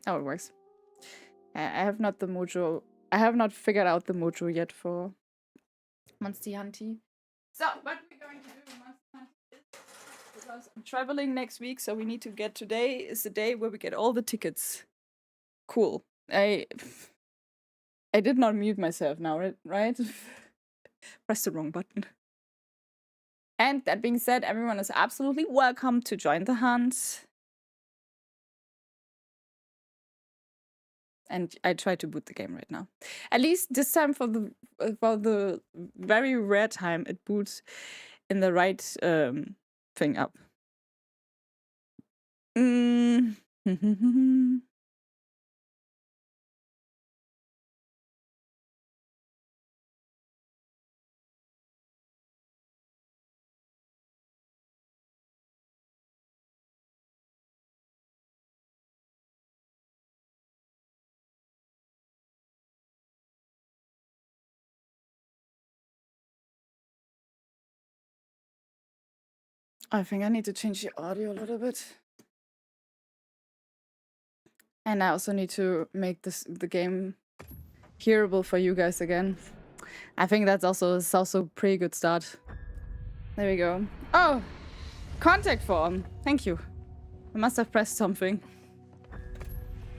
Oh, it works. I have not the mojo. I have not figured out the mojo yet for Monster Hunter. So, what we're going to do, Monster Hunter, is because I'm traveling next week, so we need to get today is the day where we get all the tickets. Cool. I did not mute myself now, right? Press the wrong button. And that being said, everyone is absolutely welcome to join the hunt. And I try to boot the game right now. At least this time for the very rare time it boots in the right thing up. I think I need to change the audio a little bit. And I also need to make the game hearable for you guys again. I think it's also a pretty good start. There we go. Oh, contact form. Thank you. I must have pressed something.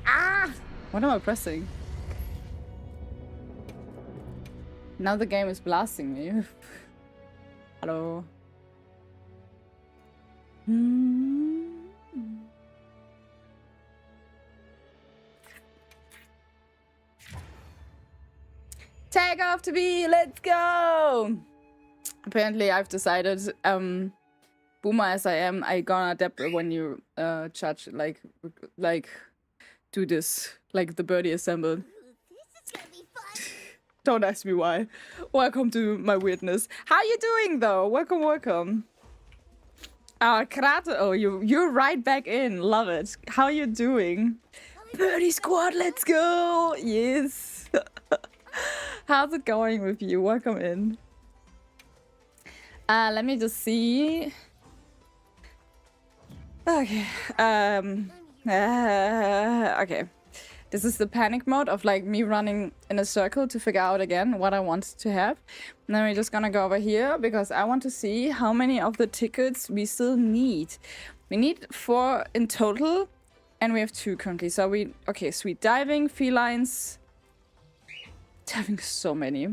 Ah! What am I pressing? Now the game is blasting me. Hello. Take off to be, let's go! Apparently I've decided, boomer as I am, I gonna adapt when you judge, like do this, like the birdie assembled. Don't ask me why. Welcome to my weirdness. How you doing though? Welcome, welcome. Krato, oh, you're right back in. Love it. How you doing? Birdie squad, let's go! Yes. How's it going with you? Welcome in. Let me just see. Okay. Okay. This is the panic mode of like me running in a circle to figure out again what I want to have. And then we're just gonna go over here because I want to see how many of the tickets we still need. We need 4 in total and we have 2 currently. So okay, sweet diving, felines. Having so many.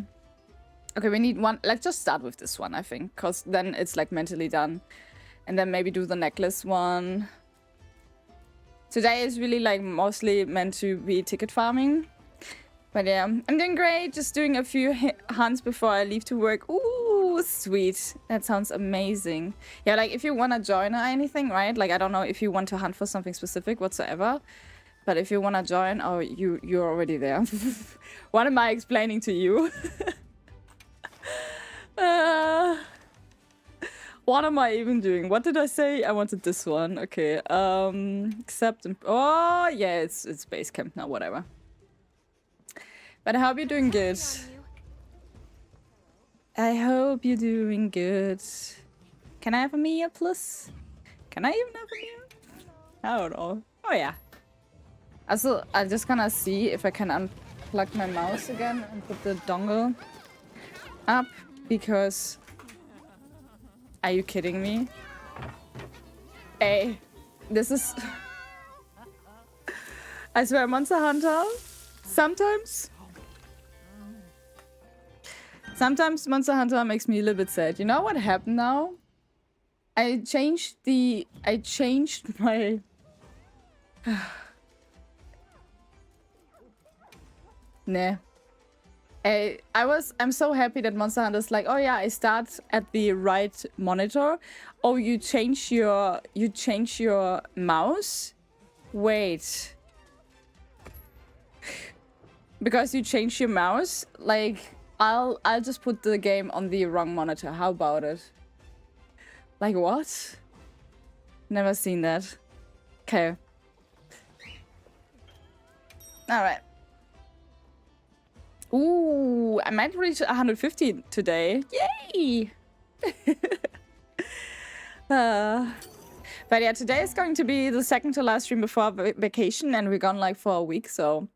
Okay, we need 1. Let's just start with this one, I think, because then it's like mentally done. And then maybe do the necklace one. Today is really like mostly meant to be ticket farming. But yeah, I'm doing great. Just doing a few hunts before I leave to work. Ooh, sweet. That sounds amazing. Yeah, like if you want to join or anything, right? Like I don't know if you want to hunt for something specific whatsoever. But if you want to join, oh, you're already there. What am I explaining to you? What am I even doing? What did I say? I wanted this one. Okay. Accept. Oh, yeah, it's base camp now. Whatever. But I hope you're doing good. I hope you're doing good. Can I have a meal, please? Can I even have a meal? I don't know. Oh, yeah. Also, I'm just gonna see if I can unplug my mouse again and put the dongle up, because... Are you kidding me? Hey, this is... I swear, Monster Hunter, sometimes Monster Hunter makes me a little bit sad. You know what happened now? I changed my... Nah. I'm so happy that Monster Hunter's like, oh yeah, I start at the right monitor. Oh, you change your mouse? Wait. Because you change your mouse, like I'll just put the game on the wrong monitor. How about it? Like what? Never seen that. Okay. All right. Ooh, I might reach 150 today. Yay! But But yeah, today is going to be the second to last stream before vacation, and we're gone like for a week, so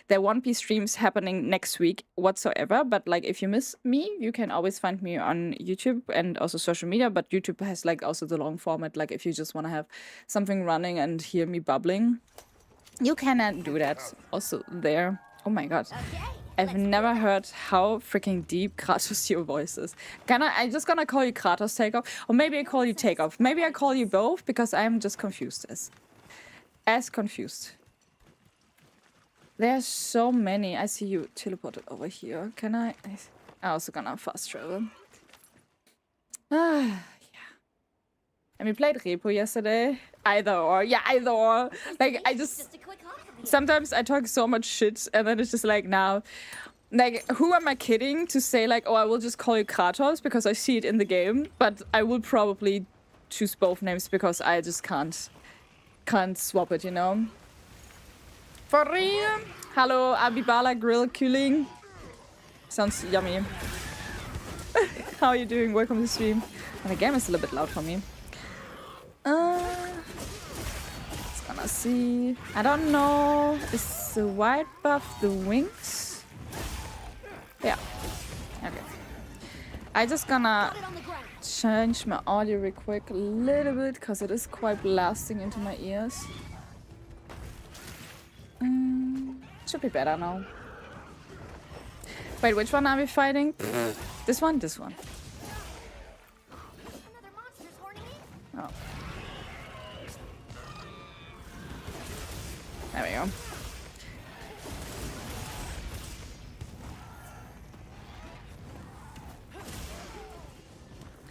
there won't be streams happening next week whatsoever. But like, if you miss me, you can always find me on YouTube and also social media. But YouTube has like also the long format. Like, if you just want to have something running and hear me bubbling, you can do that also there. Oh my god. I've never heard how freaking deep Kratos your voice is. I just gonna call you Kratos Takeoff? Or maybe I call you Takeoff. Maybe I call you both because I'm just confused as confused. There's so many. I see you teleported over here. Can I also gonna fast travel. Yeah. And we played Repo yesterday. Either or. Yeah, either or. Like, I just sometimes I talk so much shit and then it's just like, now, like, who am I kidding to say like, oh, I will just call you Kratos because I see it in the game, but I will probably choose both names because I just can't swap it, you know? For real? Hello, Abibala Grill Kylling. Sounds yummy. How are you doing? Welcome to the stream. And the game is a little bit loud for me. Let's see. I don't know. Is the white buff the wings? Yeah. Okay. I just gonna change my audio real quick a little bit because it is quite blasting into my ears. Should be better now. Wait, which one are we fighting? This one? This one. Oh. There we go.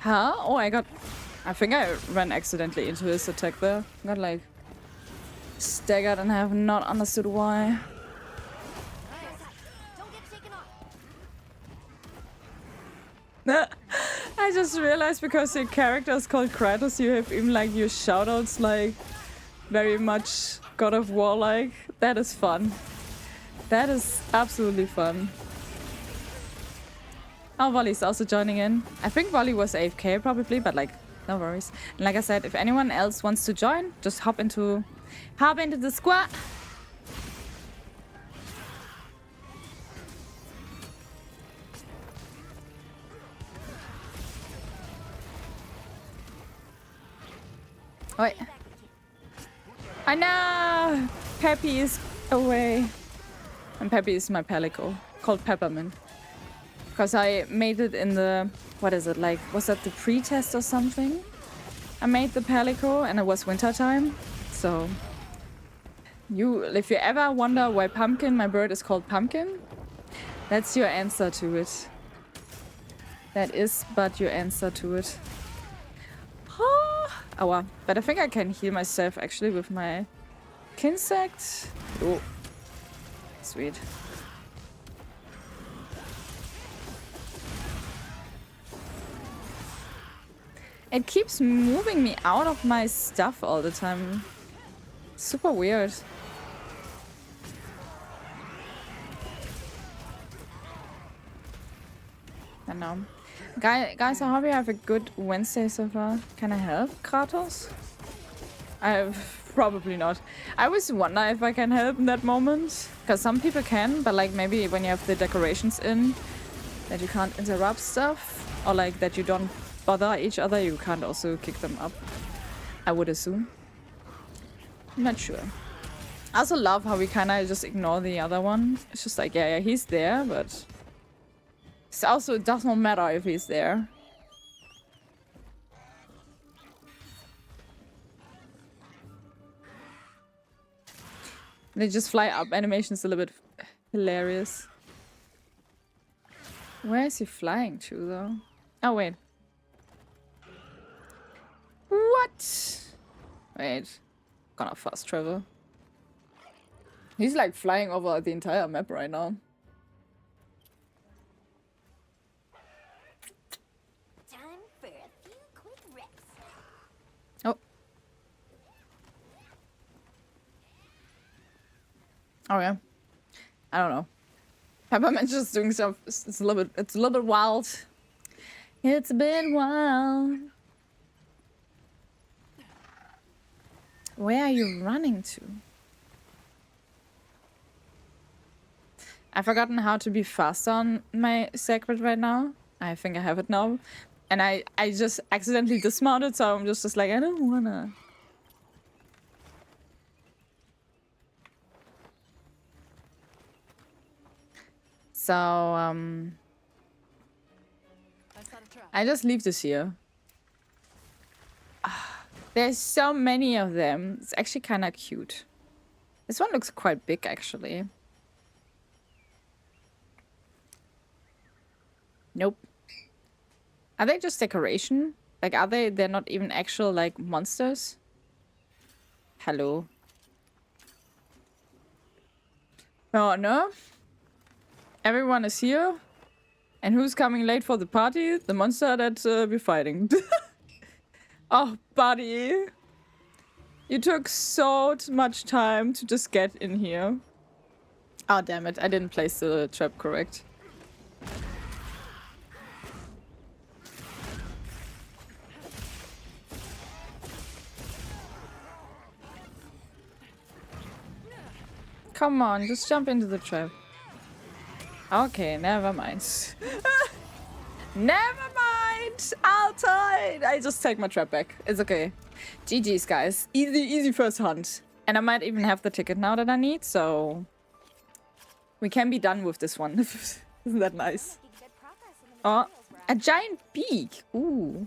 Huh? Oh, I think I ran accidentally into his attack there. Got like staggered and I have not understood why. I just realized because your character is called Kratos, you have even like your shoutouts like very much God of War like. That is fun. That is absolutely fun. Oh, Volley's also joining in. I think Volley was AFK probably, but like, no worries. And like I said, if anyone else wants to join, just hop into the squad. Wait. I know! Peppy is away. And Peppy is my Palico, called Peppermint. Because I made it in the... What is it, like... Was that the pre-test or something? I made the Palico and it was winter time. So... If you ever wonder why Pumpkin, my bird, is called Pumpkin, that's your answer to it. That is but your answer to it. Oh, wow. But I think I can heal myself actually with my Kinsect. Oh, sweet. It keeps moving me out of my stuff all the time. Super weird. I know. Guys, I hope you have a good Wednesday so far. Can I help, Kratos? Probably not. I always wonder if I can help in that moment. Because some people can, but like maybe when you have the decorations in, that you can't interrupt stuff. Or like that you don't bother each other, you can't also kick them up. I would assume. I'm not sure. I also love how we kind of just ignore the other one. It's just like, yeah, he's there, but... It also does not matter if he's there. They just fly up. Animation is a little bit hilarious. Where is he flying to, though? Oh, wait. What? Wait. Gonna fast travel. He's like flying over the entire map right now. Oh yeah, I don't know. Peppermint's just doing stuff. It's a little bit wild. It's been wild. Where are you running to? I've forgotten how to be fast on my sacred right now. I think I have it now. And I just accidentally dismounted, so I'm just like, I don't wanna. So, I just leave this here. There's so many of them. It's actually kind of cute. This one looks quite big, actually. Nope. Are they just decoration? Like, are they? They're not even actual, like, monsters? Hello. Oh, no. Everyone is here. And who's coming late for the party? The monster that we're fighting. Oh, buddy. You took so much time to just get in here. Oh, damn it. I didn't place the trap correct. Come on, just jump into the trap. Okay, never mind. Never mind! I'll try! I just take my trap back. It's okay. GG's, guys. Easy first hunt. And I might even have the ticket now that I need, so... we can be done with this one. Isn't that nice? Oh, a giant beak! Ooh.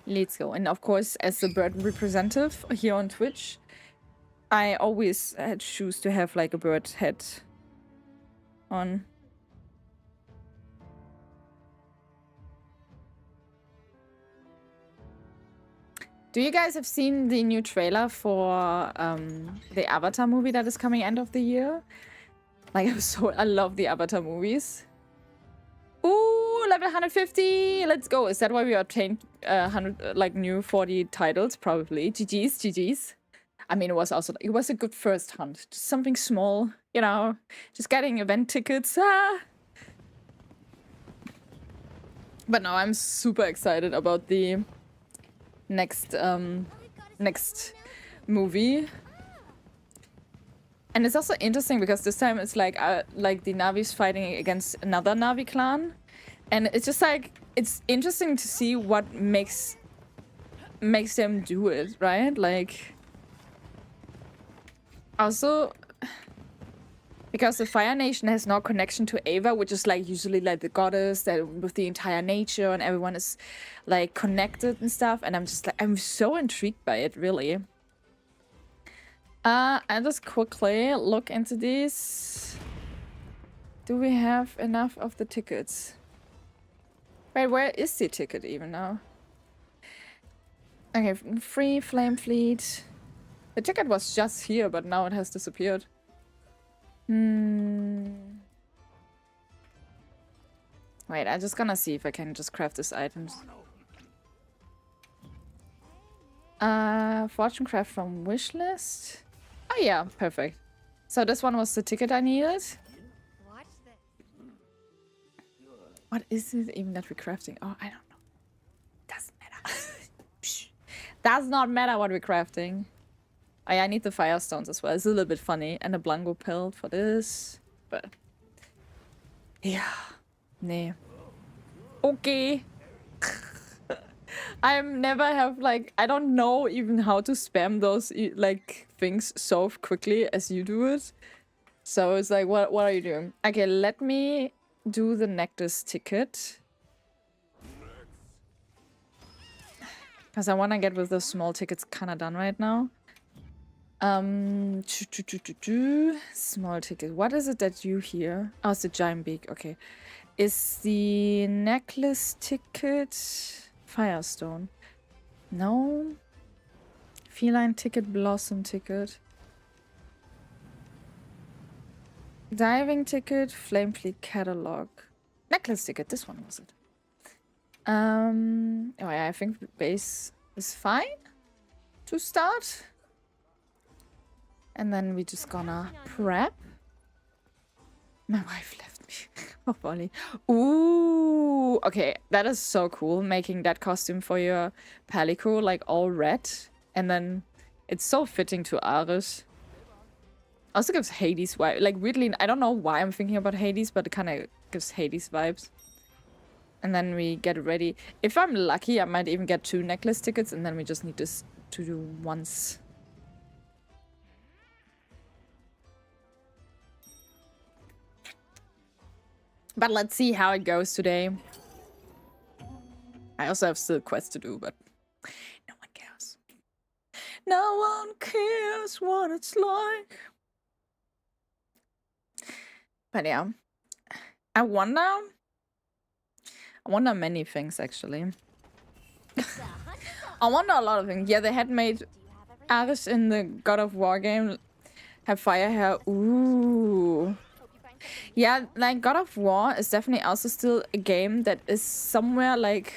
Let's go. And of course, as the bird representative here on Twitch, I always choose to have like a bird head on. Do you guys have seen the new trailer for the Avatar movie that is coming end of the year? Like, I love the Avatar movies. Ooh, level 150! Let's go. Is that why we obtained 100 like new 40 titles? Probably. GG's. I mean, it was a good first hunt. Just something small, you know, just getting event tickets. But no, I'm super excited about the next movie. And it's also interesting because this time it's like the Navis fighting against another Navi clan. And it's just like, it's interesting to see what makes them do it, right? Like, also, because the Fire Nation has no connection to Ava, which is like usually like the goddess that with the entire nature and everyone is like connected and stuff. And I'm just like, I'm so intrigued by it, really. I'll just quickly look into this. Do we have enough of the tickets? Wait, where is the ticket even now? Okay, free Flame Fleet. The ticket was just here, but now it has disappeared. Wait, I'm just gonna see if I can just craft these items. Fortune craft from wishlist. Oh yeah, perfect. So this one was the ticket I needed. What is it even that we're crafting? Oh, I don't know. Doesn't matter. Does not matter what we're crafting. Oh yeah, I need the firestones as well. It's a little bit funny. And a Blanco pelt for this. But... yeah. Nee. Okay. I never have like, I don't know even how to spam those like things so quickly as you do it. So it's like, what are you doing? Okay, let me do the necklace ticket. Because I want to get with those small tickets kind of done right now. Small ticket. What is it that you hear? Oh, it's a giant beak. Okay. Is the necklace ticket Firestone? No. Feline ticket, blossom ticket. Diving ticket, flame fleet catalog. Necklace ticket, this one was it. Oh yeah, I think the base is fine to start. And then we just gonna prep. My wife left me. Oh, funny. Ooh, okay, that is so cool. Making that costume for your Palico, like all red, and then it's so fitting to Ares. Also gives Hades vibe. Like weirdly, I don't know why I'm thinking about Hades, but it kind of gives Hades vibes. And then we get ready. If I'm lucky, I might even get 2 necklace tickets, and then we just need this to do once. But let's see how it goes today. I also have still quests to do, but no one cares. No one cares what it's like. But yeah, I wonder many things actually. I wonder a lot of things. Yeah, they had made Ares in the God of War game have fire hair. Ooh. Yeah, like God of War is definitely also still a game that is somewhere like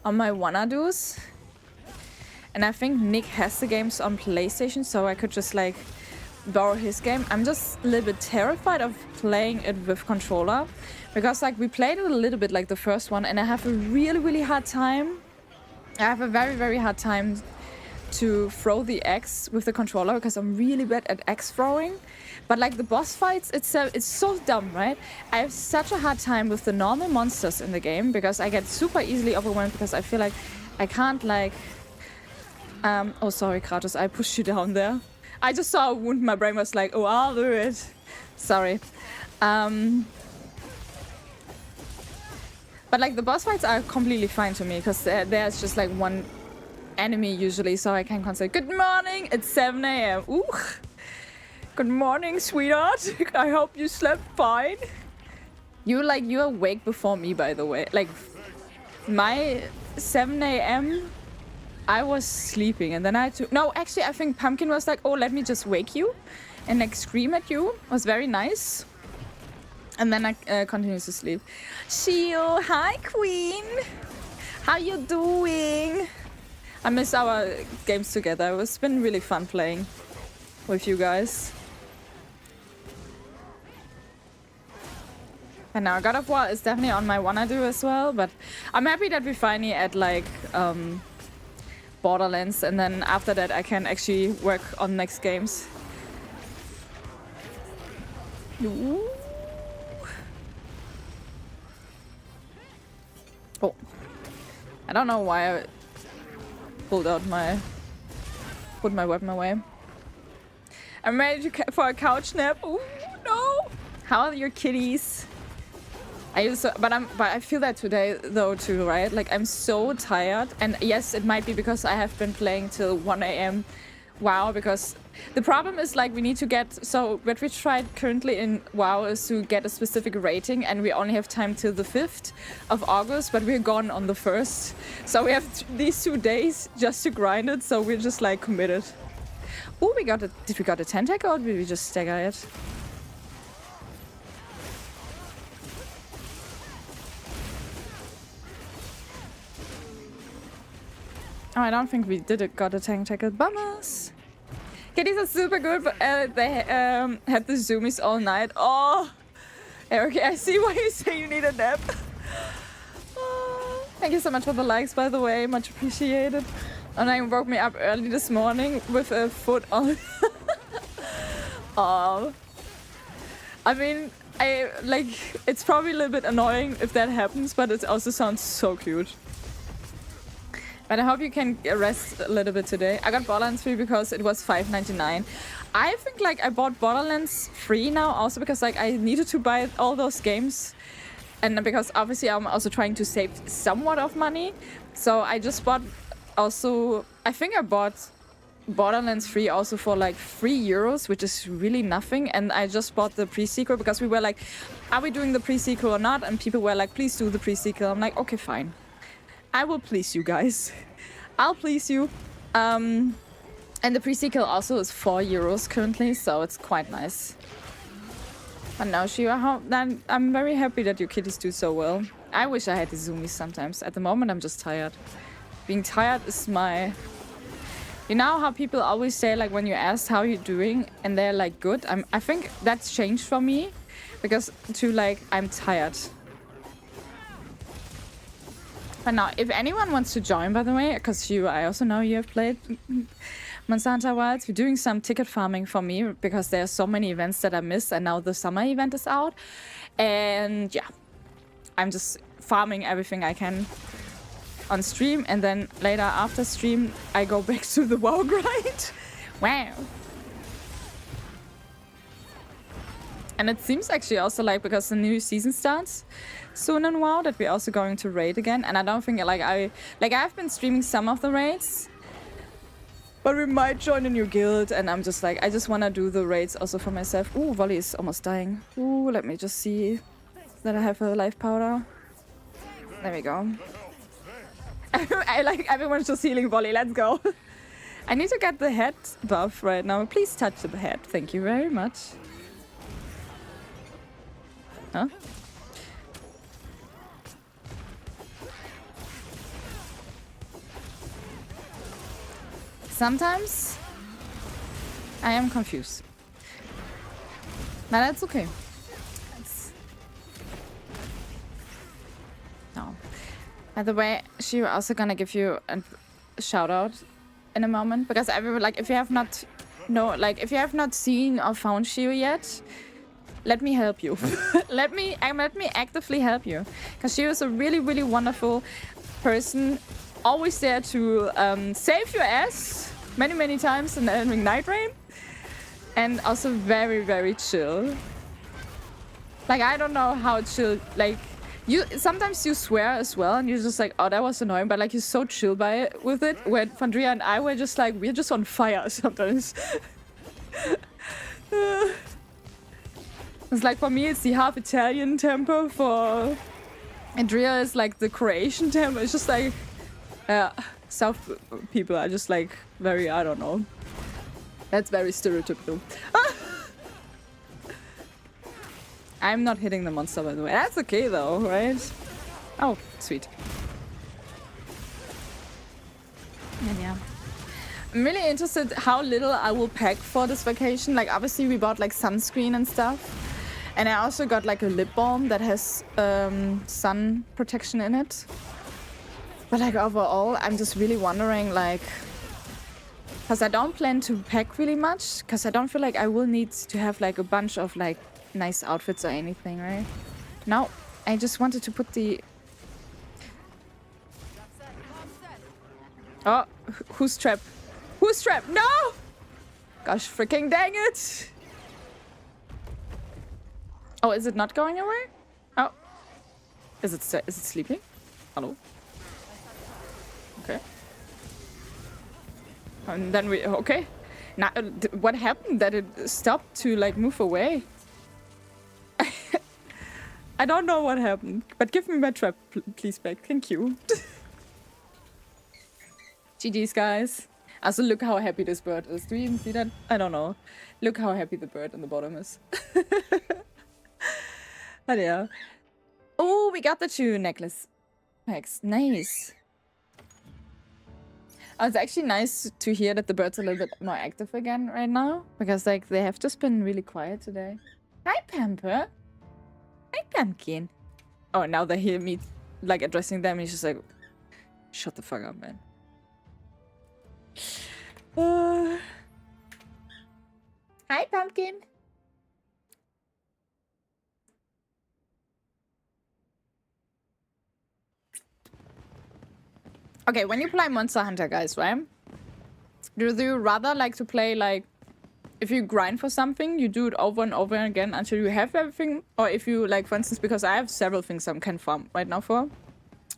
on my wanna-dos. And I think Nick has the games on PlayStation, so I could just like borrow his game. I'm just a little bit terrified of playing it with controller, because like we played it a little bit like the first one, and I have a really hard time. I have a very hard time to throw the axe with the controller because I'm really bad at axe throwing. But like the boss fights itself, it's so dumb, right? I have such a hard time with the normal monsters in the game because I get super easily overwhelmed because I feel like I can't like... oh, sorry, Kratos, I pushed you down there. I just saw a wound, my brain was like, oh, I'll do it. Sorry. But like the boss fights are completely fine to me because there's just like one enemy usually, so I can consider. Good morning, it's 7 a.m. Ooh. Good morning, sweetheart. I hope you slept fine. You're awake before me, by the way. Like my 7 a.m. I was sleeping and then I had to... No, actually I think Pumpkin was like, oh, let me just wake you and like scream at you. It was very nice. And then I continued to sleep. Shio, hi queen. How you doing? I miss our games together. It's been really fun playing with you guys. And now God of War is definitely on my wanna-do as well, but I'm happy that we finally at like Borderlands, and then after that I can actually work on next games. Ooh. Oh. I don't know why I pulled out put my weapon away. I'm ready for a couch nap. Ooh, no! How are your kitties? But I feel that today though too, right? Like I'm so tired, and yes, it might be because I have been playing till 1 a.m. WoW, because the problem is like we need to get, so what we tried currently in WoW is to get a specific rating, and we only have time till the 5th of August, but we're gone on the 1st. So we have these 2 days just to grind it, so we're just like committed. Oh, did we got a tentacle or did we just stagger it? Oh, I don't think we got a tentacle. Bummers! Kitties are super good, but they had the zoomies all night. Oh! Eric, I see why you say you need a nap. Oh, thank you so much for the likes, by the way. Much appreciated. And I woke me up early this morning with a foot on. Oh. I mean, it's probably a little bit annoying if that happens, but it also sounds so cute. But I hope you can rest a little bit today. I got Borderlands 3 because it was $5.99. I think like I bought Borderlands 3 now also because like I needed to buy all those games. And because obviously I'm also trying to save somewhat of money. So I just bought also, I think I bought Borderlands 3 also for like €3, which is really nothing. And I just bought the pre-sequel because we were like, are we doing the pre-sequel or not? And people were like, please do the pre-sequel. I'm like, okay, fine. I will please you guys. I'll please you. And the pre-sequel also is €4 currently, so it's quite nice. But now, Shira, I'm very happy that your kitties do so well. I wish I had the zoomies sometimes. At the moment, I'm just tired. Being tired is my... You know how people always say, like, when you ask how you're doing, and they're like, good? I think that's changed for me. Because like, I'm tired. But now, if anyone wants to join, by the way, because I also know you have played Monster Hunter Wilds, we're doing some ticket farming for me because there are so many events that I missed, and now the summer event is out. And yeah, I'm just farming everything I can on stream, and then later after stream, I go back to the WoW grind. Wow. And it seems actually also like, because the new season starts soon in WoW, that we're also going to raid again. And I don't think I've been streaming some of the raids, but we might join a new guild. And I'm just like, I just want to do the raids also for myself. Ooh, Volley is almost dying. Ooh, let me just see that I have a life powder. There we go. I like everyone's just healing Volley. Let's go. I need to get the head buff right now. Please touch the head. Thank you very much. Huh? Sometimes I am confused. But that's okay. No. By the way, she's also gonna give you a shout out in a moment, because everyone, like, if you have not seen or found Shio yet, let me help you. let me actively help you, because she was a really, really wonderful person, always there to save your ass many times in the Night Rain, and also very, very chill. Like, I don't know how chill, like, sometimes you swear as well, and you're just like, oh, that was annoying, but like, you're so chill by it with it, when Fandria and I were just like, we're just on fire sometimes. It's like, for me, it's the half Italian tempo. For Andrea, is like the Croatian tempo. It's just like, South people are just like very, I don't know. That's very stereotypical. I'm not hitting the monster, by the way. That's okay though, right? Oh, sweet. And yeah. I'm really interested how little I will pack for this vacation. Like, obviously we bought like sunscreen and stuff. And I also got like a lip balm that has sun protection in it. But like, overall, I'm just really wondering, like, because I don't plan to pack really much, because I don't feel like I will need to have like a bunch of like nice outfits or anything, right? No, I just wanted to put the... Oh, who's trapped? Who's trapped? No! Gosh, freaking dang it! Oh, is it not going away? Oh. Is it sleeping? Hello? Okay. And then we... Okay. Now, what happened that it stopped to, like, move away? I don't know what happened. But give me my trap, please, back. Thank you. GG's, guys. Also, look how happy this bird is. Do you even see that? I don't know. Look how happy the bird in the bottom is. But yeah. Oh, we got the 2 necklace packs. Nice. Oh, it's actually nice to hear that the birds are a little bit more active again right now, because like they have just been really quiet today. Hi, Pamper. Hi, Pumpkin. Oh, now they hear me like addressing them. He's just like, shut the fuck up, man. Hi, Pumpkin. Okay, when you play Monster Hunter, guys, right? Do you rather like to play, like, if you grind for something, you do it over and over again until you have everything? Or if you, like, for instance, because I have several things I can farm right now for,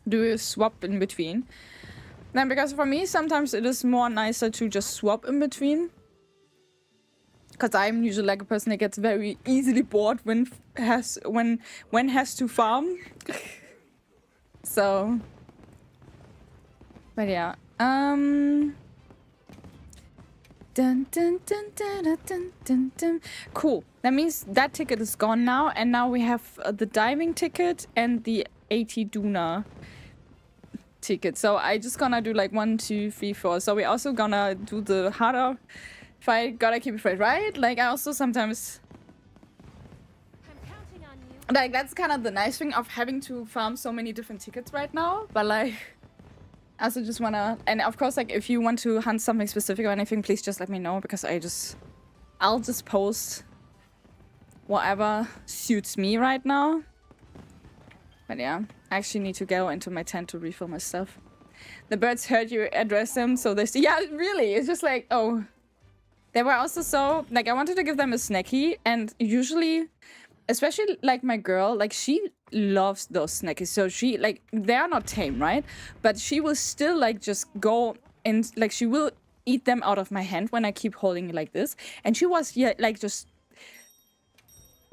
do you swap in between? Then, because for me, sometimes it is more nicer to just swap in between. Because I'm usually like a person that gets very easily bored when has to farm. So... But yeah, Dun, dun, dun, dun, dun, dun, dun. Cool. That means that ticket is gone now, and now we have the diving ticket and the 80 Duna ticket. So I just gonna do like 1, 2, 3, 4. So we also gonna do the harder fight. Gotta keep it fresh, right? Like I also sometimes Like, that's kind of the nice thing of having to farm so many different tickets right now. But like, I also just wanna, and of course, like, if you want to hunt something specific or anything, please just let me know, because I'll just post whatever suits me right now. But yeah, I actually need to go into my tent to refill my stuff. The birds heard you address them, so they yeah, really, it's just like, oh. They were also so, like, I wanted to give them a snacky, and usually, especially like my girl, like, she loves those snackies. So she, like, they are not tame, right? But she will still, like, just go and, like, she will eat them out of my hand when I keep holding it like this. And she was, yeah, like, just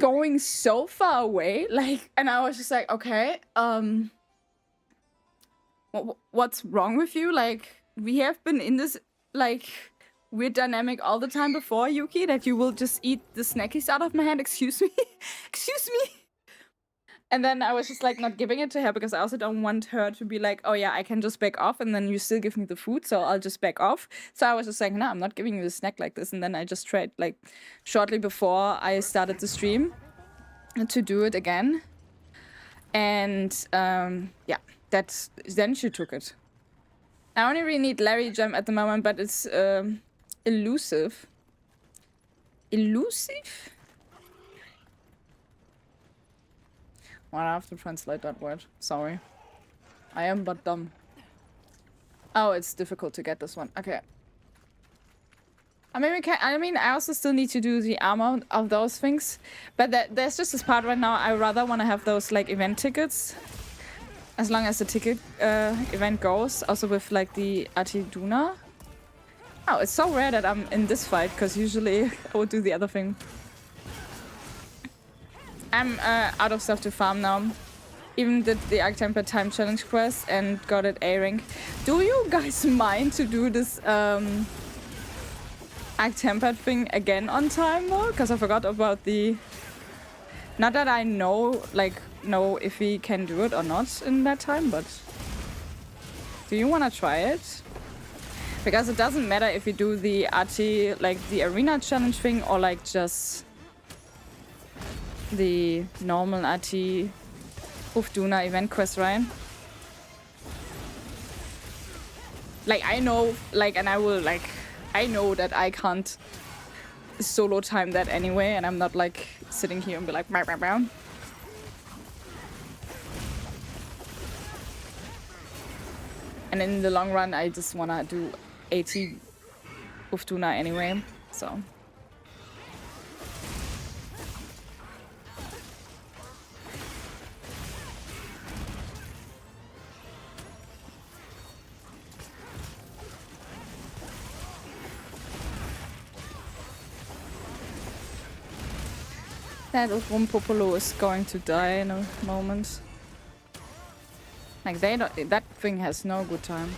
going so far away, like, and I was just like, okay, what's wrong with you? Like, we have been in this, like, weird dynamic all the time before, Yuki, that you will just eat the snackies out of my hand. Excuse me? Excuse me? And then I was just like not giving it to her, because I also don't want her to be like, oh yeah, I can just back off and then you still give me the food, so I'll just back off. So I was just like, no, I'm not giving you a snack like this. And then I just tried, like, shortly before I started the stream, to do it again. And yeah, then she took it. I only really need Larry Gem at the moment, but it's elusive. Elusive? Well, I have to translate that word. Sorry. I am but dumb. Oh, it's difficult to get this one. Okay. I mean, I also still need to do the armor of those things. But there's just this part right now. I rather want to have those, like, event tickets. As long as the ticket event goes. Also with, like, the Artiduna. Oh, it's so rare that I'm in this fight, because usually I would do the other thing. I'm out of stuff to farm now. Even did the Arctemper time challenge quest and got it A rank. Do you guys mind to do this Arctemper thing again on time though? Because I forgot about the... Not that I know if we can do it or not in that time, but... Do you want to try it? Because it doesn't matter if you do the Arti, like the arena challenge thing, or like just the normal Arti Ufduna event quest, right? Like, I know, like, and I will, like, I know that I can't solo time that anyway, and I'm not like sitting here and be like, meow, meow, meow. And in the long run, I just wanna do 80 Ufduna anyway, so. That Rumpopolo is going to die in a moment. Like, they don't, that thing has no good time.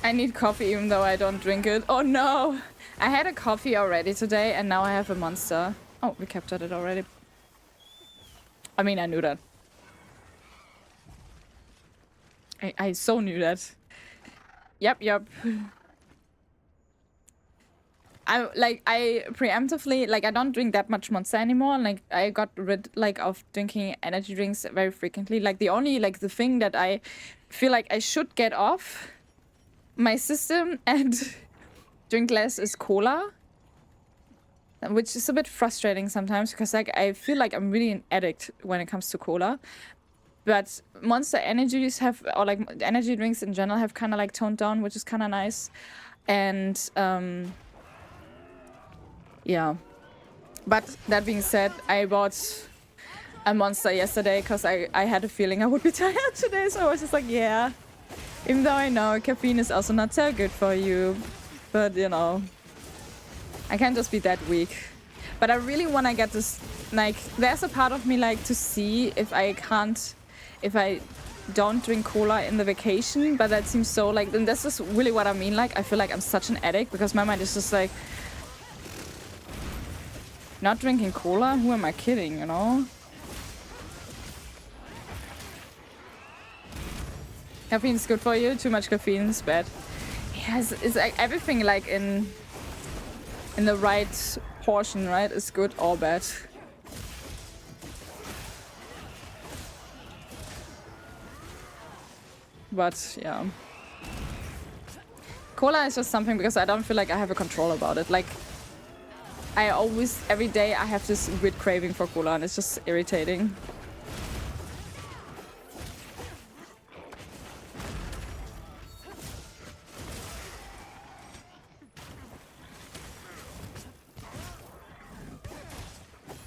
I need coffee even though I don't drink it. Oh no! I had a coffee already today and now I have a monster. Oh, we captured it already. I mean, I knew that. I so knew that. Yep. I preemptively, like, I don't drink that much Monster anymore. Like, I got rid, like, of drinking energy drinks very frequently. Like, the only, like, the thing that I feel like I should get off my system and drink less is cola. Which is a bit frustrating sometimes, because, like, I feel like I'm really an addict when it comes to cola. But Monster energies have, or, like, energy drinks in general have kind of, like, toned down, which is kind of nice. And, yeah, but that being said, I bought a Monster yesterday because I had a feeling I would be tired today, so I was just like, yeah. Even though I know caffeine is also not so good for you, but you know, I can't just be that weak. But I really want to get this, like, there's a part of me like to see if I don't drink cola in the vacation, but that seems so like, and this is really what I mean, like, I feel like I'm such an addict because my mind is just like, not drinking cola? Who am I kidding, you know? Caffeine is good for you. Too much caffeine is bad. Yes, it's like everything like in the right portion, right, is good or bad. But yeah. Cola is just something because I don't feel like I have a control about it. Like, I always, every day, I have this weird craving for cola and it's just irritating.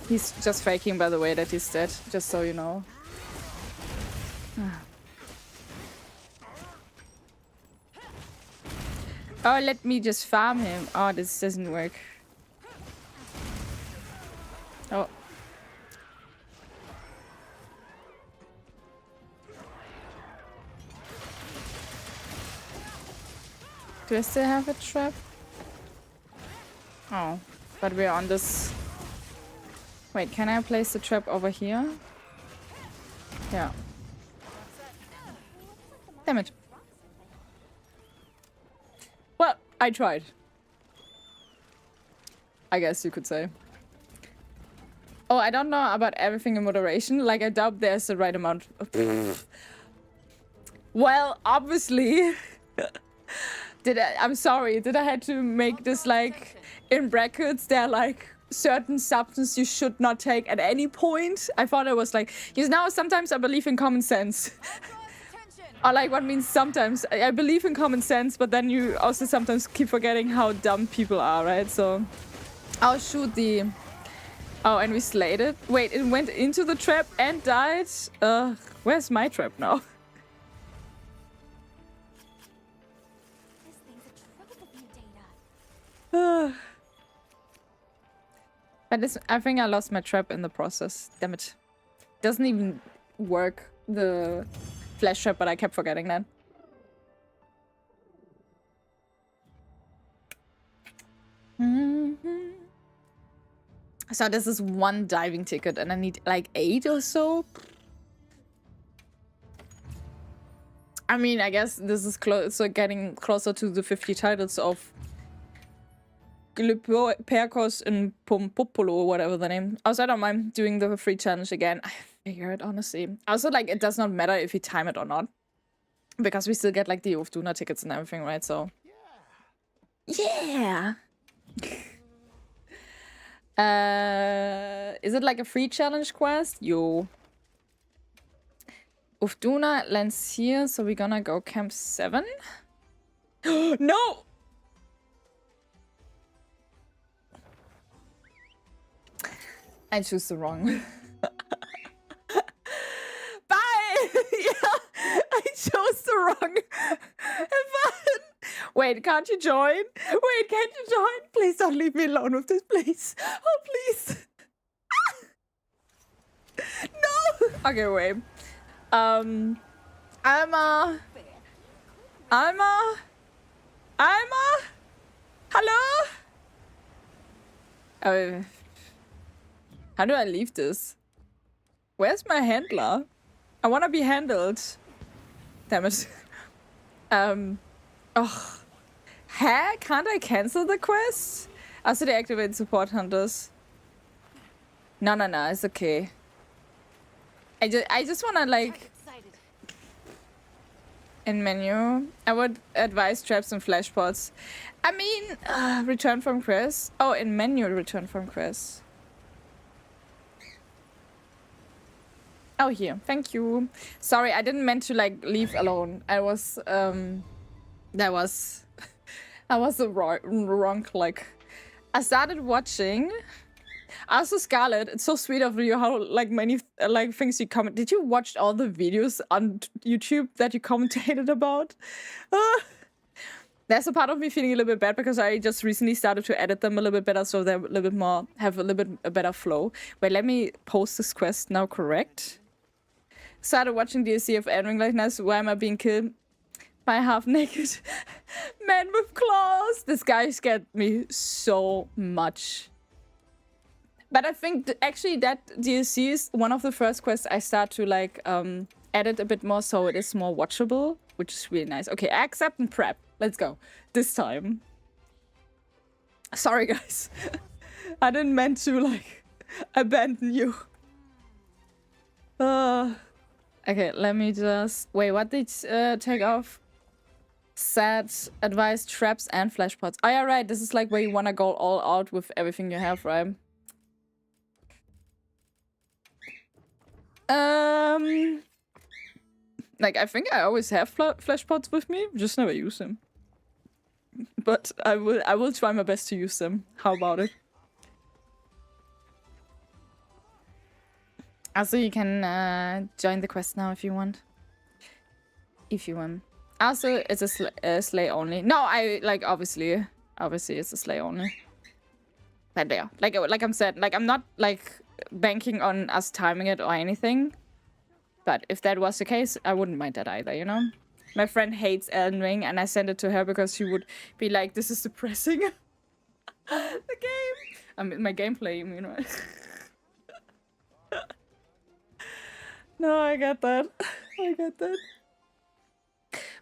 He's just faking, by the way, that he's dead, just so you know. Oh, let me just farm him. Oh, this doesn't work. Oh. Do I still have a trap? Oh, but we're on this... Wait, can I place the trap over here? Yeah. Damn it. Well, I tried. I guess you could say. Oh, I don't know about everything in moderation. Like, I doubt there's the right amount of... Well, obviously... I'm sorry, did I have to make this, like, in brackets, they're like... certain substance you should not take at any point. I thought it was like, you know, sometimes I believe in common sense. Or like, what means sometimes? I believe in common sense, but then you also sometimes keep forgetting how dumb people are, right? So, I'll shoot the... Oh, and we slayed it. Wait, it went into the trap and died? Where's my trap now? But this, I think I lost my trap in the process. Damn it. Doesn't even work, the flash trap, but I kept forgetting that. So this is one diving ticket and I need like 8 or so. I mean, I guess this is so getting closer to the 50 titles of Perkos and Pompopolo, or whatever the name. Also, I don't mind doing the free challenge again. I figure it, honestly. Also, like, it does not matter if you time it or not. Because we still get, like, the Ofduna tickets and everything, right? So... Yeah! Is it, like, a free challenge quest? Yo. Ofduna lands here, so we're gonna go Camp 7. No! I choose the wrong. Bye! Yeah, I chose the wrong button. Wait, can't you join? Wait, can't you join? Please don't leave me alone with this, please. Oh, please. No! Okay, wait. Alma. Hello? How do I leave this? Where's my handler? I wanna be handled. Damn it. Oh. Huh? Can't I cancel the quest? Also deactivate support hunters. No, it's okay. I just wanna like... In menu, I would advise traps and flash pods. I mean, return from quest. Oh, in menu, return from quest. Oh, here. Thank you. Sorry, I didn't meant to, like, leave alone. I was, that was... I was the wrong click. I started watching... Also, Scarlett, it's so sweet of you how, like, many, like, things you comment. Did you watch all the videos on YouTube that you commentated about? There's a part of me feeling a little bit bad because I just recently started to edit them a little bit better so they're a little bit more, have a little bit a better flow. Wait, let me post this quest now correct. Started watching DLC of Elden Ring like this. Why am I being killed by a half-naked man with claws? This guy scared me so much. But I think actually that DLC is one of the first quests I start to like edit a bit more so it is more watchable, which is really nice. Okay, accept and prep. Let's go. This time. Sorry, guys. I didn't meant to, like, abandon you. Okay, let me just... Wait, what did take off? Set, advice, traps, and flashpots. Oh, yeah, right. This is like where you want to go all out with everything you have, right? Like, I think I always have flashpots with me, just never use them. But I will try my best to use them. How about it? Also, you can join the quest now if you want. If you want. Also, it's a slay only. No, I like obviously it's a slay only. But yeah, like I'm said, like I'm not like banking on us timing it or anything. But if that was the case, I wouldn't mind that either, you know. My friend hates Elden Ring, and I sent it to her because she would be like, "This is depressing." The game. I mean, my gameplay, you mean, right? No, I get that. I get that.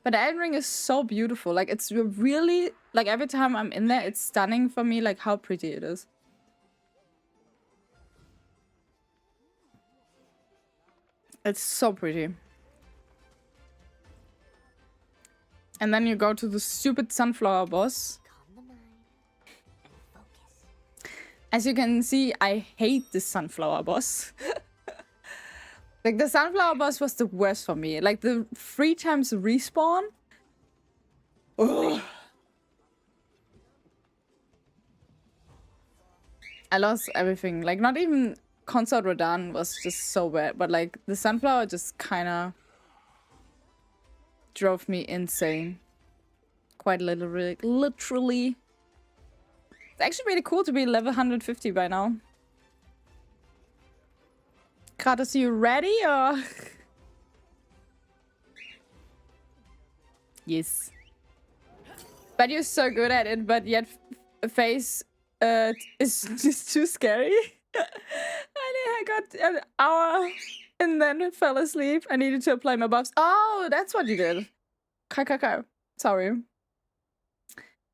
But Elden Ring is so beautiful. Like, it's really... Like, every time I'm in there, it's stunning for me, like, how pretty it is. It's so pretty. And then you go to the stupid sunflower boss. As you can see, I hate this sunflower boss. Like, the sunflower boss was the worst for me. Like, the 3 times respawn. Ugh. I lost everything. Like, not even Consort Radahn was just so bad. But, like, the sunflower just kind of drove me insane. Quite literally. It's actually really cool to be level 150 by now. Kratos, you ready or? Yes. But you're so good at it, but yet face is just too scary. I got an hour and then fell asleep. I needed to apply my buffs. Oh, that's what you did. Sorry.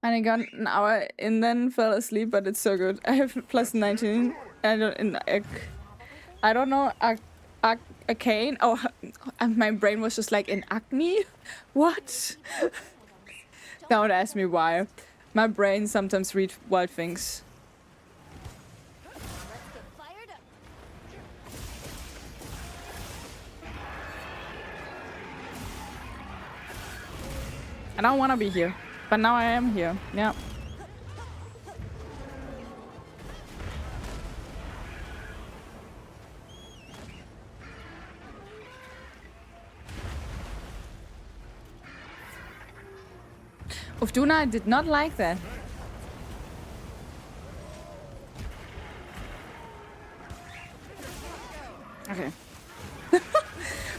And I got an hour and then fell asleep, but it's so good. I have plus 19 and I don't know, arcane. Oh, and my brain was just like in acne. What? Don't ask me why. My brain sometimes reads wild things. I don't want to be here, but now I am here. Yeah. Ufduna did not like that. Okay.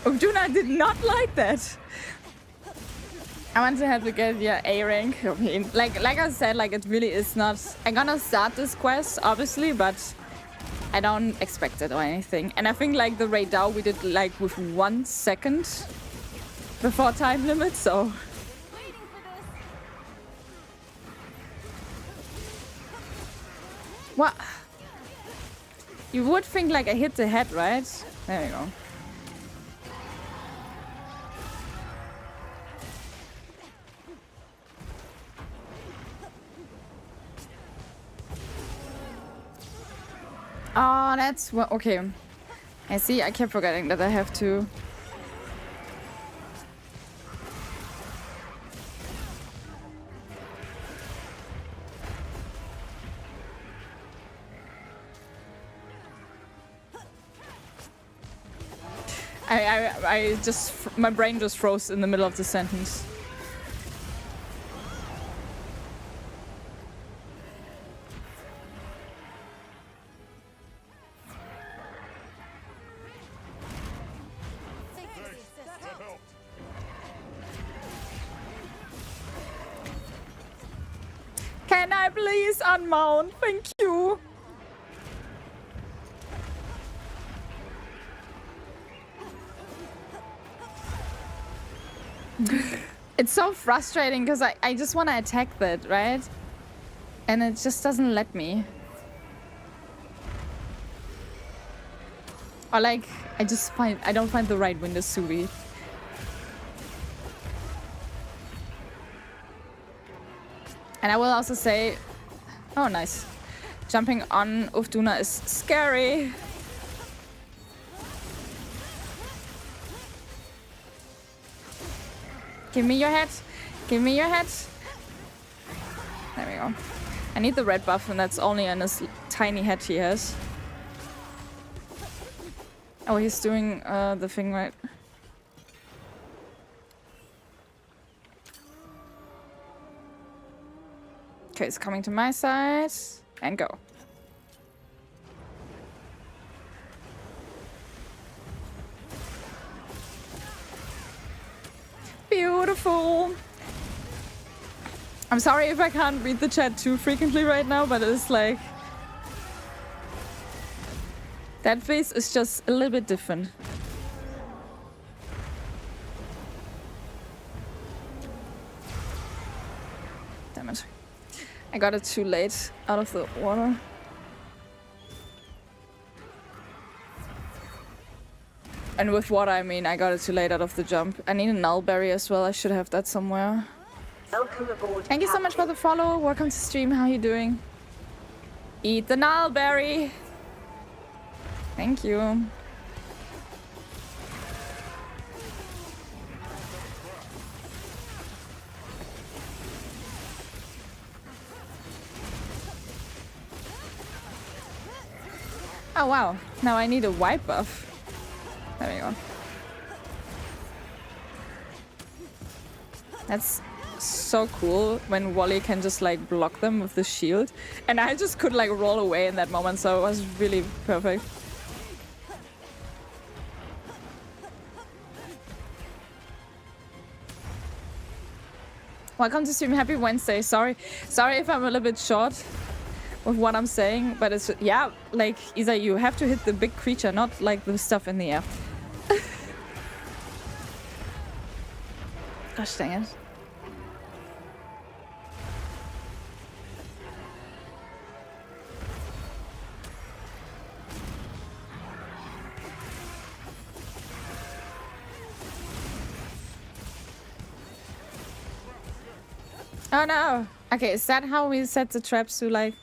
Ufduna did not like that. I want to have to get A rank. I mean, like I said, like it really is not. I'm gonna start this quest, obviously, but I don't expect it or anything. And I think like the Raidou we did like with 1 second before time limit, so. What? You would think like I hit the head, right? There you go. Oh, that's what. Okay. I see. I kept forgetting that I have to. I just, my brain just froze in the middle of the sentence. Can I please unmount? Thank you. It's so frustrating because I just want to attack that, right? And it just doesn't let me. Or like, I don't find the right windows to read. And I will also say, oh nice, jumping on Ufduna is scary. Give me your head. Give me your head. There we go. I need the red buff, and that's only on this tiny head he has. Oh, he's doing the thing right. Okay, it's coming to my side. And go. Beautiful. I'm sorry if I can't read the chat too frequently right now, but it's like... that face is just a little bit different. Damn it. I got it too late out of the water. And with water, I mean I got it too late out of the jump. I need a null berry as well. I should have that somewhere. Welcome aboard. Thank you so much for the follow. Welcome to stream. How you doing? Eat the null berry. Thank you. Oh wow, now I need a white buff. There we go. That's so cool when Wally can just like block them with the shield. And I just could like roll away in that moment, so it was really perfect. Welcome to stream. Happy Wednesday. Sorry if I'm a little bit short with what I'm saying, but it's, yeah, like, Isa, you have to hit the big creature, not like the stuff in the air. Gosh dang it. Oh no! Okay, is that how we set the traps to like...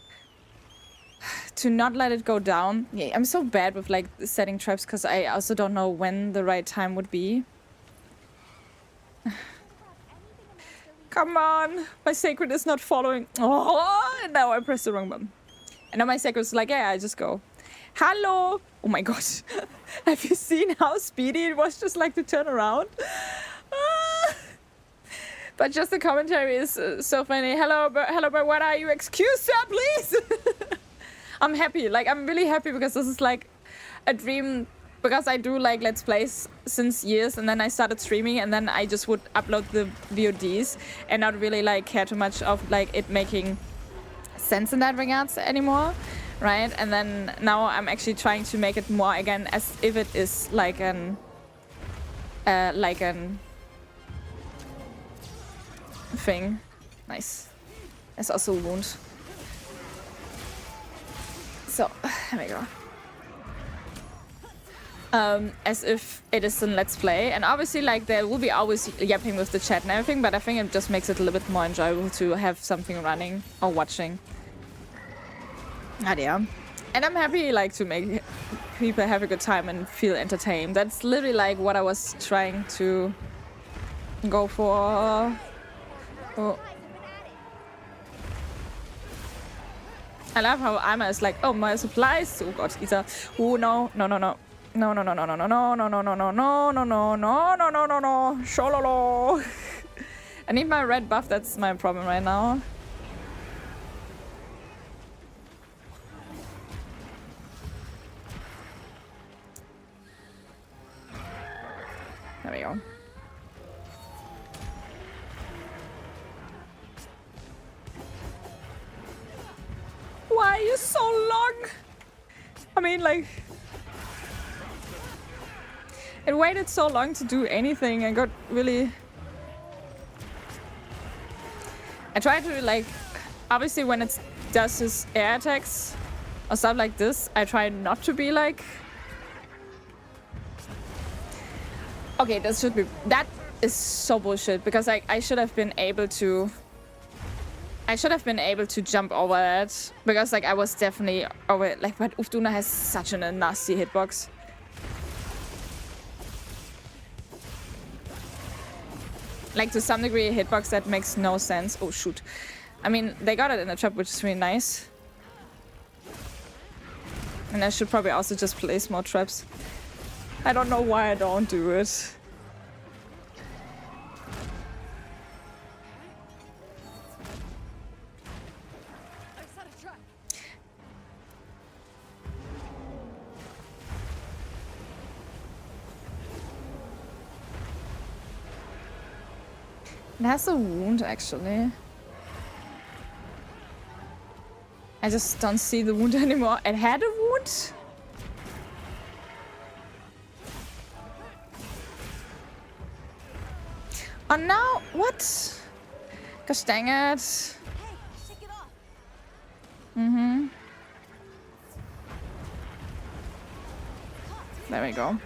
to not let it go down? Yeah, I'm so bad with like setting traps because I also don't know when the right time would be. Come on! My sacred is not following. Oh, now I pressed the wrong button. And now my sacred is like, yeah, I just go. Hello! Oh my god. Have you seen how speedy it was just like to turn around? But just the commentary is so funny. Hello, but what are you? Excuse, sir, please! I'm happy. Like, I'm really happy because this is like a dream. Because I do like Let's Plays since years, and then I started streaming, and then I just would upload the VODs and not really like care too much of like it making sense in that regards anymore, right? And then now I'm actually trying to make it more again as if it is like an thing. Nice. There's also a wound. So, there we go. As if it is in Let's Play, and obviously like there will be always yapping with the chat and everything, but I think it just makes it a little bit more enjoyable to have something running or watching. Ah, yeah. And I'm happy like to make people have a good time and feel entertained. That's literally like what I was trying to go for. Oh. I love how Arma is like, oh, my supplies. Oh god, Isa. Oh no, no, no, no. No, no, no, no, no, no, no, no, no, no, no, no, no, no, no, no, no, no, no, shololo. I need my red buff, that's my problem right now. There we go. Why are you so long? I mean, like... It waited so long to do anything. I got really... I try to, like... Obviously, when it does his air attacks or stuff like this, I try not to be, like... Okay, that should be... That is so bullshit, because like, I should have been able to... I should have been able to jump over that, because like, I was definitely over... Like, but Ufduna has such a nasty hitbox. Like, to some degree, a hitbox that makes no sense. Oh, shoot. I mean, they got it in a trap, which is really nice. And I should probably also just place more traps. I don't know why I don't do it. It has a wound, actually. I just don't see the wound anymore. It had a wound? Oh no! What? Gosh dang it. Mm-hmm. There we go.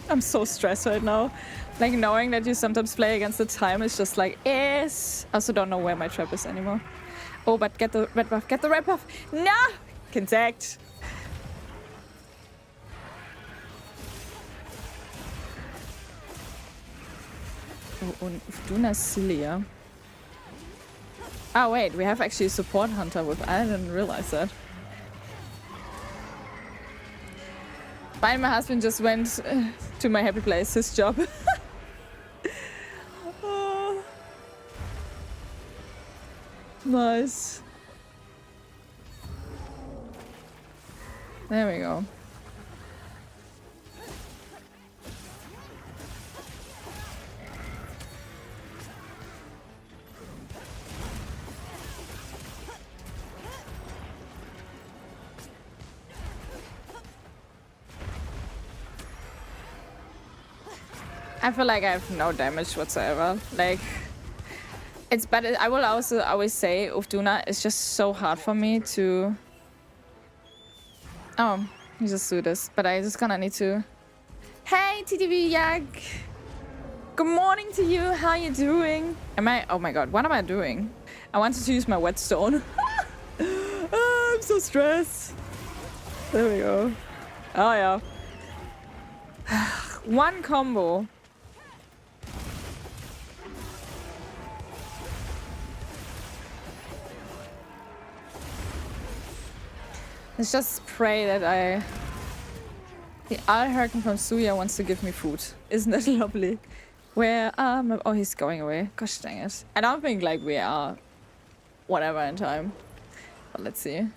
I'm so stressed right now. Like, knowing that you sometimes play against the time is just like, yes. I also don't know where my trap is anymore. Oh, but get the red buff. Get the red buff. No! Contact. Oh, und Ufduna Cilia. Oh, wait. We have actually a support hunter with... I didn't realize that. My husband just went to my happy place, his job. Oh. Nice. There we go. I feel like I have no damage whatsoever. Like, it's better. I will also always say Ufduna is just so hard for me to... Oh, you just do this. But I just gonna need to... Hey, TTV Yak! Good morning to you. How you doing? Am I... Oh my god, what am I doing? I wanted to use my whetstone. Oh, I'm so stressed. There we go. Oh yeah. One combo. Let's just pray that I... The Alherken from Suya wants to give me food. Isn't that lovely? Where oh, he's going away. Gosh dang it. I don't think like we are whatever in time. But let's see.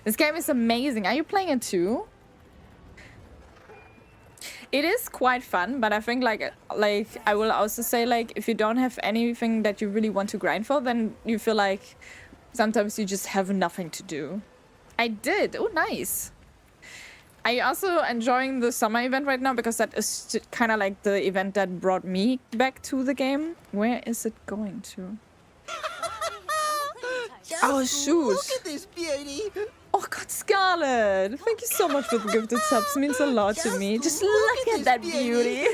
This game is amazing. Are you playing it too? It is quite fun, but I think like I will also say, like, if you don't have anything that you really want to grind for, then you feel like sometimes you just have nothing to do. I did. Oh, nice. Are you also enjoying the summer event right now? Because that is kind of like the event that brought me back to the game. Where is it going to? Oh, shoot. Look at this beauty. Oh, God, Scarlet. Thank you so much for the gifted subs. It means a lot to me. Just look at that beauty.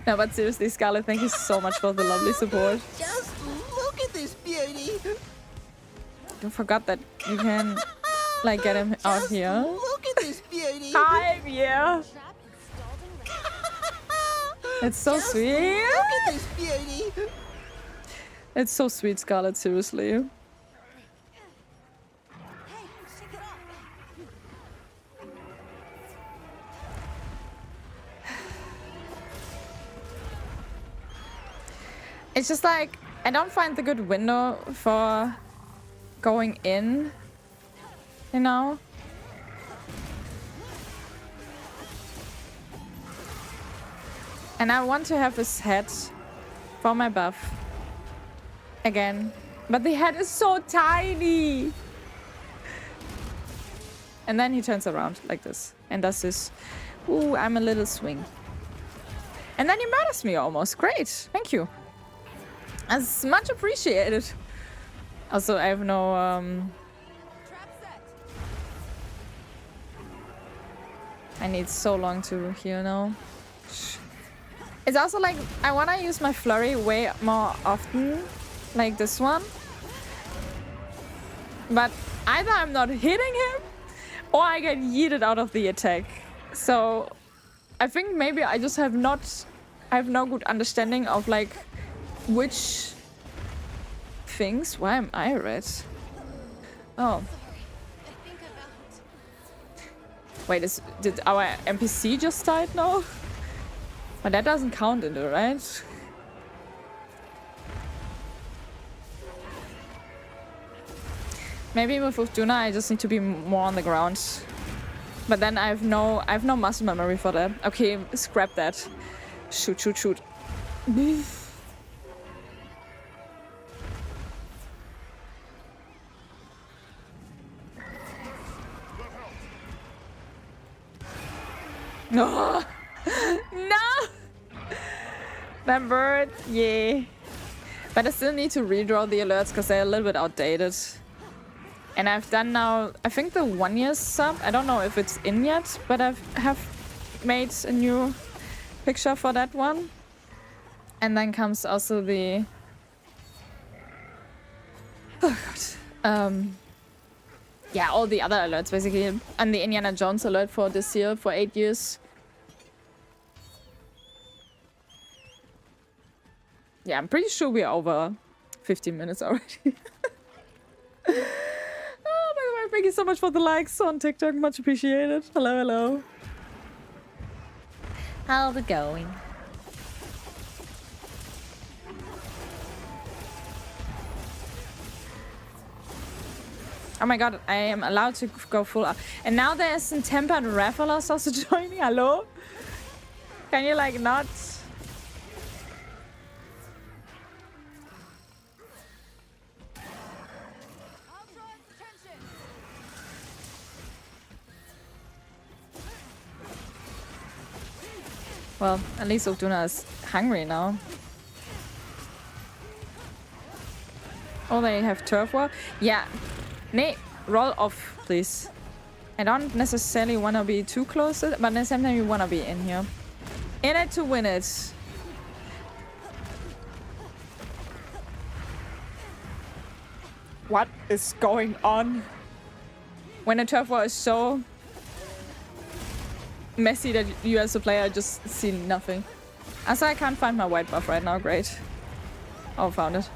No, but seriously, Scarlet, thank you so much for the lovely support. Just look at this beauty. Don't forget that you can... Like, get him out here. Look at this beauty. Hi, yeah. It's so Just sweet. Look at this beauty. It's so sweet, Scarlet, seriously. It's just like, I don't find the good window for going in, you know? And I want to have his head for my buff. Again. But the head is so tiny! And then he turns around like this. And does this, ooh, I'm a little swing. And then he murders me almost. Great, thank you. That's much appreciated. Also, I have no, I need so long to heal now. It's also like, I want to use my flurry way more often. Like this one. But either I'm not hitting him, or I get yeeted out of the attack. So, I think maybe I just have no good understanding of like, which things? Why am I red? Oh. Wait, did our NPC just died now? But that doesn't count into, right? Maybe with Utuna I just need to be more on the ground. But then I have no muscle memory for that. Okay, scrap that. Shoot, shoot, shoot. No! No! That bird, yeah. But I still need to redraw the alerts because they're a little bit outdated. And I've done now, I think the 1 year sub. I don't know if it's in yet, but I have made a new picture for that one. And then comes also the... Oh god. Yeah, all the other alerts basically. And the Indiana Jones alert for this year for 8 years. Yeah, I'm pretty sure we're over 15 minutes already. Oh, by the way, thank you so much for the likes on TikTok. Much appreciated. Hello, hello. How's it going? Oh my god, I am allowed to go full up. And now there's some tempered rafflers also joining. Hello? Can you like not? Well, at least Utuna is hungry now. Oh, they have turf war? Yeah. Nate, roll off, please. I don't necessarily want to be too close, but at the same time you want to be in here. In it to win it. What is going on? When a turf war is so messy that you as a player just see nothing. Also, I can't find my white buff right now. Great. Oh, found it.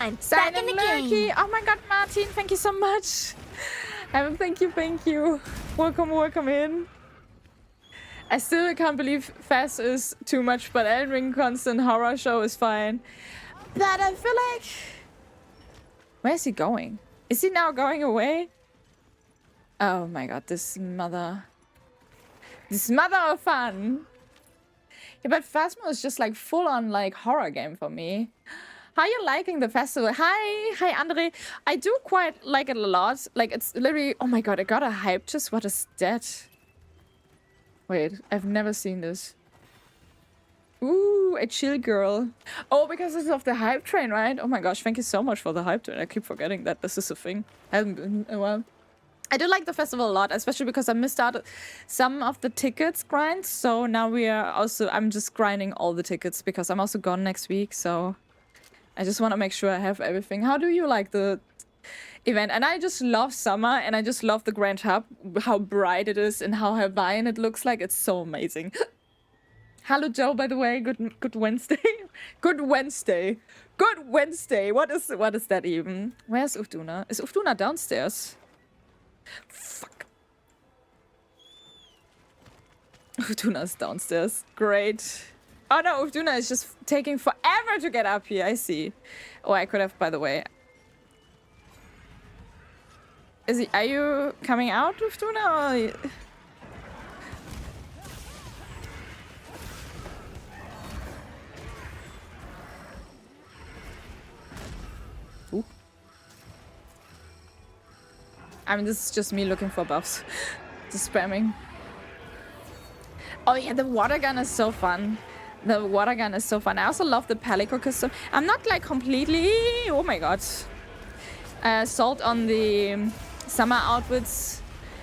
I'm back in the game. Oh my god, Martin, thank you so much. Thank you. Welcome, welcome in. I still can't believe Fast is too much, but Elden Ring Constant Horror Show is fine. But I feel like... Where is he going? Is he now going away? Oh my god, this mother of fun. Yeah, but Phasmo is just like full on like horror game for me. How are you liking the festival? Hi, Andre. I do quite like it a lot. Like it's literally, oh my god, I got a hype chest. What is that? Wait, I've never seen this. Ooh, a chill girl. Oh, because it's of the hype train, right? Oh my gosh, thank you so much for the hype train. I keep forgetting that this is a thing. Hasn't been a while. I do like the festival a lot, especially because I missed out some of the tickets grind. So now I'm just grinding all the tickets because I'm also gone next week. So I just want to make sure I have everything. How do you like the event? And I just love summer and I just love the Grand Hub, how bright it is and how Hawaiian it looks like. It's so amazing. Hello, Joe. By the way, good Wednesday. Good Wednesday. Good Wednesday. What is that even? Where's Uftuna? Is Uftuna downstairs? Fuck. Uftuna's downstairs. Great. Oh no, Uftuna is just taking forever to get up here. I see. Oh, I could have, by the way. Are you coming out, Uftuna? Or... Ooh. I mean, this is just me looking for buffs. Just spamming. Oh yeah, the water gun is so fun. The water gun is so fun. I also love the Palico custom. I'm not like completely... Oh my god. Sold on the summer outfits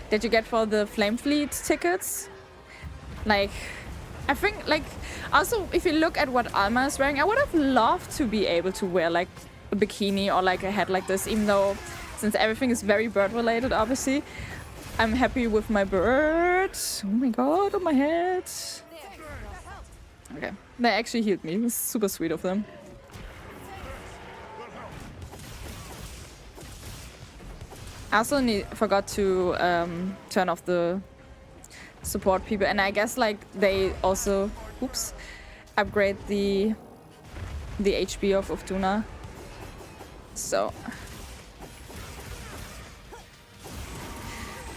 that you get for the Flame Fleet tickets. Like, I think, like... Also, if you look at what Alma is wearing, I would have loved to be able to wear like a bikini or like a hat like this, even though since everything is very bird related, obviously. I'm happy with my bird. Oh my god, on my head. Okay, they actually healed me. It was super sweet of them. I also forgot to turn off the support people, and I guess like they also, oops, upgrade the HP of Uftuna. So.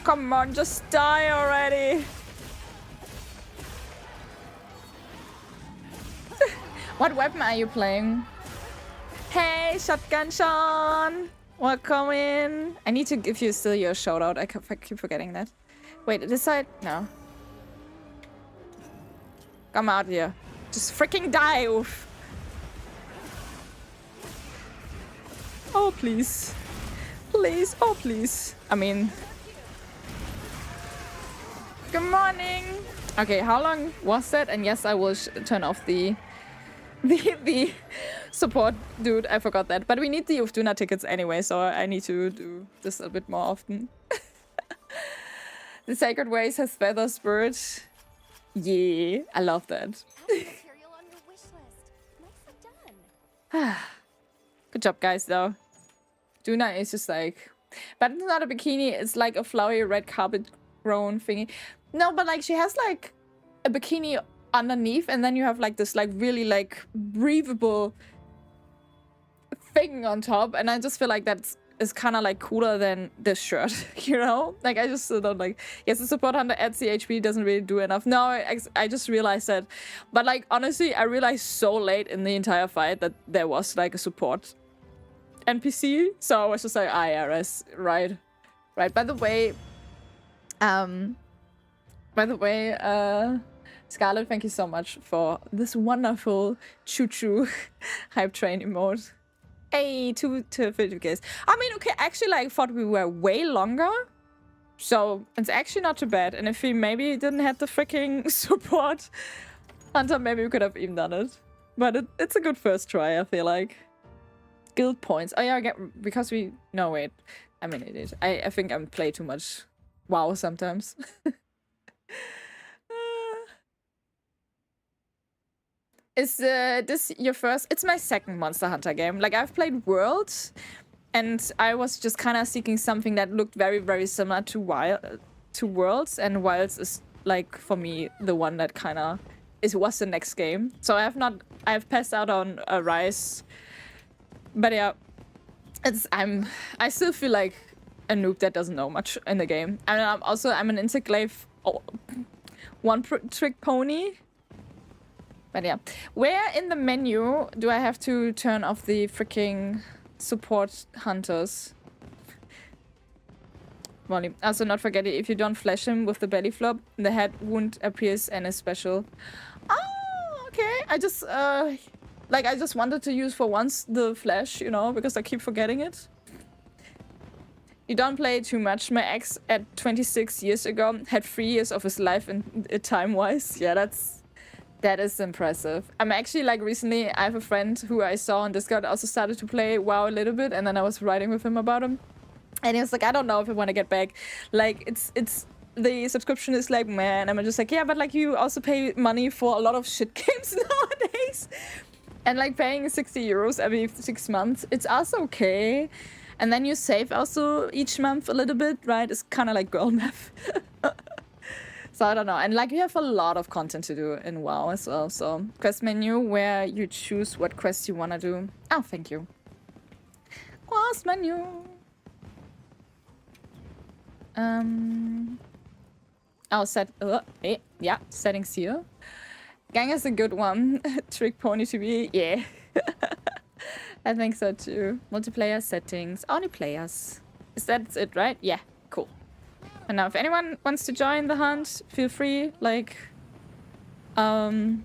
Come on, just die already. What weapon are you playing? Hey, Shotgun Sean. Welcome in. I need to give you still your shout out. I keep forgetting that. Wait, this side? No. Come out here. Just freaking die, oof. Oh, please. Please. Oh, please. I mean... Good morning. Okay, how long was that? And yes, I will turn off the support dude. I forgot that. But we need the Uftuna tickets anyway, so I need to do this a bit more often. The Sacred Ways has feather spirit. Yeah, I love that. Good job, guys, though. Duna is just like... But it's not a bikini, it's like a flowery red carpet grown thingy. No, but like she has like a bikini underneath, and then you have like this like really like breathable thing on top, and I just feel like that's is kind of like cooler than this shirt, you know? Like I just don't like. Yes, the support hunter at CHP doesn't really do enough. No, I just realized that, but like honestly, I realized so late in the entire fight that there was like a support NPC, so I was just like, ah, yeah, right. By the way, Scarlett, thank you so much for this wonderful choo-choo hype train emote. Hey, two to 50Ks. I mean, okay, actually, like, thought we were way longer. So, it's actually not too bad. And if we maybe didn't have the freaking support hunter, maybe we could have even done it. But it's a good first try, I feel like. Guild points. Oh, yeah, because we... No, wait. I mean, it is. I think I play too much WoW sometimes. Is this your first? It's my second Monster Hunter game. Like, I've played Worlds, and I was just kind of seeking something that looked very, very similar to Worlds, and Wilds is like for me the one that kind of was the next game. So I've passed out on Rise, but yeah, I still feel like a noob that doesn't know much in the game. And I'm an Interglaive one-trick pony. But yeah, where in the menu do I have to turn off the freaking support hunters? Volume. Also, not forget it, if you don't flash him with the belly flop, the head wound appears and is special. Oh, okay. I just wanted to use for once the flash, you know, because I keep forgetting it. You don't play too much. My ex at 26 years ago had 3 years of his life in time-wise. Yeah, that is impressive. I'm actually, like, recently, I have a friend who I saw on Discord also started to play WoW a little bit, and then I was writing with him about him. And he was like, I don't know if I want to get back. Like, it's the subscription is like, man, I'm just like, yeah, but like you also pay money for a lot of shit games nowadays. And like paying 60 euros every 6 months, it's also okay. And then you save also each month a little bit, right? It's kind of like girl math. So I don't know. And like you have a lot of content to do in WoW as well. So quest menu where you choose what quest you want to do. Oh, thank you. Quest menu. Oh, yeah, settings here. Gang is a good one. Trick pony to be, yeah. I think so too. Multiplayer settings, only players. Is that it, right? Yeah, cool. And now if anyone wants to join the hunt, feel free. Like, we're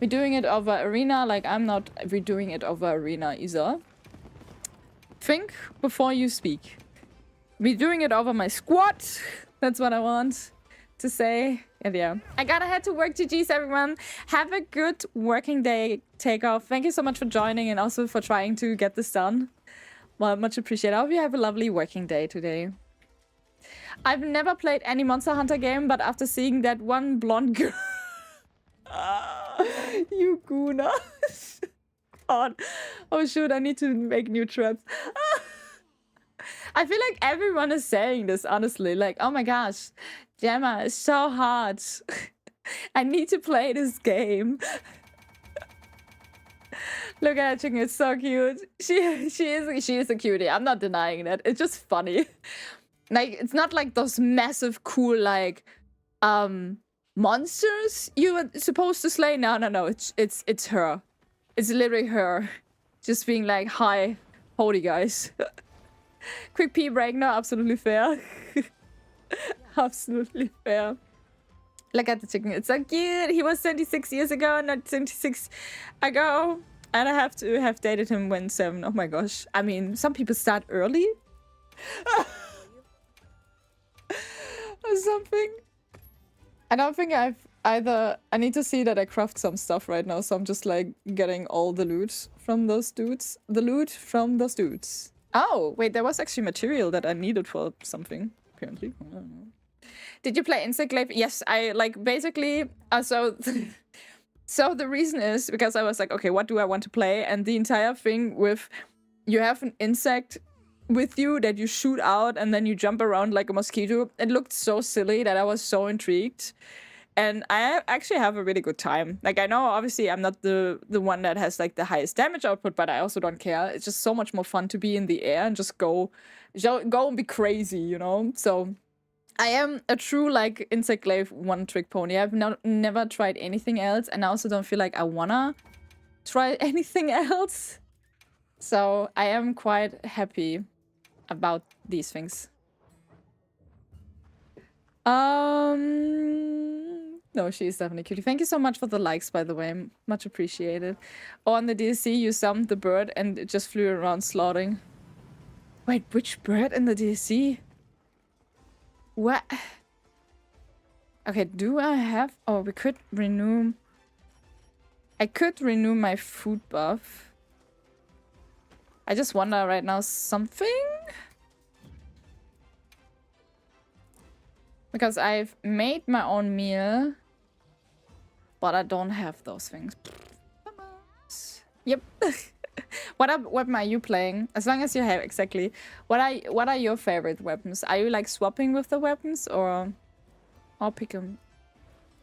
doing it over arena. Like, I'm not redoing it over arena either. Think before you speak. We're doing it over my squad. That's what I want to say. And yeah, I gotta head to work. GG's, everyone. Have a good working day. Take off. Thank you so much for joining and also for trying to get this done. Well, much appreciated. I hope you have a lovely working day today. I've never played any Monster Hunter game, but after seeing that one blonde girl... you Guna. God. Oh shoot, I need to make new traps. I feel like everyone is saying this, honestly. Like, oh my gosh, Gemma, it's so hard. I need to play this game. Look at that chicken, it's so cute. She is a cutie. I'm not denying that. It's just funny. Like, it's not like those massive, cool, like, monsters you were supposed to slay. No. It's her. It's literally her. Just being like, hi, howdy guys. Quick pee break, no, absolutely fair. Absolutely fair. Look at the chicken, it's so cute. He was 26 years ago, not 26 ago. And I have to have dated him when 7. Oh my gosh. I mean, some people start early. Or something. I don't think I've either... I need to see that I craft some stuff right now, so I'm just like getting all the loot from those dudes. The loot from those dudes. Oh, wait, there was actually material that I needed for something, apparently. I don't know. Did you play Insect Glaive? Yes, I like basically... so the reason is because I was like, okay, what do I want to play? And the entire thing with you have an insect with you that you shoot out and then you jump around like a mosquito. It looked so silly that I was so intrigued. And I actually have a really good time. Like, I know, obviously, I'm not the one that has, like, the highest damage output, but I also don't care. It's just so much more fun to be in the air and just go and be crazy, you know? So, I am a true, like, Insect Glaive one-trick pony. I've never tried anything else, and I also don't feel like I wanna try anything else. So, I am quite happy about these things. No, she is definitely cutie. Thank you so much for the likes, by the way. Much appreciated. Oh, on the DSC, you summoned the bird and it just flew around slaughtering. Wait, which bird in the DSC? What? Okay, do I have... Oh, we could renew... I could renew my food buff. I just wonder right now something... Because I've made my own meal, but I don't have those things. Yep. What weapon are you playing? As long as you have exactly. What are your favorite weapons? Are you like swapping with the weapons, or I'll pick a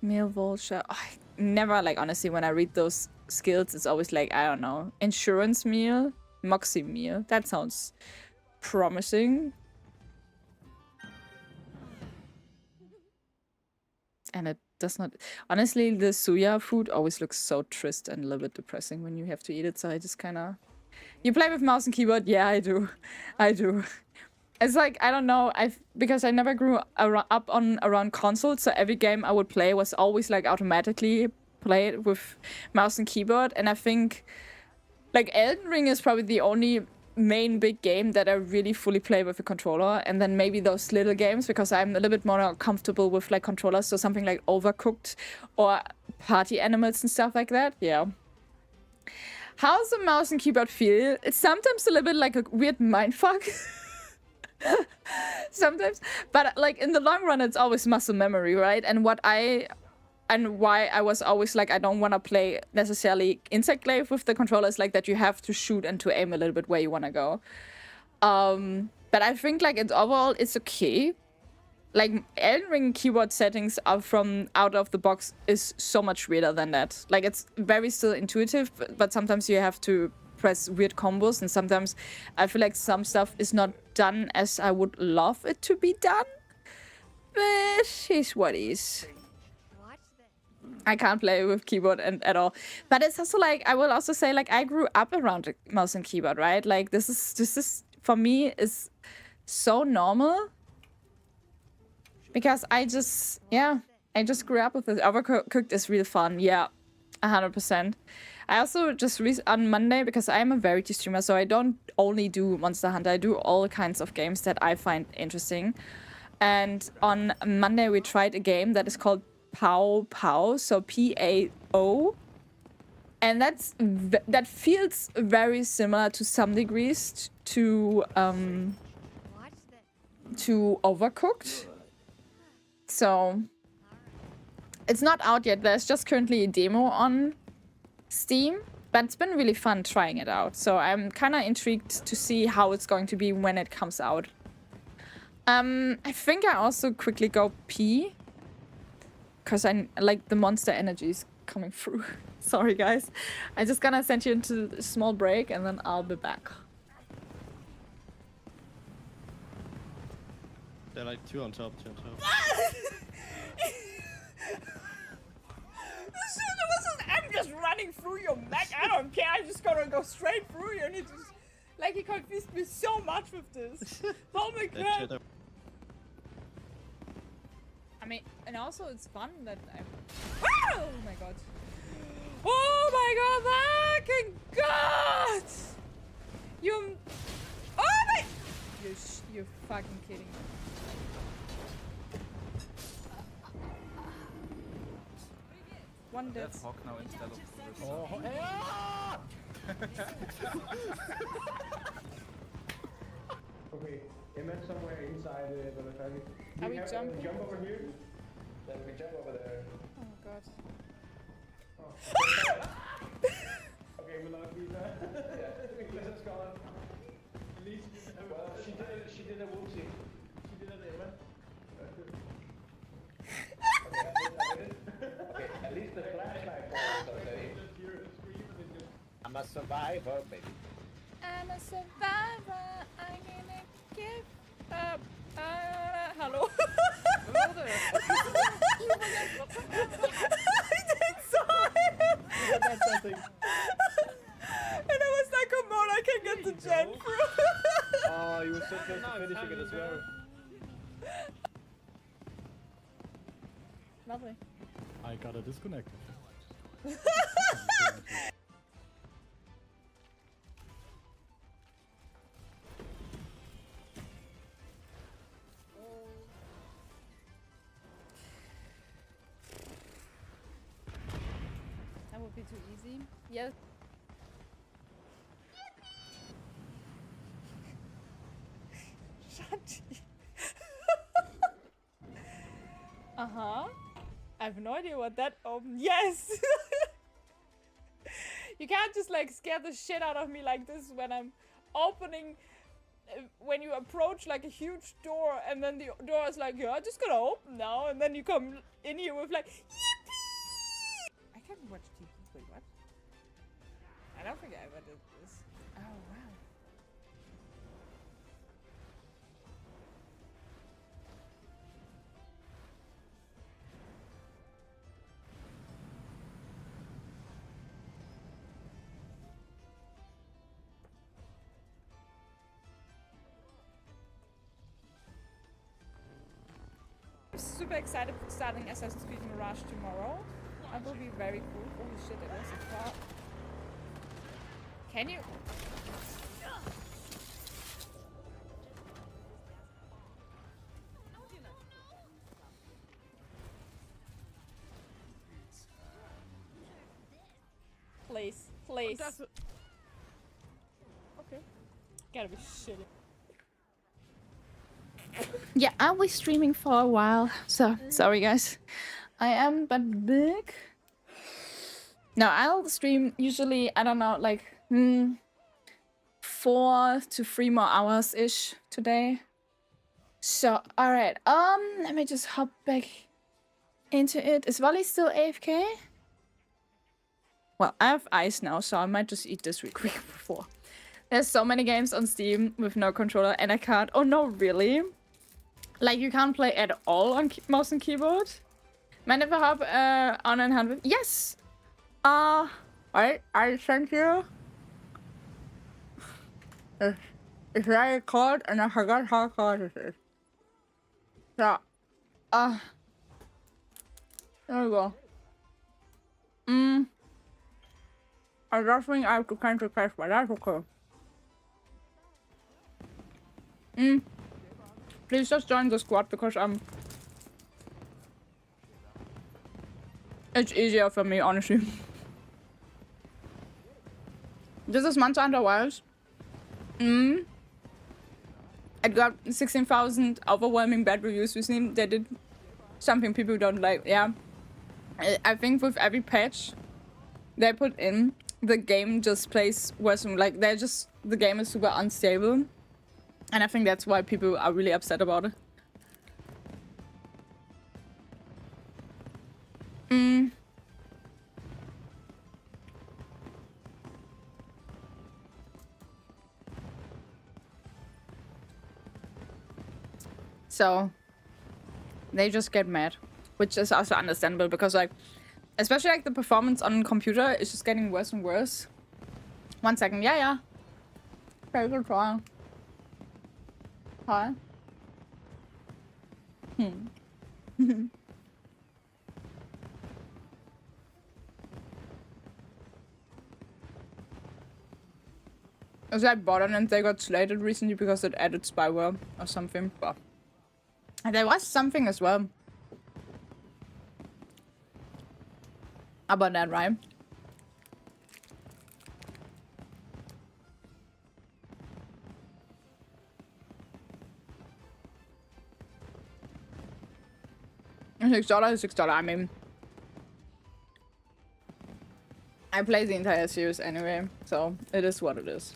meal vulture? Oh, I never, like, honestly, when I read those skills, it's always like, I don't know, insurance meal, moxie meal. That sounds promising. And it does not... Honestly, the Suya food always looks so trist and a little bit depressing when you have to eat it, so I just kind of... You play with mouse and keyboard? Yeah, I do. I do. It's like, I don't know, because I never grew up around consoles, so every game I would play was always like automatically played with mouse and keyboard, and I think like Elden Ring is probably the only main big game that I really fully play with a controller, and then maybe those little games because I'm a little bit more comfortable with like controllers, so something like Overcooked or Party Animals and stuff like that. Yeah. How's the mouse and keyboard feel? It's sometimes a little bit like a weird mindfuck. Sometimes, but like in the long run, it's always muscle memory, right? And why I was always like, I don't want to play necessarily Insect Glaive with the controllers, like that you have to shoot and to aim a little bit where you want to go. But I think like it's overall, it's okay. Like Elden Ring keyboard settings are from out of the box is so much weirder than that. Like it's very still intuitive, but sometimes you have to press weird combos, and sometimes I feel like some stuff is not done as I would love it to be done. But it's what is. I can't play with keyboard at all. But it's also like, I will also say, like, I grew up around a mouse and keyboard, right? Like this is for me is so normal. Because I just grew up with it. Overcooked is real fun. Yeah, 100%. I also just on Monday, because I'm a variety streamer, so I don't only do Monster Hunter. I do all kinds of games that I find interesting. And on Monday, we tried a game that is called Pao Pao, so P-A-O. And that feels very similar to some degrees to Overcooked. So it's not out yet. There's just currently a demo on Steam, but it's been really fun trying it out. So I'm kind of intrigued to see how it's going to be when it comes out. I think I also quickly go pee, because I like the monster energy is coming through. Sorry guys, I'm just gonna send you into a small break and then I'll be back. They're like two on top. I'm just running through your mech. I don't care. I'm just gonna go straight through you, and it just like he confused me so much with this. Oh my god. I mean, and also it's fun that I'm. Oh my god. Oh my god, fucking god! You. Oh my. You're fucking kidding me. One dead. Hawk now instead of Oh, yeah! Okay, Emma's somewhere inside the family. Are we jumping? Jump over here? Then we jump over there. Oh god. Oh. Okay, we lost Lisa. Yeah, Lisa's gone. Lisa, well, she did a whoopsie. She did it, Emma. Okay, at least the flashlight falls, okay? I'm a survivor, baby. I'm a survivor. I'm gonna give up. Hello. Hello there. I did so. And I was like, come on, I can get the gen through. Oh, you were so close to finishing it as well. Lovely. I got it disconnected. That would be too easy. Yes. Shanti. Uh-huh. I have no idea what that opened. Yes! You can't just like scare the shit out of me like this when I'm opening, when you approach like a huge door and then the door is like, yeah, just gonna open now, and then you come in here with like, yippee! I can't watch TV. Wait, what? I don't think I ever did this. Oh, wow. I'm super excited for starting Assassin's Creed Mirage tomorrow. That will be very cool. Holy shit, it was a far. Can you? Please, please. Okay. Gotta be shitty. Yeah, I was streaming for a while, so sorry guys. I am but big. No, I'll stream usually, I don't know, like 4 to 3 more hours ish today. So, alright, let me just hop back into it. Is Wally still AFK? Well, I have ice now, so I might just eat this real quick before. There's so many games on Steam with no controller, and I can't. Oh no, really? Like, you can't play at all on mouse and keyboard? Mind if I hop on and hand with? Yes! I sent you. It's very cold, and I forgot how cold it is. So, there we go. I just think I have to cancel cash, but that's okay. Please just join the squad because it's easier for me, honestly. This is Monster Hunter Wilds. It got 16,000 overwhelming bad reviews recently. They did something people don't like. Yeah, I think with every patch they put in, the game just plays worse. Like the game is super unstable, and I think that's why people are really upset about it. So they just get mad, which is also understandable because, like, especially like the performance on computer is just getting worse and worse. 1 second, yeah. Very good try. Hi. It's like Borderlands, they got slated recently because it added spyware or something, but there was something as well about that, right? $6 is $6. I mean, I play the entire series anyway, so it is what it is.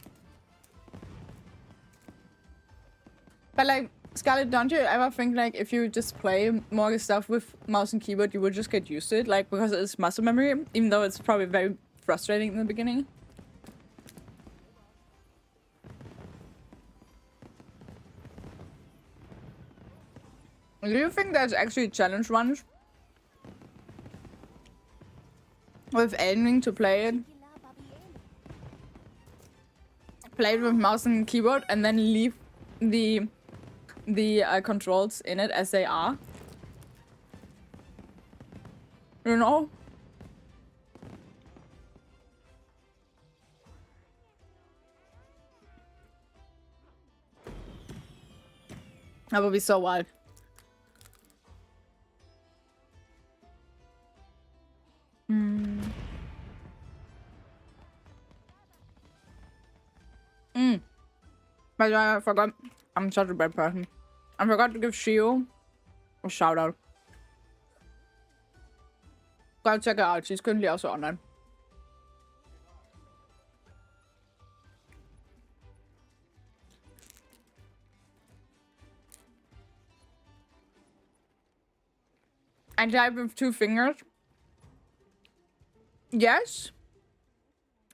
But like, Scarlett, don't you ever think like if you just play more stuff with mouse and keyboard, you would just get used to it, like because it's muscle memory, even though it's probably very frustrating in the beginning? Do you think there's actually challenge runs with aiming to play it with mouse and keyboard and then leave the controls in it as they are? You know? That would be so wild. But I forgot. I'm such a bad person. I forgot to give Shio a shout out. Go check her out. She's currently also online. I type with 2 fingers. Yes,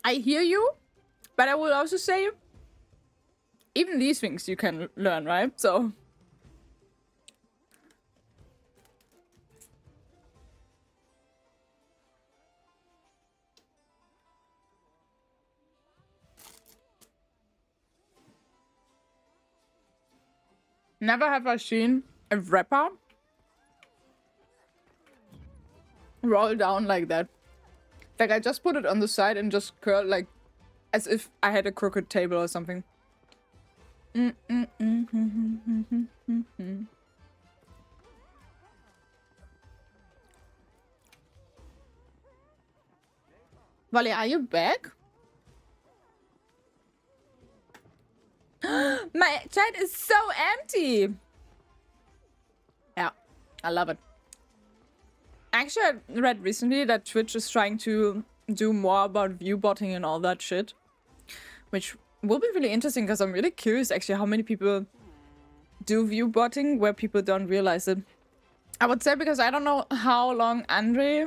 I hear you, but I will also say, even these things you can learn, right? So. Never have I seen a rapper roll down like that. Like, I just put it on the side and just curl, like, as if I had a crooked table or something. Wally, are you back? My chat is so empty. I love it. Actually, I read recently that Twitch is trying to do more about view botting and all that shit, which will be really interesting because I'm really curious actually how many people do view botting where people don't realize it. I would say because I don't know how long Andre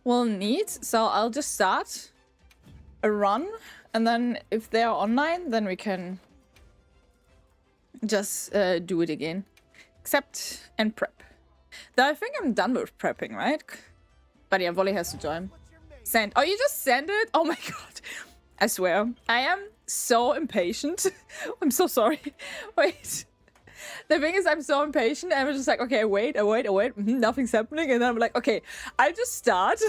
will need, so I'll just start a run, and then if they're online, then we can just do it again. Accept and prep. Though I think I'm done with prepping, right? But yeah, Volley has to join. Send. Oh, you just send it? Oh my god. I swear. I am so impatient. I'm so sorry. Wait. The thing is, I'm so impatient. I was just like, okay, I wait. Nothing's happening. And then I'm like, okay, I'll just start.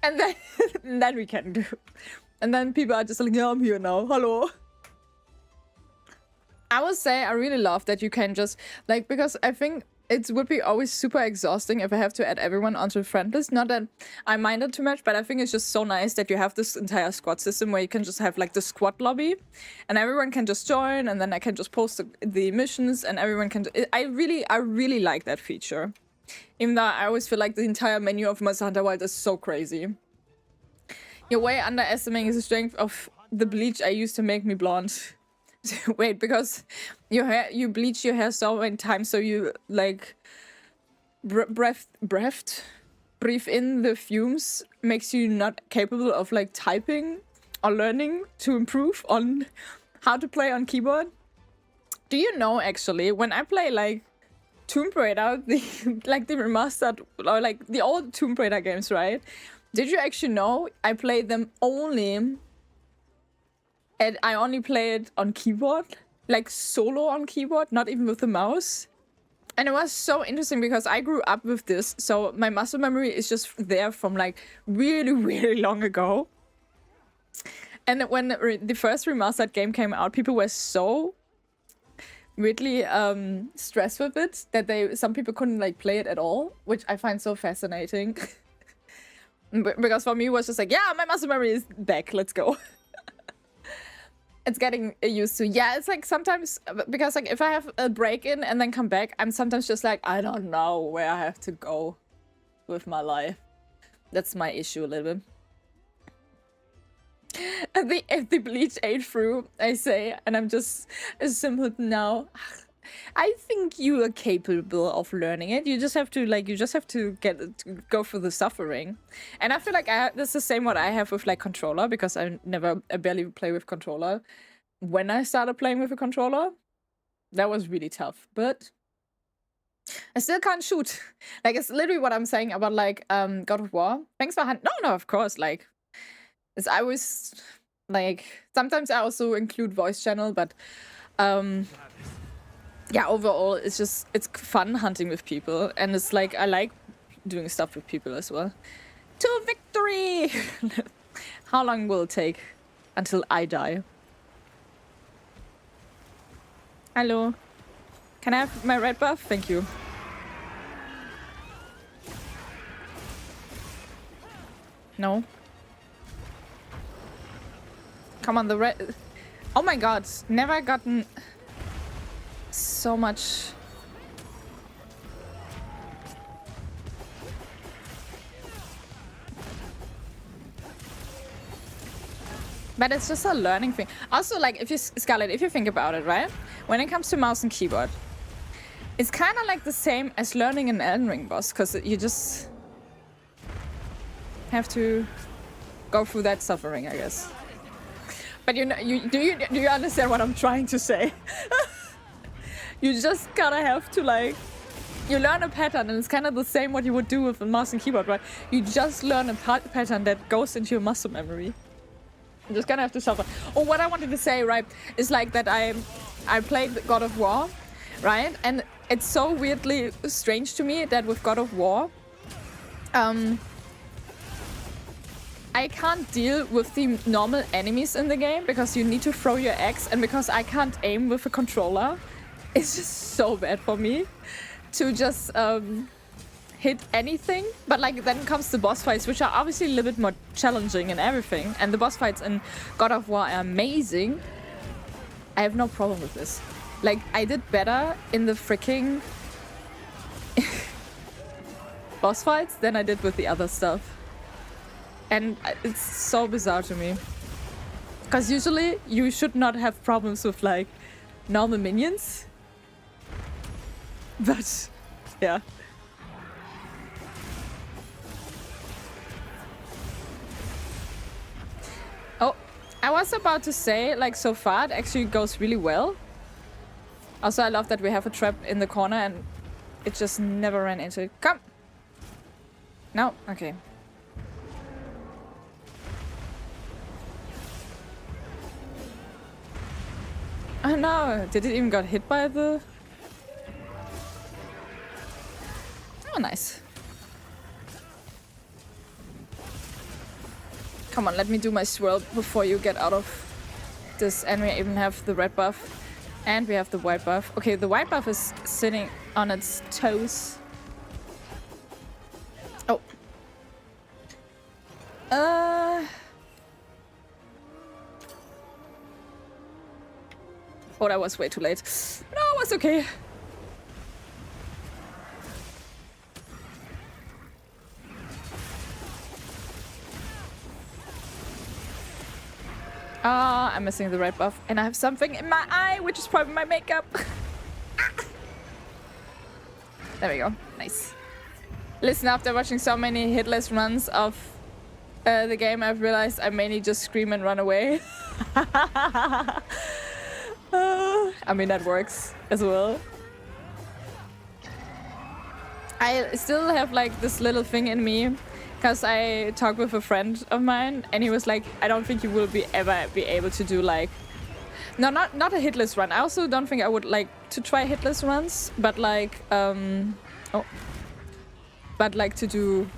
And then we can do. And then people are just like, yeah, I'm here now. Hello. I would say I really love that you can just, like, because I think it would be always super exhausting if I have to add everyone onto a friend list. Not that I mind it too much, but I think it's just so nice that you have this entire squad system where you can just have like the squad lobby and everyone can just join, and then I can just post the missions and everyone can... I really like that feature. Even though I always feel like the entire menu of Monster Hunter Wilds is so crazy. You're way underestimating the strength of the bleach I used to make me blonde. Wait, because your hair, you bleach your hair so many times, so you like breathe in the fumes, makes you not capable of like typing or learning to improve on how to play on keyboard. Do you know actually when I play like Tomb Raider, the remastered or like the old Tomb Raider games, right? Did you actually know I played them only? And I only play it on keyboard, like solo on keyboard, not even with the mouse. And it was so interesting because I grew up with this, so my muscle memory is just there from like really long ago. And when the first remastered game came out, people were so weirdly stressed with it that some people couldn't like play it at all, which I find so fascinating. Because for me it was just like, yeah, my muscle memory is back, let's go. It's getting used to. Yeah, it's like sometimes, because like if I have a break in and then come back, I'm sometimes just like, I don't know where I have to go with my life. That's my issue a little bit. If the bleach ate through, I say, and I'm just as simple now. I think you are capable of learning it. You just have to go through the suffering. And I feel like that's the same what I have with like controller, because I barely play with controller. When I started playing with a controller, that was really tough, but I still can't shoot. Like, it's literally what I'm saying about like God of War. Thanks for no, of course, like it's I always like sometimes I also include voice channel, but yeah, overall, it's fun hunting with people, and it's like I like doing stuff with people as well. To victory! How long will it take until I die? Hello. Can I have my red buff? Thank you. No. Come on, the red... Oh my god, never gotten... so much. But it's just a learning thing. Also, like, if you, Scarlet, if you think about it, right? When it comes to mouse and keyboard, it's kind of like the same as learning an Elden Ring boss, because you just have to go through that suffering, I guess. But you know, do you understand what I'm trying to say? You just kind of have to, like, you learn a pattern, and it's kind of the same what you would do with a mouse and keyboard, right? You just learn a pattern that goes into your muscle memory. You just kind of have to suffer. Oh, what I wanted to say, right, is like that I played God of War, right? And it's so weirdly strange to me that with God of War, I can't deal with the normal enemies in the game because you need to throw your axe, and because I can't aim with a controller, it's just so bad for me to just hit anything. But like then comes the boss fights, which are obviously a little bit more challenging and everything, and the boss fights in God of War are amazing. I have no problem with this. Like, I did better in the freaking boss fights than I did with the other stuff. And it's so bizarre to me. Because usually you should not have problems with like normal minions. But yeah. Oh, I was about to say, like, so far it actually goes really well. Also, I love that we have a trap in the corner and it just never ran into it. Come! No? Okay. Oh no! Did it even got hit by the... Oh, nice. Come on, let me do my swirl before you get out of this. And we even have the red buff. And we have the white buff. Okay, the white buff is sitting on its toes. Oh. Oh, that was way too late. No, it's okay. I'm missing the red buff. And I have something in my eye, which is probably my makeup. There we go. Nice. Listen, after watching so many hitless runs of the game, I've realized I mainly just scream and run away. I mean, that works as well. I still have like this little thing in me. Because I talked with a friend of mine and he was like, I don't think you will ever be able to do like... No, not a hitless run. I also don't think I would like to try hitless runs, but like... But like to do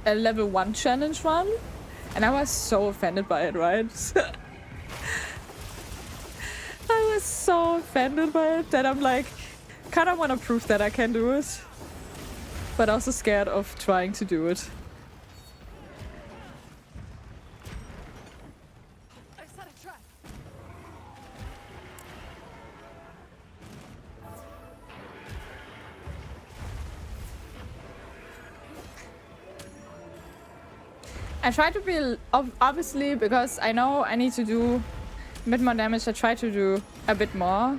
a level 1 challenge run. And I was so offended by it, right? I was so offended by it that I'm like, kind of want to prove that I can do it. But also scared of trying to do it. I try to be, obviously, because I know I need to do a bit more damage, I try to do a bit more.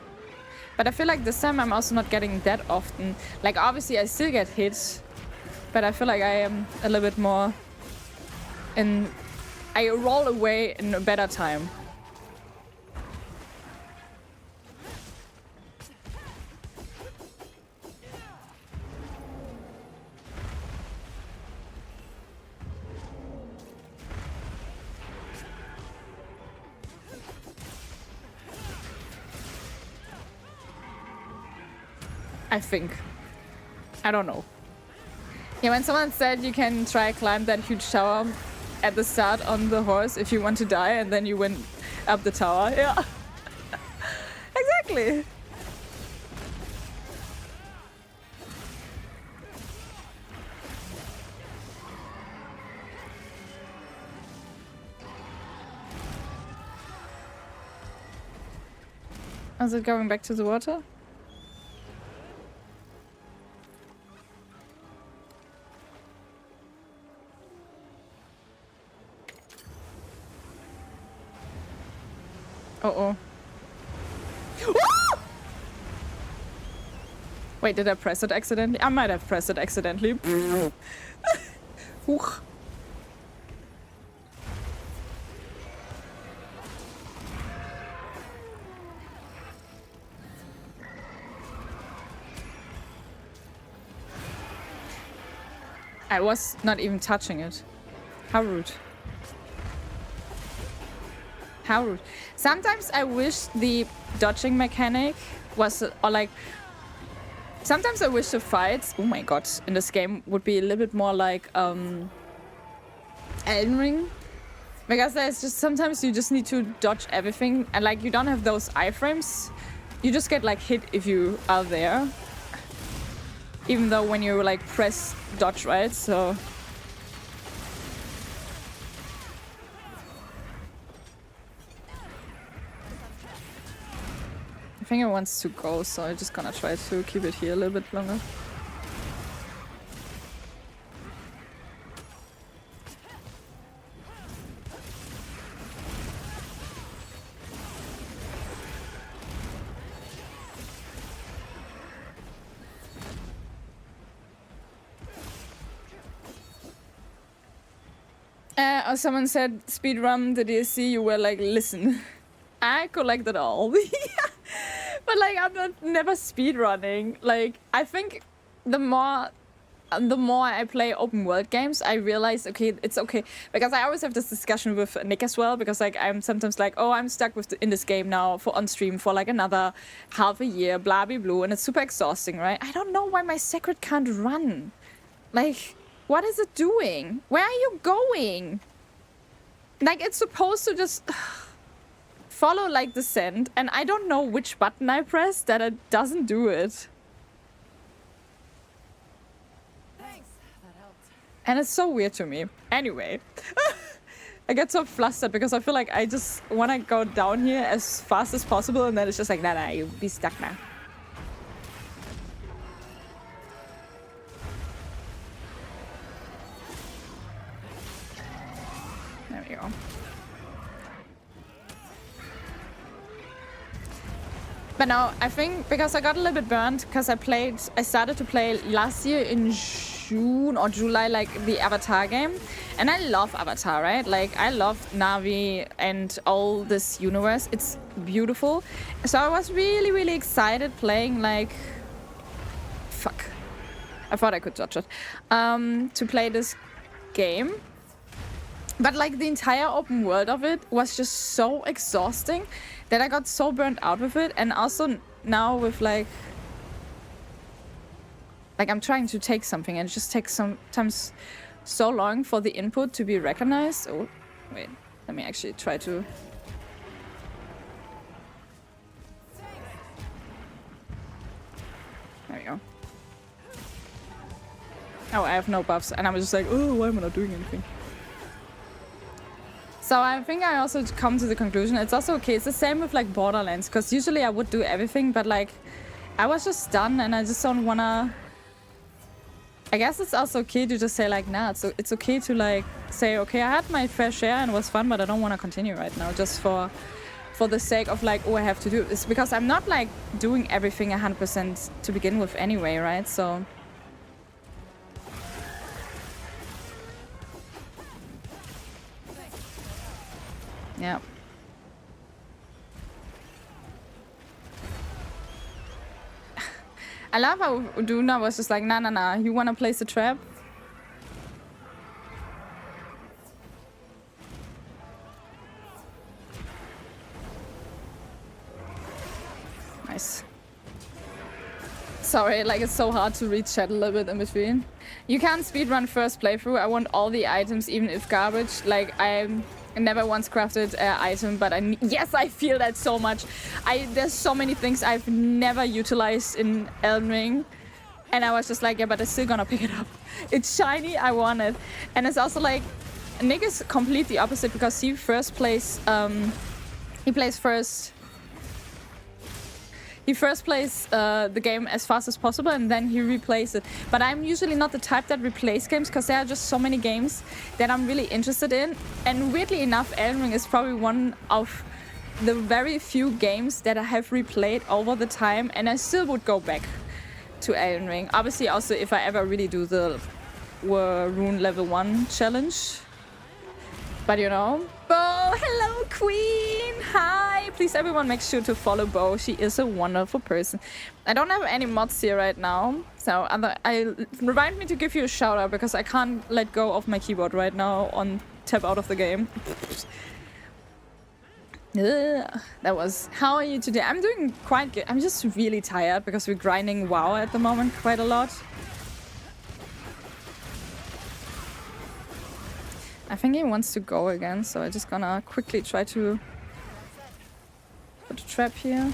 But I feel like this time I'm also not getting that often. Like, obviously I still get hit, but I feel like I am a little bit more in... I roll away in a better time. I think. I don't know. Yeah, when someone said you can try climb that huge tower at the start on the horse if you want to die and then you went up the tower. Yeah. Exactly. Is it going back to the water? Uh-oh. Wait, did I press it accidentally? I might have pressed it accidentally. I was not even touching it. How rude. How rude. Sometimes I wish the dodging mechanic was, or like, sometimes I wish the fights, oh my god, in this game would be a little bit more like Elden Ring. Because there's just, sometimes you just need to dodge everything and like you don't have those iframes. You just get like hit if you are there. Even though when you like press dodge, right? So... I think it wants to go, so I'm just gonna try to keep it here a little bit longer. Or someone said speedrun the DSC, you were like, listen, I collected all. But like, I'm not never speedrunning. Like, I think the more I play open world games, I realize, okay, it's okay. Because I always have this discussion with Nick as well, because like I'm sometimes like, oh, I'm stuck in this game now on stream for like another half a year, blah, blah, blah, and it's super exhausting, right? I don't know why my Sacred can't run. Like, what is it doing? Where are you going? Like, it's supposed to just follow like the scent, and I don't know which button I press that it doesn't do it. And it's so weird to me. Anyway, I get so flustered because I feel like I just want to go down here as fast as possible, and then it's just like, nah, you'll be stuck now. There we go. But no, I think because I got a little bit burnt because I started to play last year in June or July, like the Avatar game. And I love Avatar, right? Like, I love Na'vi and all this universe. It's beautiful. So I was really, really excited playing, like... Fuck. I thought I could dodge it. To play this game. But, like, the entire open world of it was just so exhausting that I got so burnt out with it. And also now with, like, I'm trying to take something and it just takes sometimes so long for the input to be recognized. Oh, wait. Let me actually try to... There we go. Oh, I have no buffs. And I was just like, oh, why am I not doing anything? So I think I also come to the conclusion it's also okay. It's the same with like Borderlands, because usually I would do everything, but like I was just done and I just don't wanna... I guess it's also okay to just say like, nah, it's okay to like say, okay, I had my fair share and it was fun, but I don't want to continue right now just for the sake of like, oh, I have to do this, because I'm not like doing everything 100% to begin with anyway, right? So yeah. I love how Uduna was just like, nah, you wanna place a trap? Nice. Sorry, like it's so hard to read chat a little bit in between. You can't speedrun first playthrough. I want all the items, even if garbage. Like, I never once crafted an item, but yes, I feel that so much. There's so many things I've never utilized in Elden Ring, and I was just like, yeah, but I'm still gonna pick it up. It's shiny, I want it. And it's also like, Nick is completely opposite because he first plays, he first plays the game as fast as possible and then he replays it. But I'm usually not the type that replays games because there are just so many games that I'm really interested in. And weirdly enough, Elden Ring is probably one of the very few games that I have replayed over the time, and I still would go back to Elden Ring. Obviously also if I ever really do the Rune level 1 challenge. But you know, Bo, hello queen, hi. Please everyone make sure to follow Bo, she is a wonderful person. I don't have any mods here right now, so remind me to give you a shout out because I can't let go of my keyboard right now on tab out of the game. That was, how are you today? I'm doing quite good. I'm just really tired because we're grinding WoW at the moment quite a lot. I think he wants to go again, so I'm just gonna quickly try to put a trap here.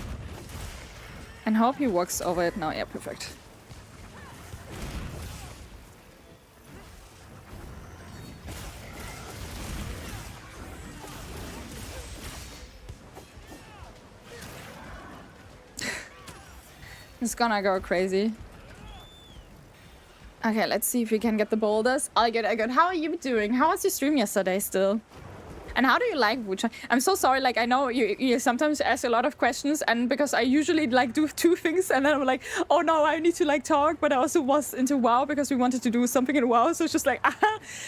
And hope he walks over it now. Yeah, perfect. It's gonna go crazy. Okay, let's see if we can get the boulders. I good. How are you doing? How was your stream yesterday still? And how do you like Wuchang? I'm so sorry, like I know you sometimes ask a lot of questions, and because I usually like do two things and then I'm like, oh no, I need to like talk, but I also was into WoW because we wanted to do something in WoW, so it's just like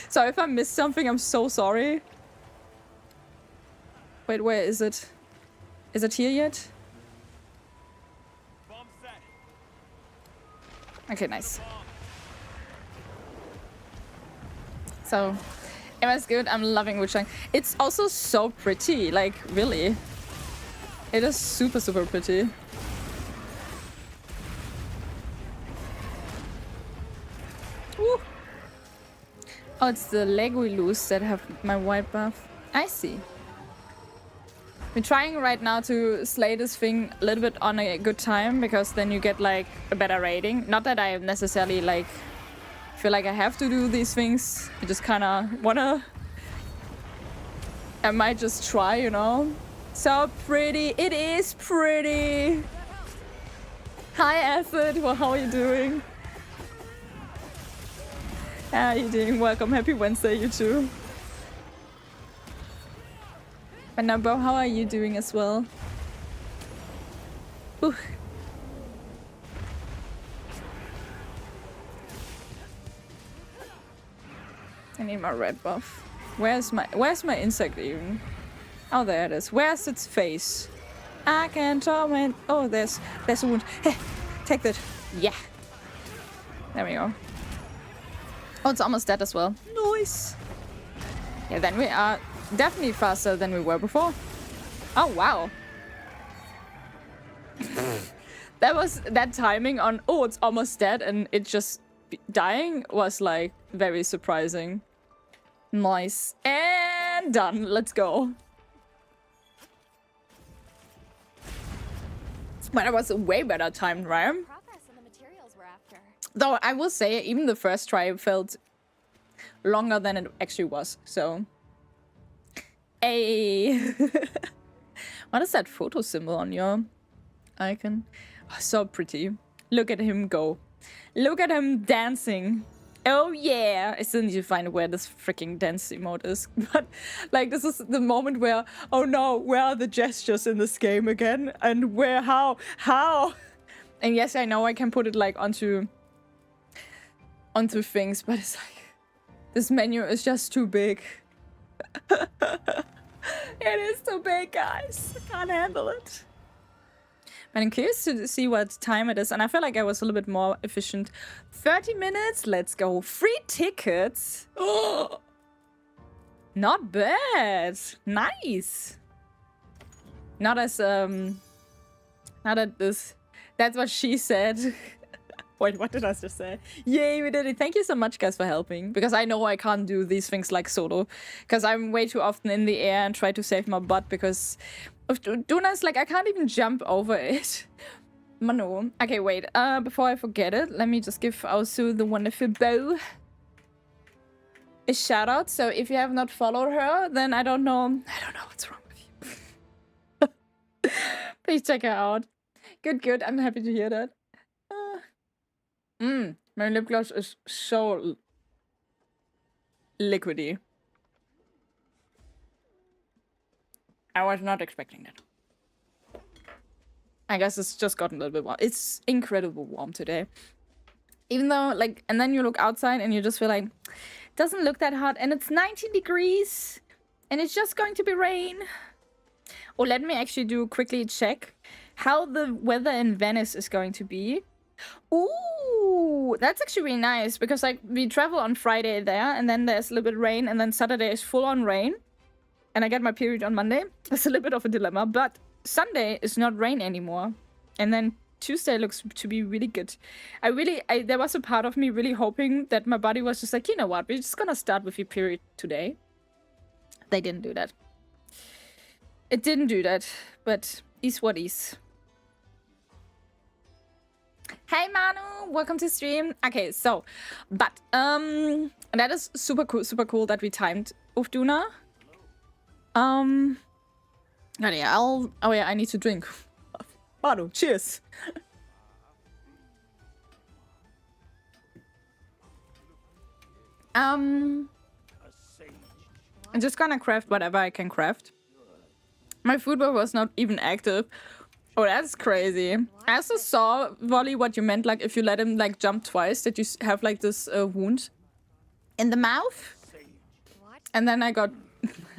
so if I missed something, I'm so sorry. Wait, where is it? Is it here yet? Okay, nice. So it was good. I'm loving Wuchang. It's also so pretty, like really. It is super, super pretty. Woo. Oh, it's the leg we lose that have my white buff. I see. We're trying right now to slay this thing a little bit on a good time, because then you get like a better rating. Not that I necessarily like feel like I have to do these things. I just kind of wanna. I might just try, you know. So pretty. It is pretty. Hi, Acid. Well, how are you doing? How are you doing? Welcome. Happy Wednesday, you too. And now, Bo, how are you doing as well? Ooh. I need my red buff. Where's my insect even? Oh, there it is. Where's its face? I can torment. Oh, there's a wound. Hey, take that. Yeah. There we go. Oh, it's almost dead as well. Nice. Yeah, then we are definitely faster than we were before. Oh, wow. That timing on, oh, it's almost dead and it just dying was like very surprising. Nice. And done. Let's go. But it was a way better timed, right? Though I will say, even the first try felt longer than it actually was, so. Hey. What is that photo symbol on your icon? Oh, so pretty. Look at him go. Look at him dancing. Oh yeah. I still need to find where this freaking dance emote is. But like, this is the moment where, oh no, where are the gestures in this game again? And where, how? And yes, I know I can put it like onto things, but it's like, this menu is just too big. It is too big, guys. I can't handle it. But I'm curious to see what time it is, and I feel like I was a little bit more efficient. 30 minutes, let's go. Free tickets. Oh, not bad. Nice. Not as not at this. That's what she said. Wait, what did I just say? Yay, we did it. Thank you so much, guys, for helping. Because I know I can't do these things like solo. Because I'm way too often in the air and try to save my butt because of Duna's, like, I can't even jump over it. Manu. Okay, wait. Before I forget it, let me just give also the wonderful Bo a shout out. So if you have not followed her, then I don't know what's wrong with you. Please check her out. Good. I'm happy to hear that. My lip gloss is so liquidy. I was not expecting that. I guess it's just gotten a little bit warm. It's incredibly warm today. Even though, like, and then you look outside and you just feel like, it doesn't look that hot. And it's 19 degrees. And it's just going to be rain. Oh, let me actually do quickly check how the weather in Venice is going to be. Ooh, that's actually really nice because like we travel on Friday there and then there's a little bit of rain and then Saturday is full on rain and I get my period on Monday. It's a little bit of a dilemma, but Sunday is not rain anymore and then Tuesday looks to be really good. There was a part of me really hoping that my body was just like, you know what, we're just gonna start with your period today. They didn't do that. It didn't do that, but is what is. Hey Manu, welcome to stream. Okay, so, but that is super cool that we timed Ufduna. Oh yeah, oh yeah, I need to drink. Manu, cheers. I'm just gonna craft whatever I can craft. My food web was not even active. Oh, that's crazy. I also saw, Volley, what you meant, like if you let him like jump twice, that you have like this wound in the mouth. And then I got,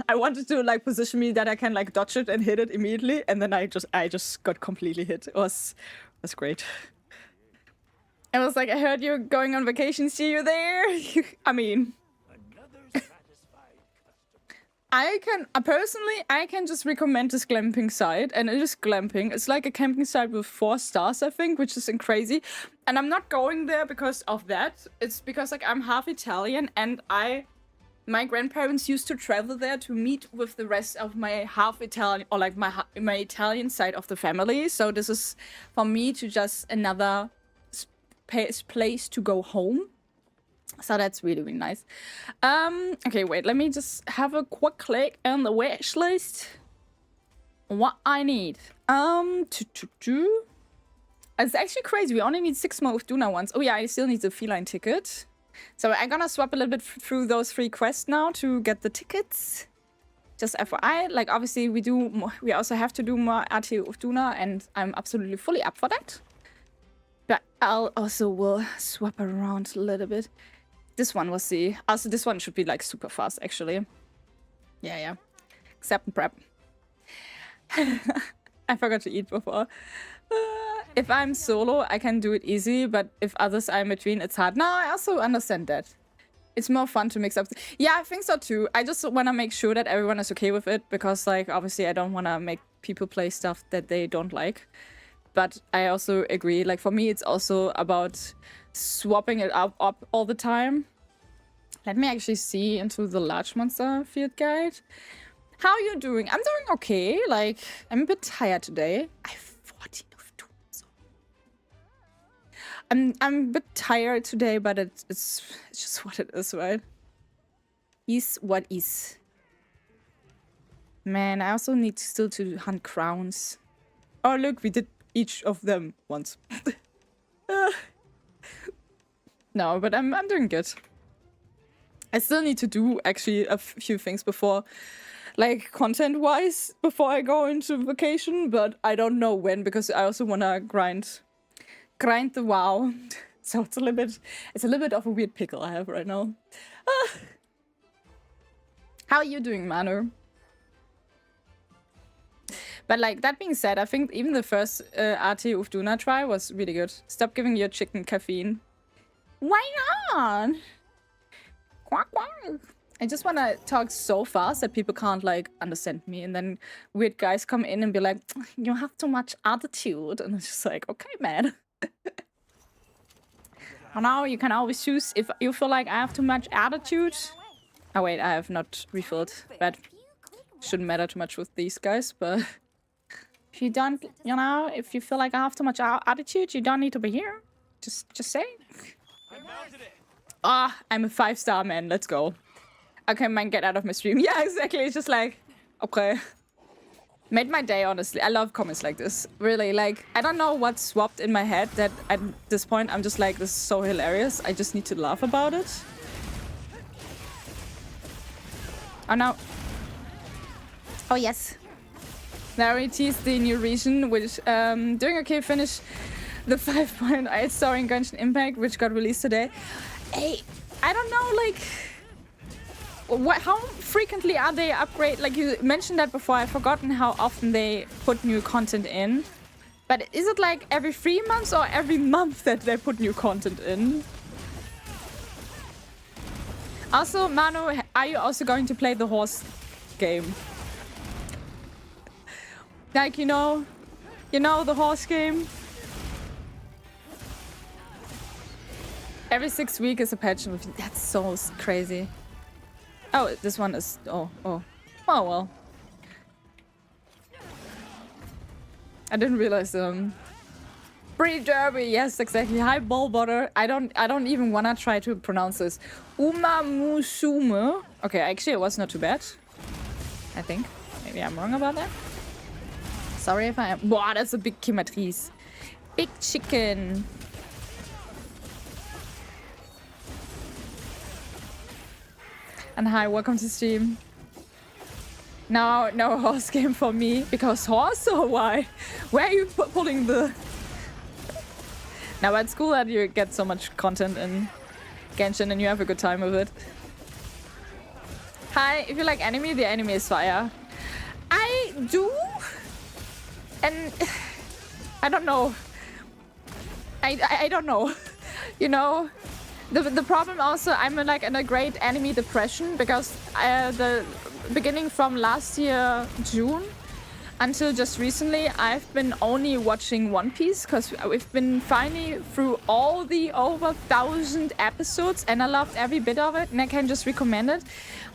I wanted to like position me that I can like dodge it and hit it immediately, and then I just got completely hit. It was great. I was like, I heard you're going on vacation. See you there. I mean, I can personally, I can just recommend this glamping site, and it is glamping. It's like a camping site with 4 stars, I think, which is crazy. And I'm not going there because of that. It's because like I'm half Italian, and my grandparents used to travel there to meet with the rest of my half Italian, or like my Italian side of the family. So this is for me to just another place to go home. So that's really, really nice. Okay, wait, let me just have a quick click on the wish list. What I need. It's actually crazy. We only need 6 more with Duna ones. Oh yeah, I still need the feline ticket. So I'm gonna swap a little bit through those 3 quests now to get the tickets. Just FYI, like obviously we also have to do more RT of Duna, and I'm absolutely fully up for that. But I'll also will swap around a little bit. This one was also this one should be like super fast actually. Yeah. Accept and prep. I forgot to eat before. If I'm solo, I can do it easy, but if others are in between, it's hard. No, I also understand that. It's more fun to mix up. Yeah, I think so too. I just want to make sure that everyone is okay with it, because like obviously I don't want to make people play stuff that they don't like. But I also agree, like for me it's also about swapping it up all the time. Let me actually see into the large monster field guide. How are you doing? I'm doing okay. Like, I'm a bit tired today. I have 14 of 2. So. I'm a bit tired today, but it's just what it is, right? Is what is. Man, I also need still to hunt crowns. Oh look, we did each of them once. No, but I'm doing good. I still need to do actually a few things before, like content-wise, before I go into vacation, but I don't know when, because I also wanna grind the WoW. So it's a little bit of a weird pickle I have right now. How are you doing, Manu? But like, that being said, I think even the first RT of Duna try was really good. Stop giving your chicken caffeine. Why not? Quack, quack. I just want to talk so fast that people can't like understand me, and then weird guys come in and be like, you have too much attitude, and it's just like, okay, man. Now you can always choose if you feel like I have too much attitude. Oh wait, I have not refilled. That shouldn't matter too much with these guys, but if you don't, you know, if you feel like I have too much attitude, you don't need to be here. Just say. Ah, I'm a 5-star man. Let's go. Okay, man, get out of my stream. Yeah, exactly. It's just like, okay. Made my day, honestly. I love comments like this. Really, like, I don't know what swapped in my head that at this point I'm just like, this is so hilarious. I just need to laugh about it. Oh, no. Oh, yes. Now we teased the new region, which, doing okay, finish the 5.8 star in Genshin Impact, which got released today. Hey, I don't know, like, how frequently are they upgrade? Like, you mentioned that before, I've forgotten how often they put new content in. But is it like every 3 months or every month that they put new content in? Also, Manu, are you also going to play the horse game? Like, you know the horse game? Every 6 weeks is a patch. That's so crazy. Oh, this one is... Oh, well. I didn't realize, Pretty derby, yes, exactly. Hi, ball butter. I don't even wanna try to pronounce this. Umamusume. Okay, actually, it was not too bad. I think. Maybe I'm wrong about that. Sorry if I am. Wow, that's a big Kimatrice. Big chicken. And hi, welcome to stream. No horse game for me. Because horse or why? Where are you pulling the... Now, but it's cool that you get so much content in Genshin and you have a good time with it. Hi, if you like anime, the anime is fire. I do. And I don't know. I don't know. You know, the problem also, I'm like in a great anime depression because the beginning from last year, June, until just recently, I've been only watching One Piece because we've been finally through all the over 1,000 episodes and I loved every bit of it and I can just recommend it.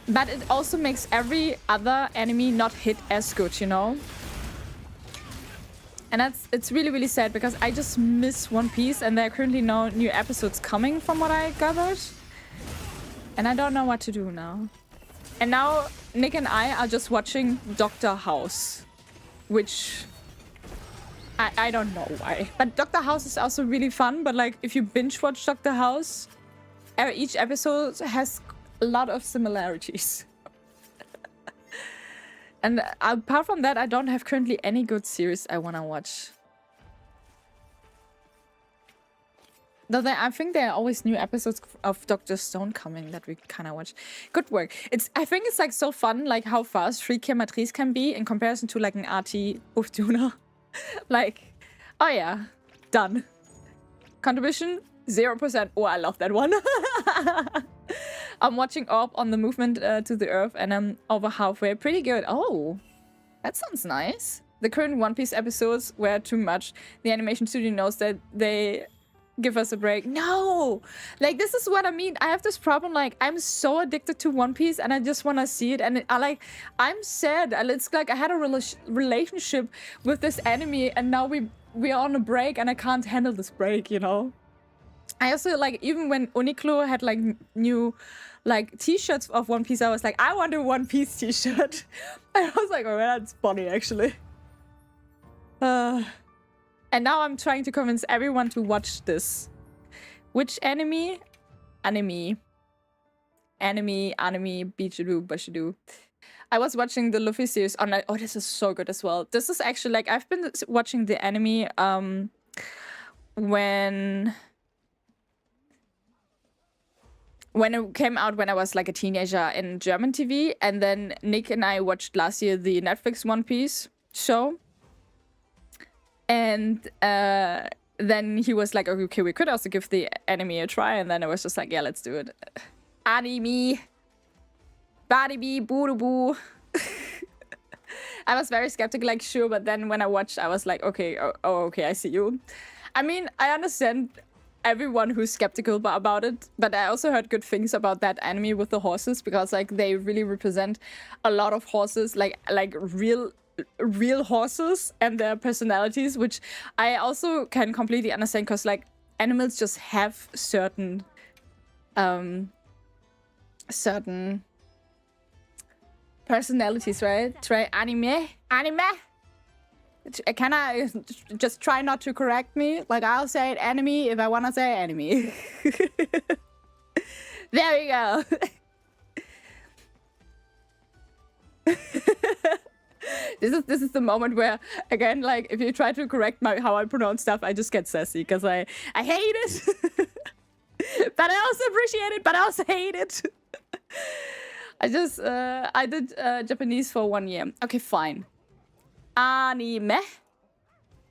But it also makes every other anime not hit as good, you know? And it's really, really sad because I just miss One Piece and there are currently no new episodes coming from what I gathered. And I don't know what to do now. And now Nick and I are just watching Dr. House. Which I don't know why. But Dr. House is also really fun. But like if you binge watch Dr. House, each episode has a lot of similarities. And apart from that, I don't have currently any good series I want to watch. Though I think there are always new episodes of Dr. Stone coming that we kind of watch. Good work. I think it's like so fun, like how fast Freakia Matrice can be in comparison to like an RT Uftuna. Like, oh yeah, done. Contribution 0%. Oh, I love that one. I'm watching Orb on the movement to the Earth and I'm over halfway. Pretty good. Oh, that sounds nice. The current One Piece episodes were too much. The animation studio knows that they give us a break. No! Like, this is what I mean. I have this problem, like, I'm so addicted to One Piece and I just want to see it. And I'm sad. It's like I had a relationship with this anime and now we're on a break and I can't handle this break, you know? I also, like, even when Uniqlo had, like, new, like, t-shirts of One Piece, I was like, I want a One Piece t-shirt. I was like, oh, that's funny, actually. And now I'm trying to convince everyone to watch this. Which anime? Anime, Bichadu, Bashidu. I was watching the Luffy series on like, oh, this is so good as well. This is actually like, I've been watching the anime when it came out when I was like a teenager in German TV. And then Nick and I watched last year the Netflix One Piece show. And then he was like, okay, we could also give the anime a try. And then I was just like, yeah, let's do it. Anime. Badibi, boo. I was very skeptical, like, sure. But then when I watched, I was like, okay, okay, I see you. I mean, I understand everyone who's skeptical about it. But I also heard good things about that anime with the horses. Because, like, they really represent a lot of horses, like real horses and their personalities, which I also can completely understand because like animals just have certain personalities, right? Try anime. Can I just try not to correct me? Like I'll say it anime if I want to say anime. There we go. This is the moment where, again, like, if you try to correct how I pronounce stuff, I just get sassy, because I hate it. But I also appreciate it, but I also hate it. I did Japanese for 1 year. Okay, fine. Anime.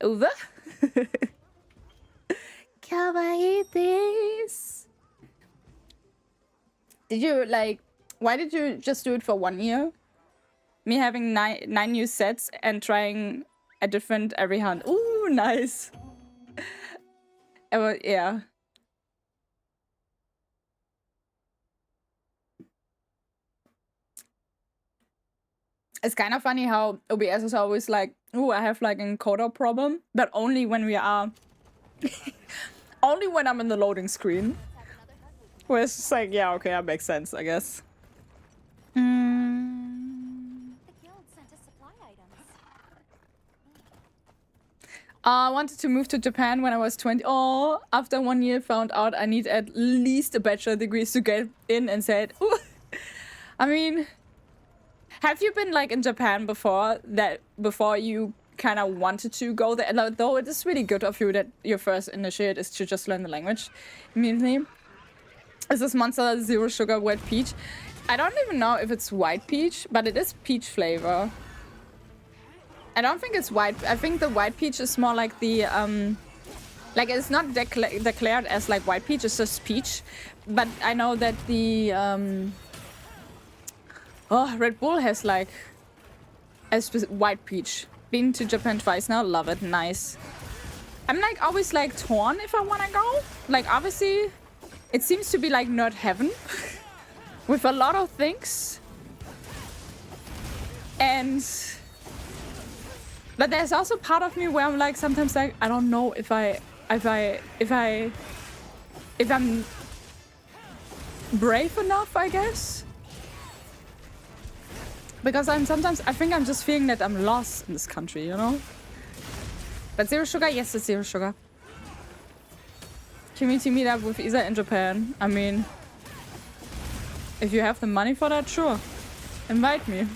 Over. Kawaii this. Did you, like, why did you just do it for 1 year? Me having nine new sets and trying a different every hand. Ooh, nice. Yeah. It's kind of funny how OBS is always like, ooh, I have like a encoder problem, but only when we are... only when I'm in the loading screen. Where it's just like, yeah, okay, that makes sense, I guess. I wanted to move to Japan when I was 20. Oh, after 1 year, found out I need at least a bachelor degree to get in and said, ooh. I mean, Have you been like in Japan before you kind of wanted to go there? And though it is really good of you that your first initiate is to just learn the language immediately. Is this Monster Zero Sugar Wet Peach? I don't even know if it's white peach, but it is peach flavor. I don't think it's white. I think the white peach is more like the like it's not declared as like white peach. It's just peach. But I know that the Red Bull has like a white peach. Been to Japan twice now. Love it. Nice. I'm like always like torn if I want to go. Like obviously, it seems to be like not heaven with a lot of things. But there's also part of me where I'm like sometimes like I don't know if I'm brave enough, I guess. Because I think I'm just feeling that I'm lost in this country, you know? But Zero Sugar, yes, it's Zero Sugar. Community meetup with Isa in Japan. I mean, if you have the money for that, sure. Invite me.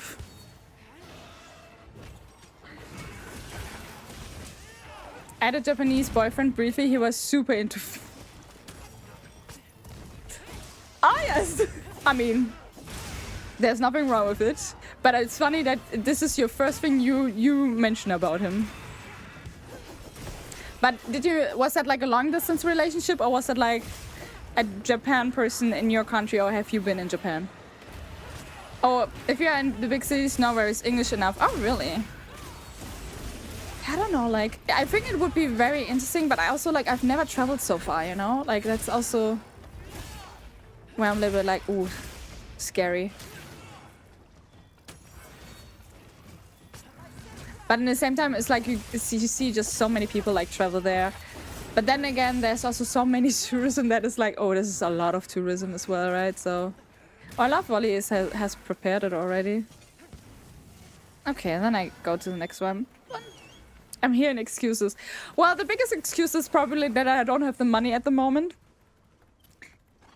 I had a Japanese boyfriend briefly. He was super into... Oh, yes! I mean, there's nothing wrong with it. But it's funny that this is your first thing you mention about him. But was that like a long distance relationship, or was it like a Japan person in your country, or have you been in Japan? Oh, if you're in the big cities, nowhere is English enough. Oh, really? I don't know, like, I think it would be very interesting, but I also, like, I've never traveled so far, you know? Like, that's also where I'm a little bit like, ooh, scary. But at the same time, it's like you see just so many people, like, travel there. But then again, there's also so many tourism that is like, oh, this is a lot of tourism as well, right? So, I love Volley has prepared it already. Okay, then I go to the next one. I'm hearing excuses. Well, the biggest excuse is probably that I don't have the money at the moment.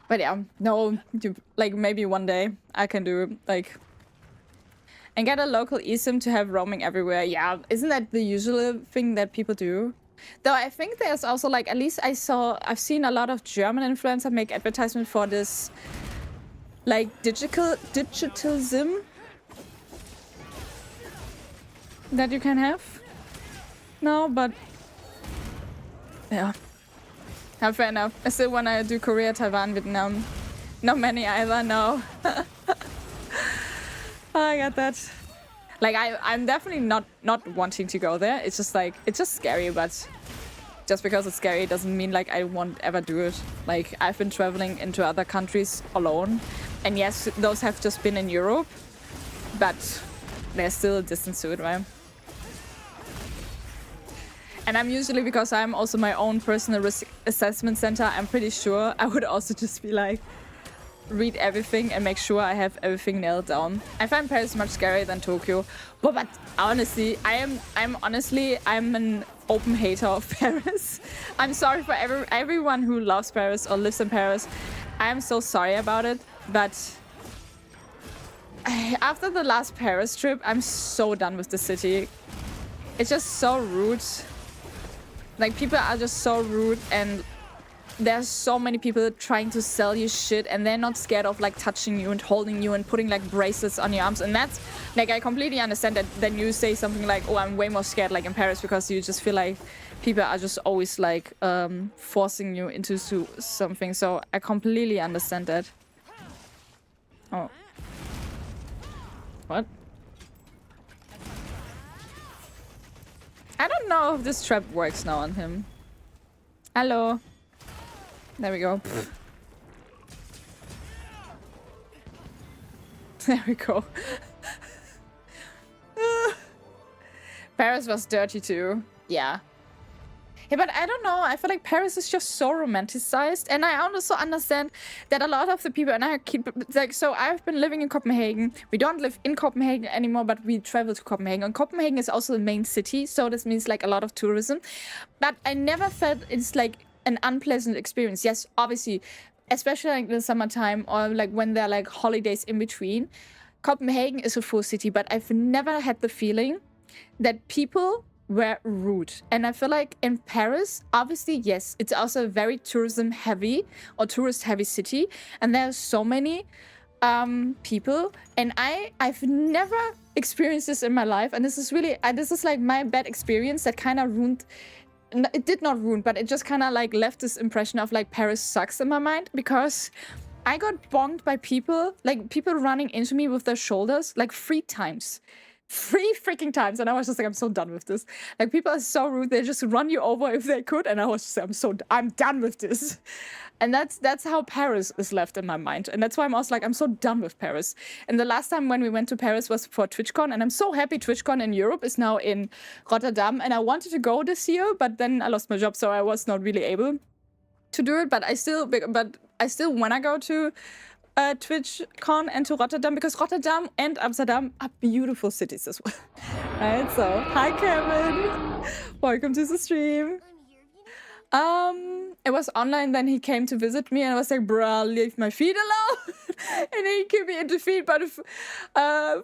But yeah, no, like maybe one day I can do like... And get a local eSIM to have roaming everywhere. Yeah, isn't that the usual thing that people do? Though I think there's also like, at least I've seen a lot of German influencers make advertisement for this like digital SIM that you can have. No, but yeah. Fair enough. I still want to do Korea, Taiwan, Vietnam. Not many either, no. I got that. Like, I'm definitely not wanting to go there. It's just like, it's just scary, but just because it's scary doesn't mean like I won't ever do it. Like, I've been traveling into other countries alone. And yes, those have just been in Europe, but there's still a distance to it, right? And I'm usually, because I'm also my own personal risk assessment center, I'm pretty sure I would also just be like, read everything and make sure I have everything nailed down. I find Paris much scarier than Tokyo. But honestly, I'm an open hater of Paris. I'm sorry for everyone who loves Paris or lives in Paris. I am so sorry about it, but after the last Paris trip, I'm so done with the city. It's just so rude. Like, people are just so rude, and there's so many people trying to sell you shit, and they're not scared of like touching you and holding you and putting like bracelets on your arms. And that's like, I completely understand that then you say something like, oh, I'm way more scared like in Paris, because you just feel like people are just always like forcing you into something. So I completely understand that. Oh. What? I don't know if this trap works now on him. Hello. There we go. There we go. Paris was dirty too. Yeah. Yeah, but I don't know. I feel like Paris is just so romanticized. And I also understand that a lot of the people, and I keep, like, so I've been living in Copenhagen. We don't live in Copenhagen anymore, but we travel to Copenhagen. And Copenhagen is also the main city. So this means like a lot of tourism. But I never felt it's like an unpleasant experience. Yes, obviously, especially like in the summertime or like when there are like holidays in between. Copenhagen is a full city, but I've never had the feeling that people were rude. And I feel like in Paris, obviously, yes, it's also a very tourism heavy or tourist heavy city. And there's so many people. And I've never experienced this in my life. And this is really, this is like my bad experience that kind of ruined. It did not ruin, but it just kind of like left this impression of like Paris sucks in my mind, because I got bonked by people, like people running into me with their shoulders like 3 times. 3 freaking times. And I was just like, I'm so done with this. Like, people are so rude. They just run you over if they could. And I was just like, I'm done with this. And that's how Paris is left in my mind. And that's why I'm also like, I'm so done with Paris. And the last time when we went to Paris was for TwitchCon. And I'm so happy TwitchCon in Europe is now in Rotterdam. And I wanted to go this year, but then I lost my job. So I was not really able to do it. But I still want to go to TwitchCon and to Rotterdam, because Rotterdam and Amsterdam are beautiful cities as well. Right, so hi Kevin, welcome to the stream. It was online, then he came to visit me and I was like, bruh, leave my feet alone. And then he gave me into feet, but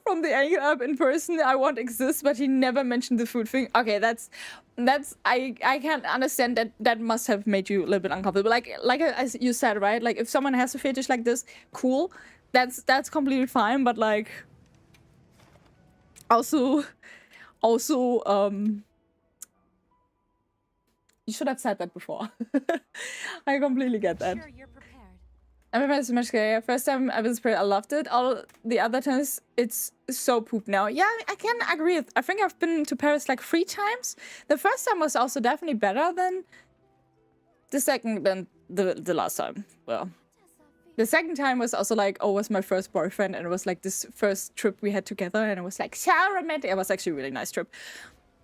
from the ankle up in person, I won't exist, but he never mentioned the food thing. Okay, that's I can't understand that. That must have made you a little bit uncomfortable. Like as you said, right? Like if someone has a fetish like this, cool. That's completely fine, but like also you should have said that before. I completely get that. Sure, you're prepared. I remember so much scary. First time I was I loved it. All the other times it's so poop now. Yeah, I can agree. I think I've been to Paris like 3 times. The first time was also definitely better than the last time. Well, the second time was also like, oh, it was my first boyfriend, and it was like this first trip we had together, and it was like so romantic. It was actually a really nice trip.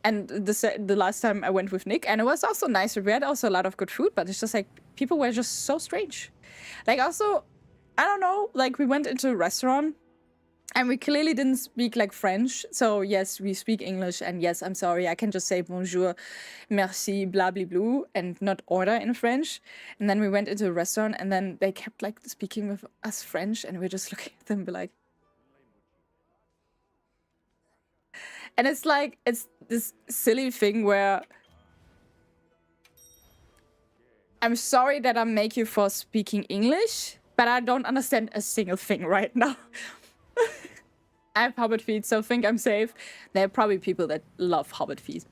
And the last time I went with Nick, and it was also nice. We had also a lot of good food, but it's just like people were just so strange. Like also, I don't know, like we went into a restaurant and we clearly didn't speak like French. So yes, we speak English, and yes, I'm sorry, I can just say bonjour, merci, blah, blah, blah, and not order in French. And then we went into a restaurant and then they kept like speaking with us French, and we're just looking at them and be like, and it's like, it's this silly thing where I'm sorry that I make you for speaking English, but I don't understand a single thing right now. I have Hobbit feet, so think I'm safe. There are probably people that love Hobbit feet.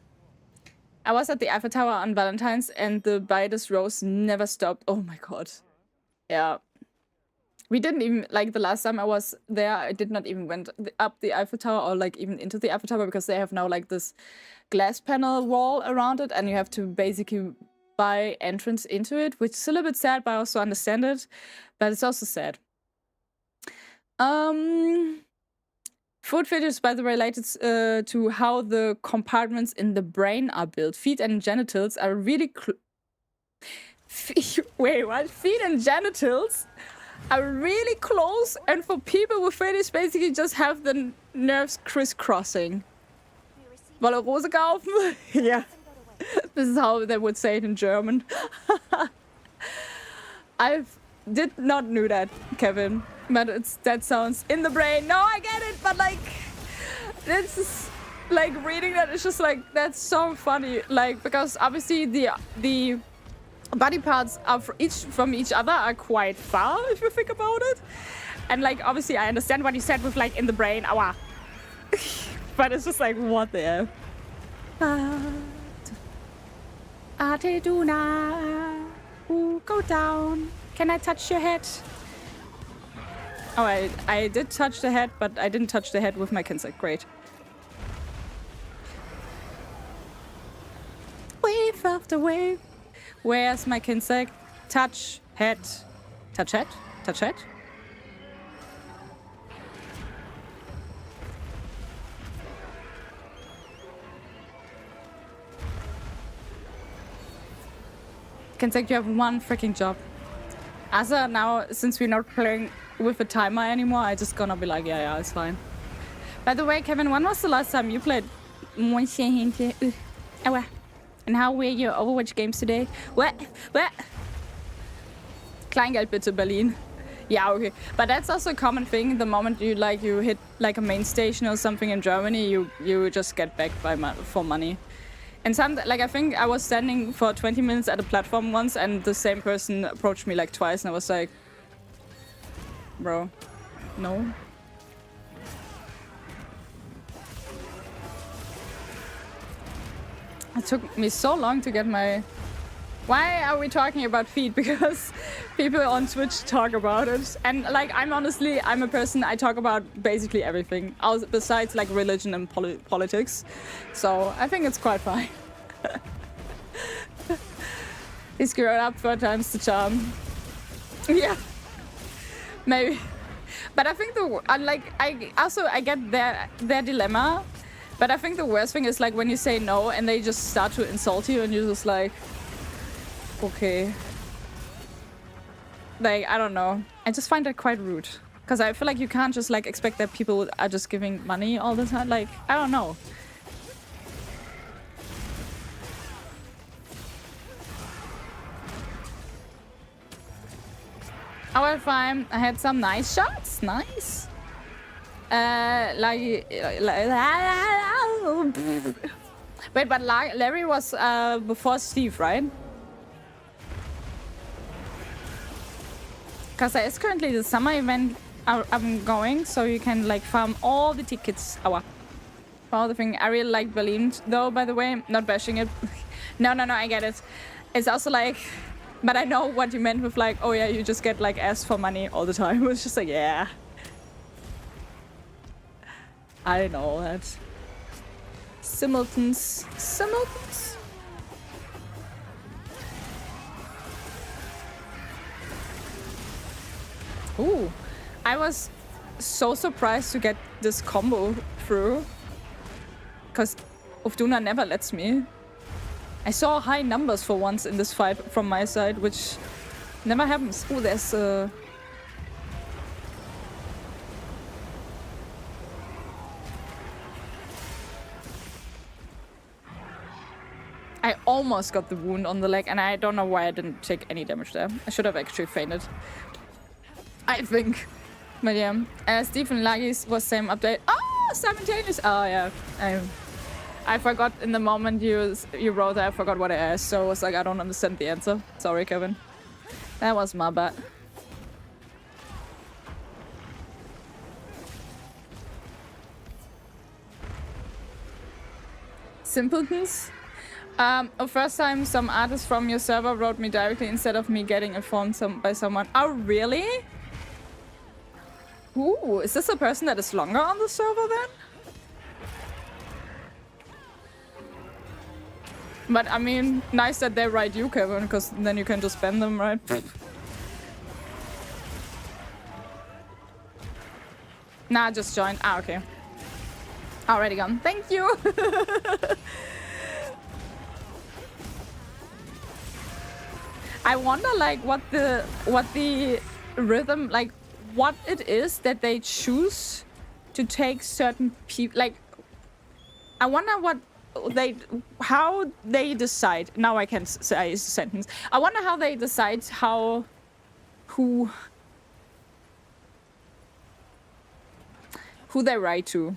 I was at the Eiffel Tower on Valentine's, and the Baides Rose never stopped. Oh my god. Yeah. We didn't even, like the last time I was there, I did not even went up the Eiffel Tower or like even into the Eiffel Tower, because they have now like this glass panel wall around it, and you have to basically buy entrance into it, which is a little bit sad, but I also understand it. But it's also sad. Food fetish, by the way, related to how the compartments in the brain are built. Feet and genitals are really wait, what? Feet and genitals are really close, and for people with fetish basically just have the nerves crisscrossing. Wolle Rose kaufen? Yeah. This is how they would say it in German. I did not know that, Kevin. But that sounds in the brain. No, I get it, but like, this is like reading that. It's just like, that's so funny. Like, because obviously the body parts are from each other are quite far if you think about it. And like, obviously I understand what you said with like in the brain. Aua. But it's just like, what the F? Ateduna. Ooh, go down. Can I touch your head? Oh, I did touch the head, but I didn't touch the head with my Kinsect. Great. Wave after wave. Where's my Kinsect? Touch head. Touch head? Touch head? Kinsect, you have one freaking job. Asa, now, since we're not playing with a timer anymore, I just gonna be like, yeah, it's fine. By the way, Kevin, when was the last time you played and how were your Overwatch games today? What? Kleingeld bitte, Berlin. Yeah, okay. But that's also a common thing. The moment you hit like a main station or something in Germany, you just get begged for money. And like I think I was standing for 20 minutes at a platform once, and the same person approached me like twice, and I was like, bro, no. It took me so long to get my... Why are we talking about feet? Because people on Twitch talk about it. And like, I'm a person, I talk about basically everything, besides like religion and politics. So I think it's quite fine. He screwed up 4 times the charm. Yeah, maybe. But I think I get their dilemma. But I think the worst thing is like when you say no and they just start to insult you and you're just like, okay. Like, I don't know. I just find that quite rude. Because I feel like you can't just like expect that people are just giving money all the time. Like, I don't know. Oh, well, fine. I had some nice shots. Nice. Wait, but Larry was before Steve, right? Because there is currently the summer event I'm going, so you can like farm all the tickets. For all the thing. I really like Berlin, though, by the way. Not bashing it. No, I get it. It's also like... But I know what you meant with like, oh yeah, you just get like asked for money all the time. It's just like, yeah. I know that. Similtons. Ooh, I was so surprised to get this combo through. Because Ufduna never lets me. I saw high numbers for once in this fight from my side, which never happens. Ooh, there's I almost got the wound on the leg, and I don't know why I didn't take any damage there. I should have actually fainted. I think. But yeah. Stephen Lagis was same update. Oh, simultaneous! Oh, yeah. I forgot in the moment you wrote that, I forgot what I asked, so I was like, I don't understand the answer. Sorry, Kevin. That was my bad. Simpletons? First time some artist from your server wrote me directly instead of me getting informed by someone. Oh, really? Ooh, is this a person that is longer on the server then? But I mean, nice that they write you, Kevin, because then you can just ban them, right? Nah, just joined. Ah, okay. Already gone. Thank you. I wonder, like, what the rhythm, like, what it is that they choose to take certain people. Like, I wonder how they decide. Now I can say a sentence. I wonder how they decide who they write to.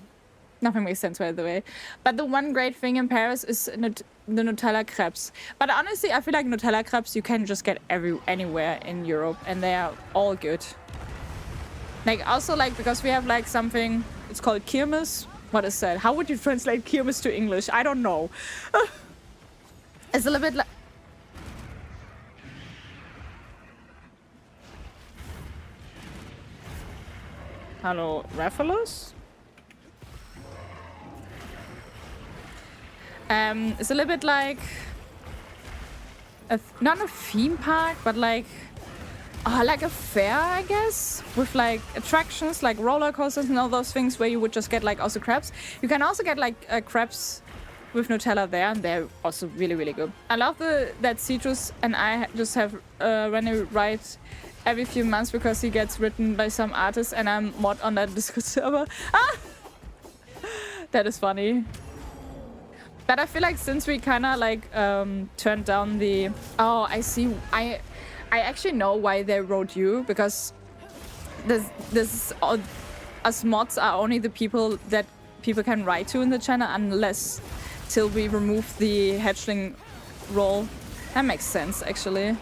Nothing makes sense, by the way. But the one great thing in Paris is the Nutella crepes. But honestly, I feel like Nutella crepes you can just get anywhere in Europe, and they are all good. Like, also, like, because we have like something, it's called Kirmes. What is that? How would you translate Kirmes to English? I don't know. It's a little bit like... Hello, Raffalus? It's a little bit like... not a theme park, but like... like a fair, I guess, with like attractions like roller coasters and all those things where you would just get like also crepes. You can also get like crepes with Nutella there, and they're also really, really good. I love that Citrus and I just have Rennie write every few months because he gets written by some artist, and I'm mod on that Discord server. Ah! That is funny. But I feel like since we kind of like turned down the... Oh, I see. I actually know why they wrote you, because this us mods are only the people that people can write to in the channel unless till we remove the hatchling role. That makes sense, actually.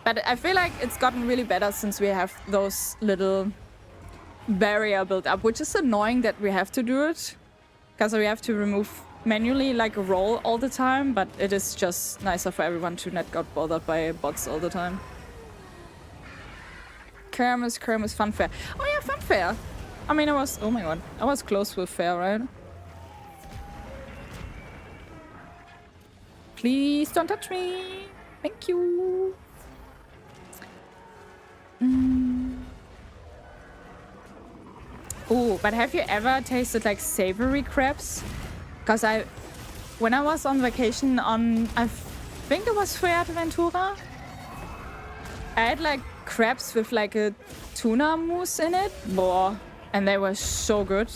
But I feel like it's gotten really better since we have those little barrier built up, which is annoying that we have to do it. Because we have to remove manually like a role all the time, but it is just nicer for everyone to not get bothered by bots all the time. Kermis Funfair. Oh yeah, Funfair! I mean, oh my god, I was close with Fair, right? Please don't touch me! Thank you! Oh, but have you ever tasted like savory crabs? Because when I was on vacation on, I think it was Fuerteventura, I had like crabs with like a tuna mousse in it. Boah, and they were so good.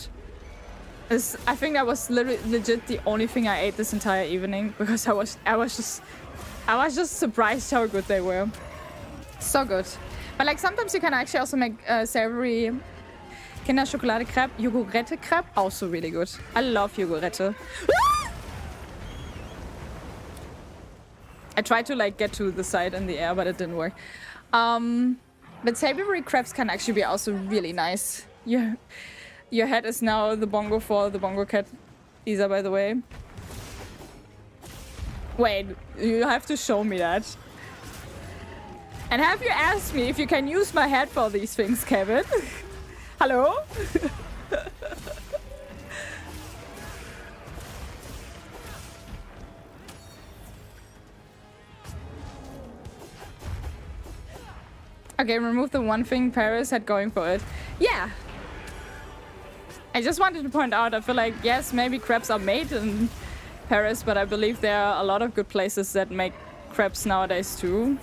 I think that was legit the only thing I ate this entire evening because I was just surprised how good they were. So good. But like sometimes you can actually also make savory Kinder Schokolade Crepe, Yogurette Crepe, also really good. I love Yogurette. I tried to like get to the side in the air, but it didn't work. But savory crepes can actually be also really nice. Your head is now the bongo for the bongo cat, Isa, by the way. Wait, you have to show me that. And have you asked me if you can use my head for these things, Kevin? Hello? Okay, remove the one thing Paris had going for it. Yeah. I just wanted to point out, I feel like, yes, maybe crepes are made in Paris, but I believe there are a lot of good places that make crepes nowadays too.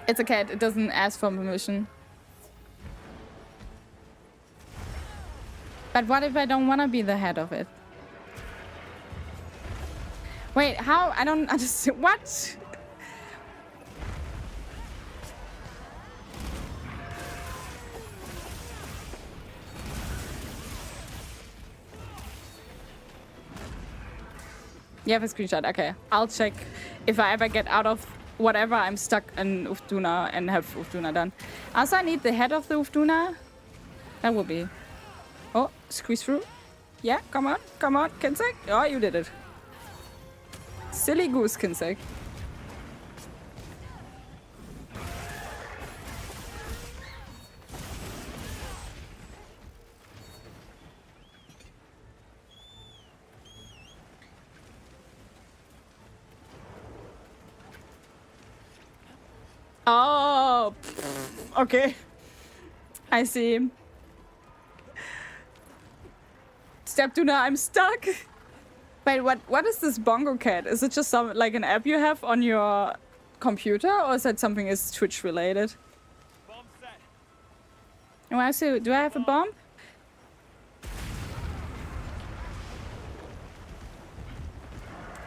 It's a cat, it doesn't ask for permission. But what if I don't want to be the head of it? Wait, how? I don't understand. What? You have a screenshot. Okay, I'll check if I ever get out of whatever I'm stuck in Uftuna and have Uftuna done. Also, I need the head of the Uftuna. That will be... Oh, squeeze through. Yeah, come on, Kinsek. Oh, you did it. Silly goose, Kinsek. Oh, okay. I see. Step Tuna, I'm stuck. Wait, what is this Bongo Cat? Is it just some like an app you have on your computer, or is that something is Twitch related? Bomb set. Oh, I see. Do I have a bomb?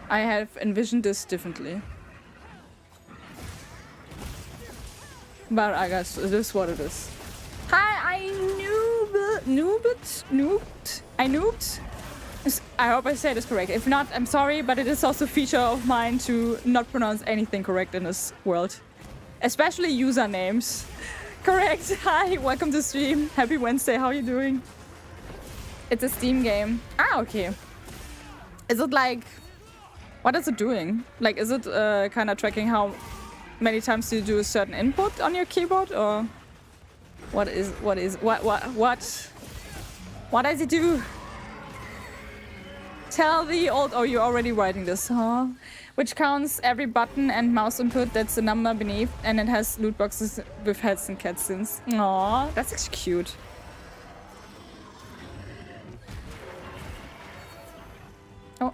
I have envisioned this differently. But I guess it is what it is. Hi, I noobed. I hope I say this correct. If not, I'm sorry, but it is also a feature of mine to not pronounce anything correct in this world. Especially usernames. Correct. Hi, welcome to stream. Happy Wednesday, how are you doing? It's a Steam game. Ah, okay. Is it like... What is it doing? Like, is it kind of tracking how many times you do a certain input on your keyboard, or... What does it do? Tell the old... Oh, you're already writing this, huh? Which counts every button and mouse input that's the number beneath, and it has loot boxes with heads and cutscenes. Aww, that's actually cute. Oh.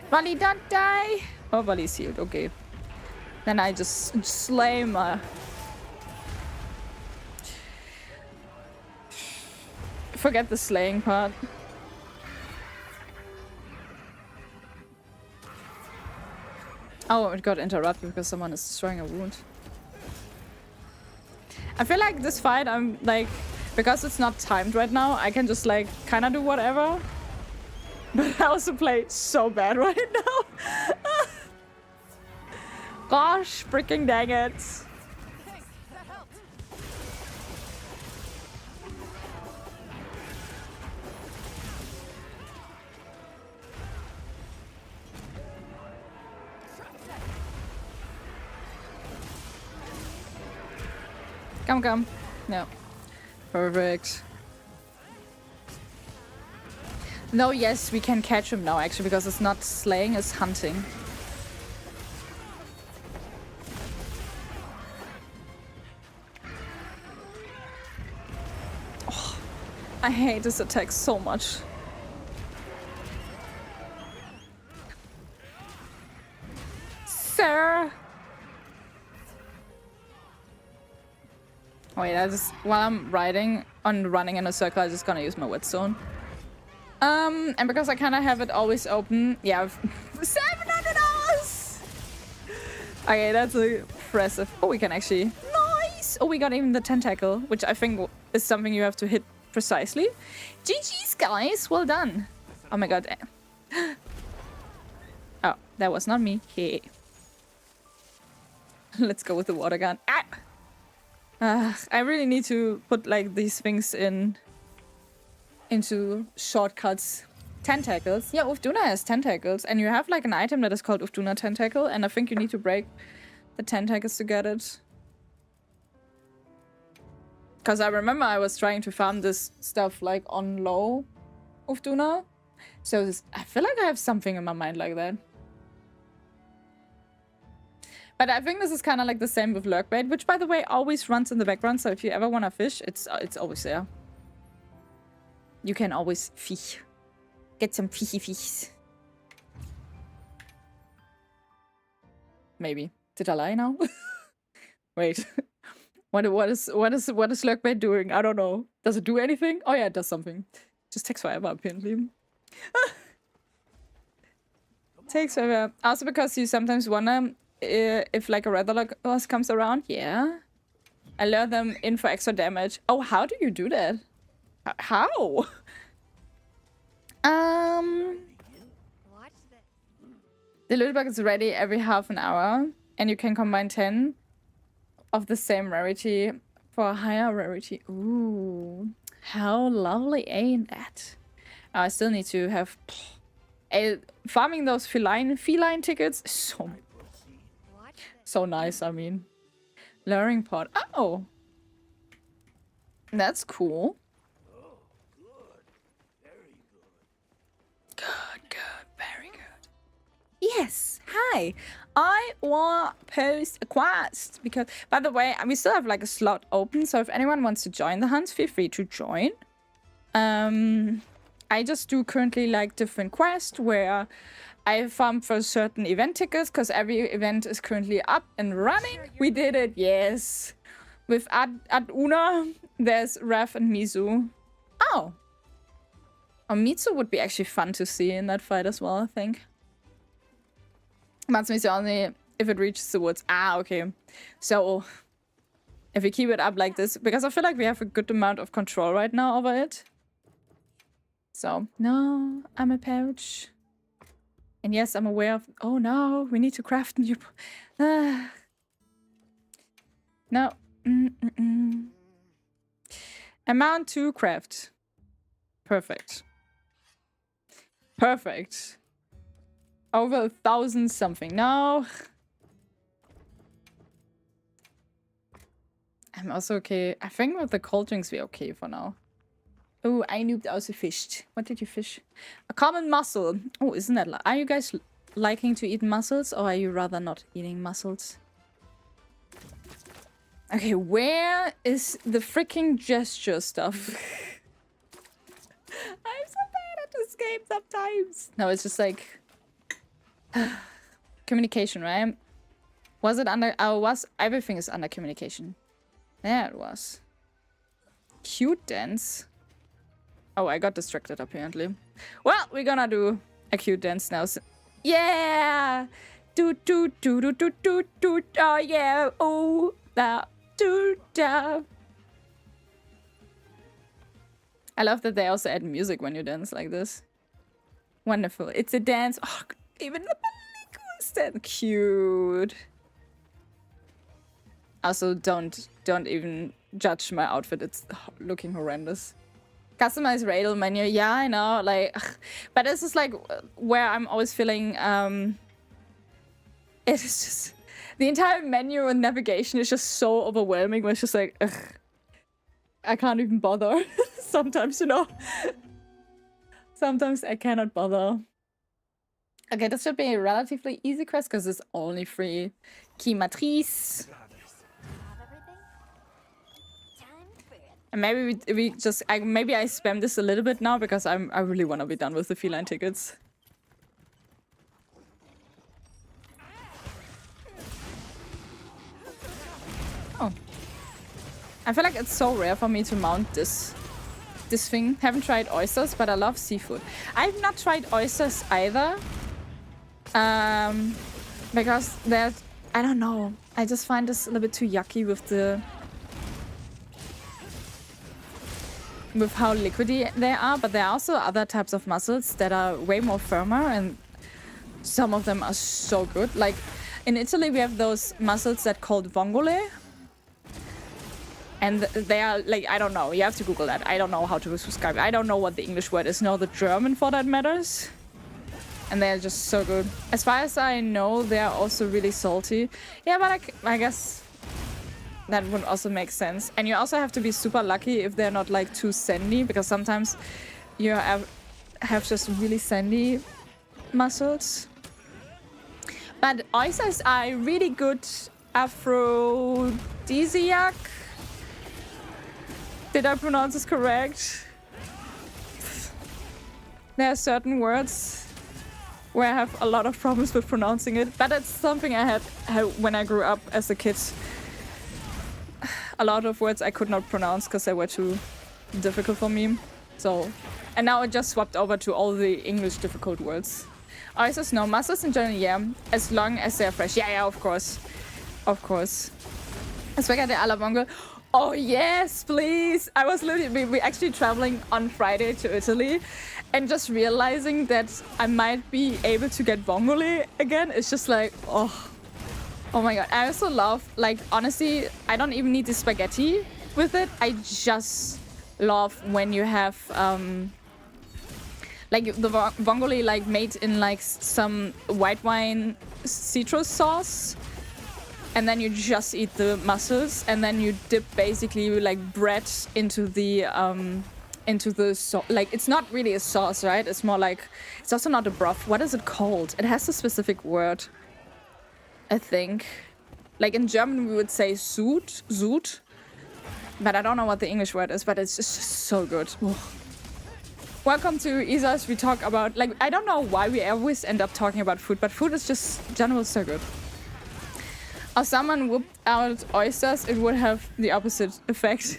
Vali, don't die! Oh, Vali's healed, okay. Then I just slay my... Forget the slaying part. Oh, it got interrupted because someone is destroying a wound. I feel like this fight, I'm like, because it's not timed right now, I can just like kind of do whatever. But I also play so bad right now. Gosh, freaking dang it. Come, come. No. Perfect. No, yes, we can catch him now, actually, because it's not slaying, it's hunting. Oh, I hate this attack so much. Sir! Wait, I just, while I'm running in a circle, I'm just gonna use my whetstone. And because I kind of have it always open, yeah, $700! Okay, that's impressive. Oh, we can actually, nice! Oh, we got even the tentacle, which I think is something you have to hit precisely. GG's, guys, well done. Oh my god. Oh, that was not me. Hey. Let's go with the water gun. Ah! I really need to put like these things into shortcuts. Tentacles. Yeah, Ufduna has tentacles, and you have like an item that is called Ufduna Tentacle, and I think you need to break the tentacles to get it. Because I remember I was trying to farm this stuff like on low Ufduna. So I feel like I have something in my mind like that. But I think this is kind of like the same with Lurkbait, which by the way always runs in the background, so if you ever want to fish, it's always there. You can always fish. Get some fishy fish. Maybe. Did I lie now? Wait. What is Lurkbait doing? I don't know. Does it do anything? Oh yeah, it does something. Just takes forever apparently. Takes forever. Also because you sometimes wonder if like a Rathalos comes around. Yeah. I lure them in for extra damage. Oh, how do you do that? How? The loot box is ready every half an hour, and you can combine 10 of the same rarity for a higher rarity. Ooh, how lovely ain't that? I still need to have farming those feline tickets. So nice. I mean, luring pod. Oh, that's cool. Good, very good. Yes, hi. I want to post a quest because, by the way, we still have like a slot open. So if anyone wants to join the hunt, feel free to join. I just do currently like different quests where I farm for certain event tickets because every event is currently up and running. We did it, yes. With Aduna, there's Raf and Mizu. Oh. Oh, Mitsu would be actually fun to see in that fight as well, I think. Matsumi's only if it reaches the woods. Ah, okay. So, if we keep it up like this, because I feel like we have a good amount of control right now over it. So, no, I'm a pouch. And yes, I'm aware of... Oh no, we need to craft new... No. Amount to craft. Perfect. Perfect. Over 1,000 something. No. I'm also okay. I think with the cold drinks we're okay for now. Oh, I noobed also fished. What did you fish? A common mussel. Oh, isn't that... Are you guys liking to eat mussels or are you rather not eating mussels? Okay, where is the freaking gesture stuff? I'm so bad at this game sometimes. No, it's just like... communication, right? Was it under... Oh, everything is under communication. There it was. Cute dance. Oh, I got distracted apparently. Well, we're gonna do a cute dance now. Yeah! Do do do do do do do. Oh yeah! Oh! do da. I love that they also add music when you dance like this. Wonderful. It's a dance. Oh, even the is that cute. Also, don't even judge my outfit. It's looking horrendous. Customize Radle menu. Yeah, I know. Like, but this is like where I'm always feeling. It is just the entire menu and navigation is just so overwhelming. Where it's just like, ugh, I can't even bother. Sometimes, you know. Sometimes I cannot bother. Okay, this should be a relatively easy quest because it's only free. Key matrice. And maybe we just maybe I spam this a little bit now because I really want to be done with the feline tickets. Oh, I feel like it's so rare for me to mount this thing. Haven't tried oysters, but I love seafood. I've not tried oysters either. Because they're, I don't know. I just find this a little bit too yucky with how liquidy they are, but there are also other types of mussels that are way more firmer, and some of them are so good. Like in Italy, we have those mussels that are called vongole, and they are like, I don't know. You have to Google that. I don't know how to describe it. I don't know what the English word is. No, the German for that matters. And they're just so good. As far as I know, they are also really salty. Yeah, but I guess that would also make sense. And you also have to be super lucky if they're not like too sandy, because sometimes you have just really sandy mussels. But oysters are a really good aphrodisiac. Did I pronounce this correct? There are certain words where I have a lot of problems with pronouncing it, but it's something I had when I grew up as a kid. A lot of words I could not pronounce because they were too difficult for me. So, and now I just swapped over to all the English difficult words. Oysters, no. Mussels in general, yeah. As long as they're fresh. Yeah, of course. Of course. Spaghetti alla vongole. Oh, yes, please. I was literally, we actually traveling on Friday to Italy, and just realizing that I might be able to get vongole again, it's just like, oh my god. I also love, like, honestly, I don't even need the spaghetti with it. I just love when you have, like, the vongole, like, made in, like, some white wine citrus sauce. And then you just eat the mussels, and then you dip basically like bread into the like, it's not really a sauce, right? It's more like, it's also not a broth. What is it called? It has a specific word, I think. Like in German we would say Sud, but I don't know what the English word is. But it's just so good. Oh. Welcome to Isas. We talk about, like, I don't know why we always end up talking about food, but food is just in general so good. If someone whooped out oysters, it would have the opposite effect.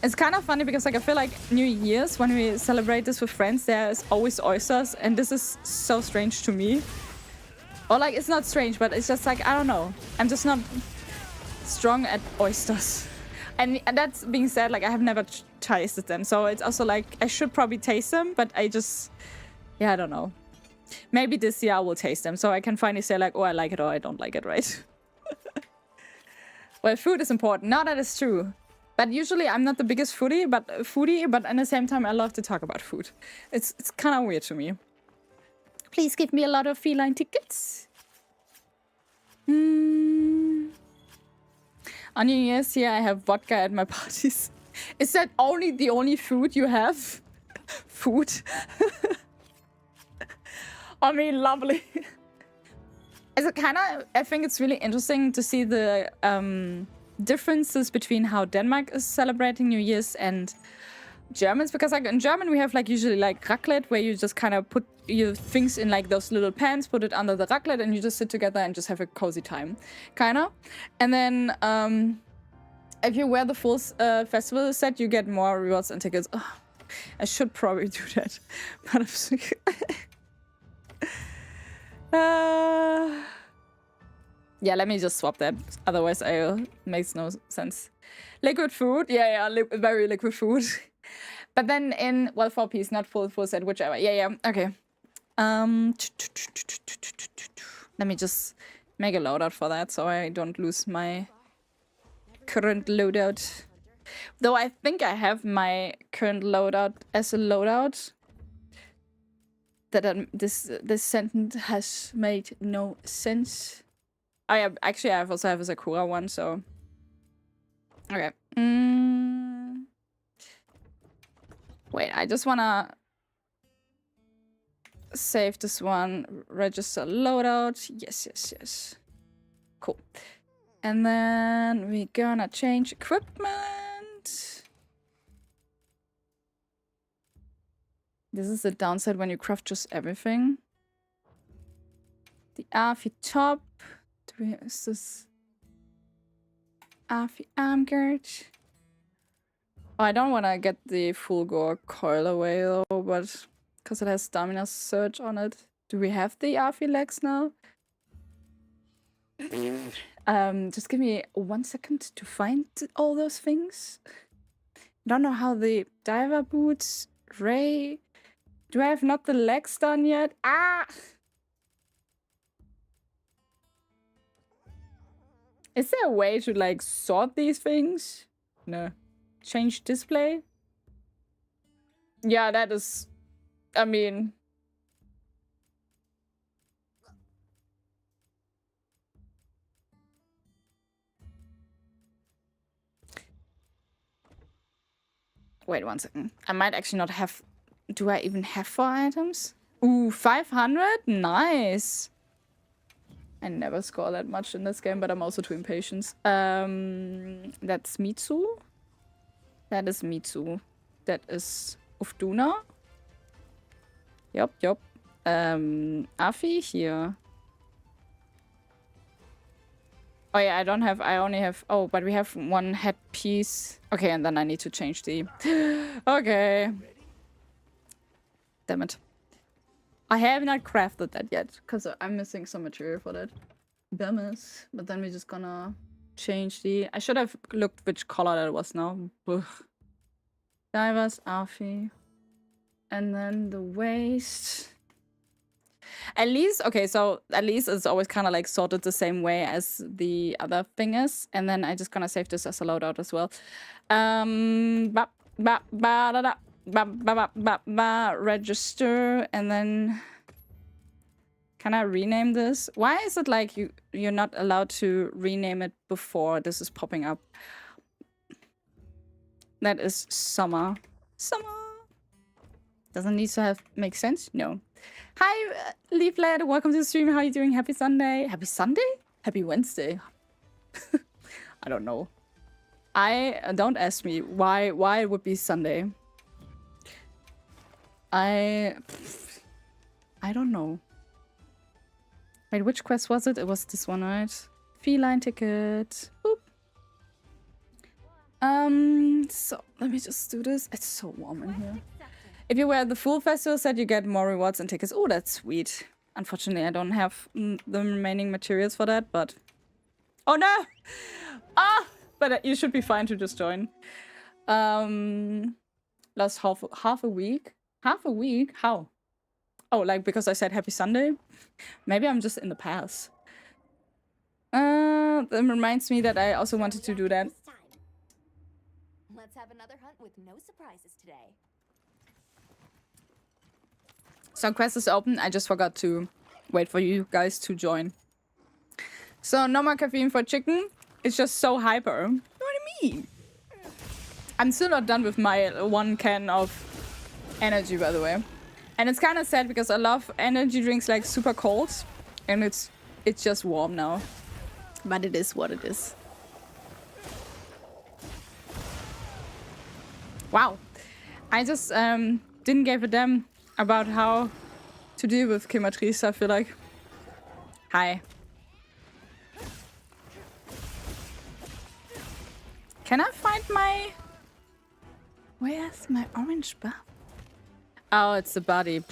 It's kind of funny because, like, I feel like New Year's, when we celebrate this with friends, there's always oysters, and this is so strange to me. Or, like, it's not strange, but it's just like, I don't know. I'm just not strong at oysters. And that being said, like, I have never tasted them, so it's also like, I should probably taste them, but I just, yeah, I don't know. Maybe this year I will taste them, so I can finally say, like, oh, I like it or I don't like it, right? Well, food is important. Now that is true. But usually I'm not the biggest foodie, but at the same time I love to talk about food. It's kind of weird to me. Please give me a lot of feline tickets. On New Year's here I have vodka at my parties. Is that the only food you have? Food? I mean, lovely. I think it's really interesting to see the differences between how Denmark is celebrating New Year's and Germans, because like in German we have like usually like raclette, where you just kind of put your things in like those little pans, put it under the raclette, and you just sit together and just have a cozy time, kind of. And then if you wear the full festival set, you get more rewards and tickets. Oh, I should probably do that, but I'm Yeah, let me just swap that. Otherwise, makes no sense. Liquid food. Yeah, very liquid food. But then in, well, 4 piece, not full set, whichever. Yeah. Okay. Let me just make a loadout for that so I don't lose my current loadout. Though I think I have my current loadout as a loadout. That this sentence has made no sense. Oh yeah, actually I also have a Sakura one, so... Okay. Wait, I just wanna... save this one. Register loadout. Yes. Cool. And then we're gonna change equipment. This is the downside when you craft just everything. The Afi top. Is this Afi arm guard? Oh, I don't want to get the full gore coil away though, but because it has stamina surge on it. Do we have the Afi legs now? Just give me 1 second to find all those things. Don't know how the diver boots, Ray. Do I have not the legs done yet? Ah! Is there a way to like sort these things? No. Change display? Yeah, that is... I mean... Wait 1 second. I might actually not have... Do I even have 4 items? Ooh, 500? Nice! I never score that much in this game, but I'm also too impatient. That's Mitsu. That is Mitsu. That is Ufduna. Yup. Afi here. Oh yeah, I only have... Oh, but we have 1 head piece. Okay, and then I need to change the... Okay. Damn it. I have not crafted that yet, because I'm missing some material for that. Bemis. But then we're just gonna change the... I should have looked which color that was now. Ugh. Divers, Afi. And then the waist. At least, okay, so at least it's always kind of like sorted the same way as the other thing is. And then I'm just gonna save this as a loadout as well. Register, and then can I rename this? Why is it like you're not allowed to rename it before this is popping up? That is summer. Doesn't need to make sense? No. Hi, Leaflet. Welcome to the stream. How are you doing? Happy Sunday. Happy Sunday? Happy Wednesday. I don't know. Don't ask me why it would be Sunday. I don't know. Wait, which quest was it? It was this one, right? Feline ticket. Boop. So let me just do this. It's so warm in here. If you wear the full festival set, you get more rewards and tickets. Oh, that's sweet. Unfortunately, I don't have the remaining materials for that, but... Oh, no! Ah! But you should be fine to just join. Last half a week. Half a week? How? Oh, like because I said happy Sunday? Maybe I'm just in the past. That reminds me that I also wanted to do that. Let's have another hunt with no surprises today. So quest is open. I just forgot to wait for you guys to join. So no more caffeine for chicken. It's just so hyper. What do you mean? I'm still not done with my 1 can of energy, by the way. And it's kind of sad because I love energy drinks like super cold. And it's just warm now. But it is what it is. Wow. I just didn't give a damn about how to deal with Kematrice, I feel like. Hi. Can I find my... Where's my orange buff? Oh, it's the body.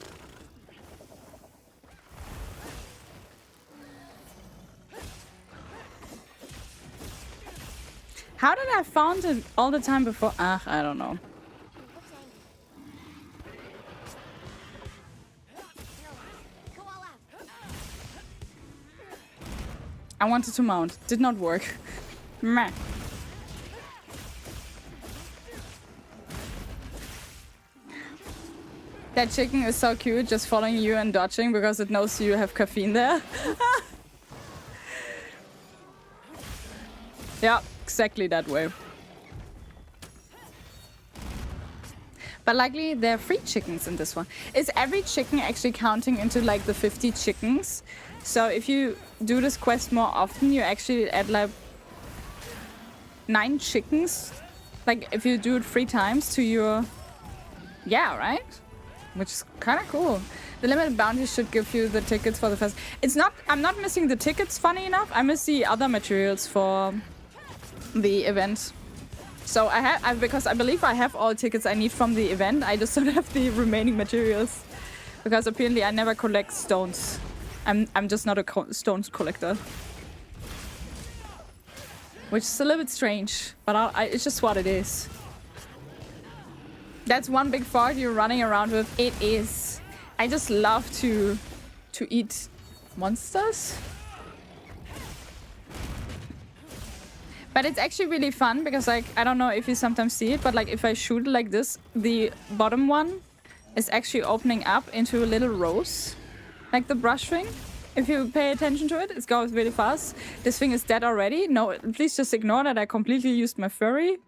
How did I found it all the time before? Ah, I don't know. Go all out. I wanted to mount. Did not work. Meh. That chicken is so cute, just following you and dodging because it knows you have caffeine there. Yeah, exactly that way. But likely there are 3 chickens in this one. Is every chicken actually counting into like the 50 chickens? So if you do this quest more often, you actually add like 9 chickens. Like if you do it 3 times to your... Yeah, right? Which is kind of cool. The limited bounty should give you the tickets for the first... It's not... I'm not missing the tickets, funny enough. I miss the other materials for the event. So I have... Because I believe I have all tickets I need from the event. I just don't have the remaining materials. Because apparently I never collect stones. I'm just not a stones collector. Which is a little bit strange. But it's just what it is. That's one big fault you're running around with. It is. I just love to eat monsters. But it's actually really fun because like I don't know if you sometimes see it, but like if I shoot it like this, the bottom one is actually opening up into a little rose. Like the brush thing. If you pay attention to it, it goes really fast. This thing is dead already. No, please just ignore that I completely used my flurry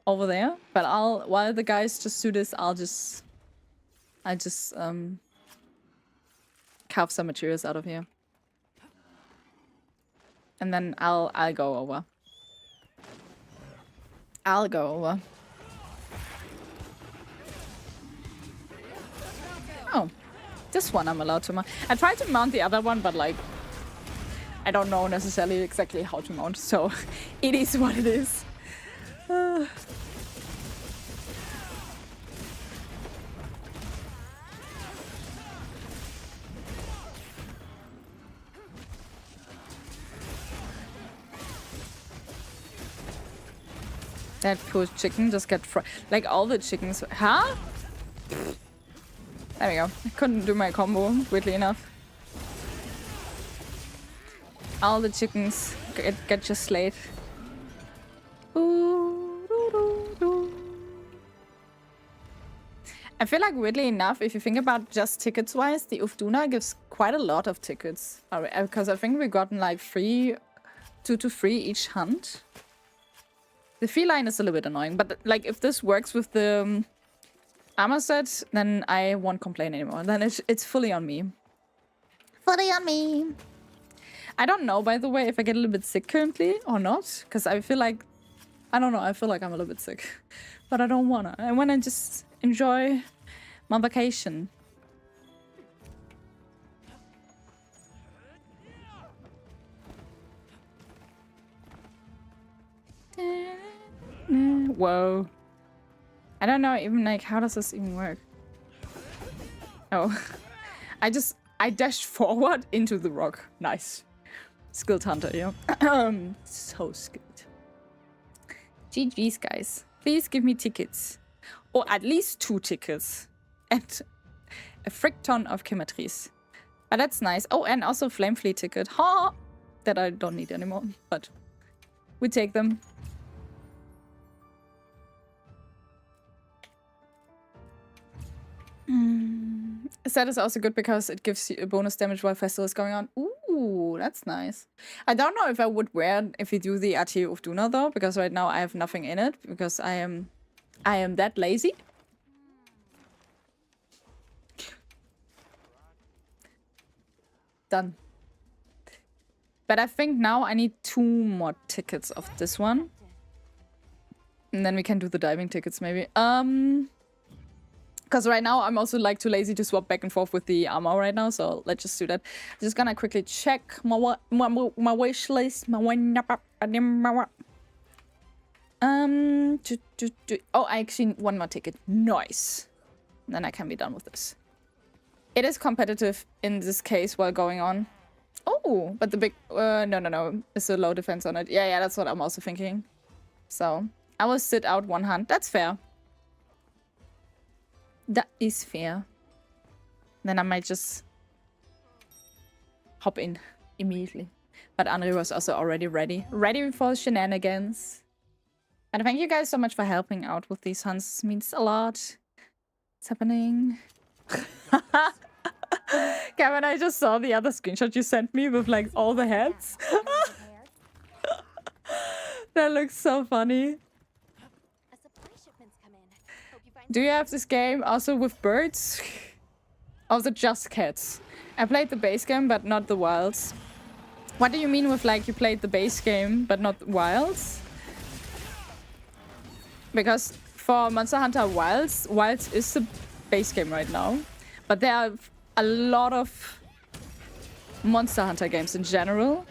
over there. But while the guys just do this, I'll just carve some materials out of here. And then I'll go over. Oh, this one I'm allowed to mount. I tried to mount the other one, but like I don't know necessarily exactly how to mount, so it is what it is. That poor chicken just got fried. Like all the chickens. Huh? There we go. I couldn't do my combo, weirdly enough. All the chickens get just slayed. I feel like weirdly enough, if you think about just tickets wise, the Ufduna gives quite a lot of tickets. Because I think we've gotten like 2 to 3 each hunt. The feline is a little bit annoying, but like if this works with the armor set, then I won't complain anymore. Then it's fully on me. Fully on me. I don't know, by the way, if I get a little bit sick currently or not. Because I feel like... I don't know, I feel like I'm a little bit sick. But I don't wanna. I wanna just enjoy my vacation. Whoa. I don't know even like how does this even work? Oh. I dashed forward into the rock. Nice. Skilled hunter, yeah. So skilled. GG's, guys. Please give me tickets. Or at least 2 tickets. And a frick ton of Chematrice. But that's nice. Oh, and also Flame Fleet ticket. Ha! That I don't need anymore. But we take them. That is also good because it gives you a bonus damage while festival is going on. Ooh, that's nice. I don't know if I would wear it if you do the RT Ufduna though, because right now I have nothing in it because I am that lazy. Done. But I think now I need 2 more tickets of this one. And then we can do the diving tickets maybe. Because right now I'm also like too lazy to swap back and forth with the armor right now, so let's just do that. I'm just gonna quickly check my wish list. Oh, I actually need 1 more ticket. Nice. Then I can be done with this. It is competitive in this case while going on. Oh, but the big... no. It's a low defense on it. Yeah, that's what I'm also thinking. So, I will sit out one hunt. That's fair. That is fair. Then I might just hop in immediately. But Henri was also already ready. Ready for shenanigans. And thank you guys so much for helping out with these hunts. It means a lot. It's happening. Kevin, I just saw the other screenshot you sent me with like all the heads. That looks so funny. A supply shipment's come in. Hope you find Do you have this game also with birds? Also just cats? I played the base game, but not the wilds. What do you mean with like you played the base game, but not wilds? Because for Monster Hunter Wilds is the base game right now. But there are a lot of Monster Hunter games in general.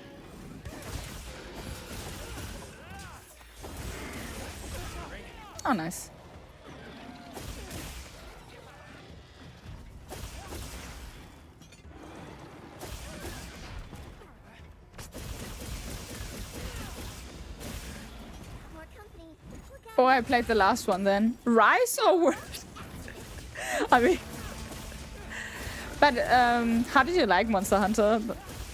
Oh, nice. more company. Look out. Oh, I played the last one then. Rise or World? I mean... But how did you like Monster Hunter?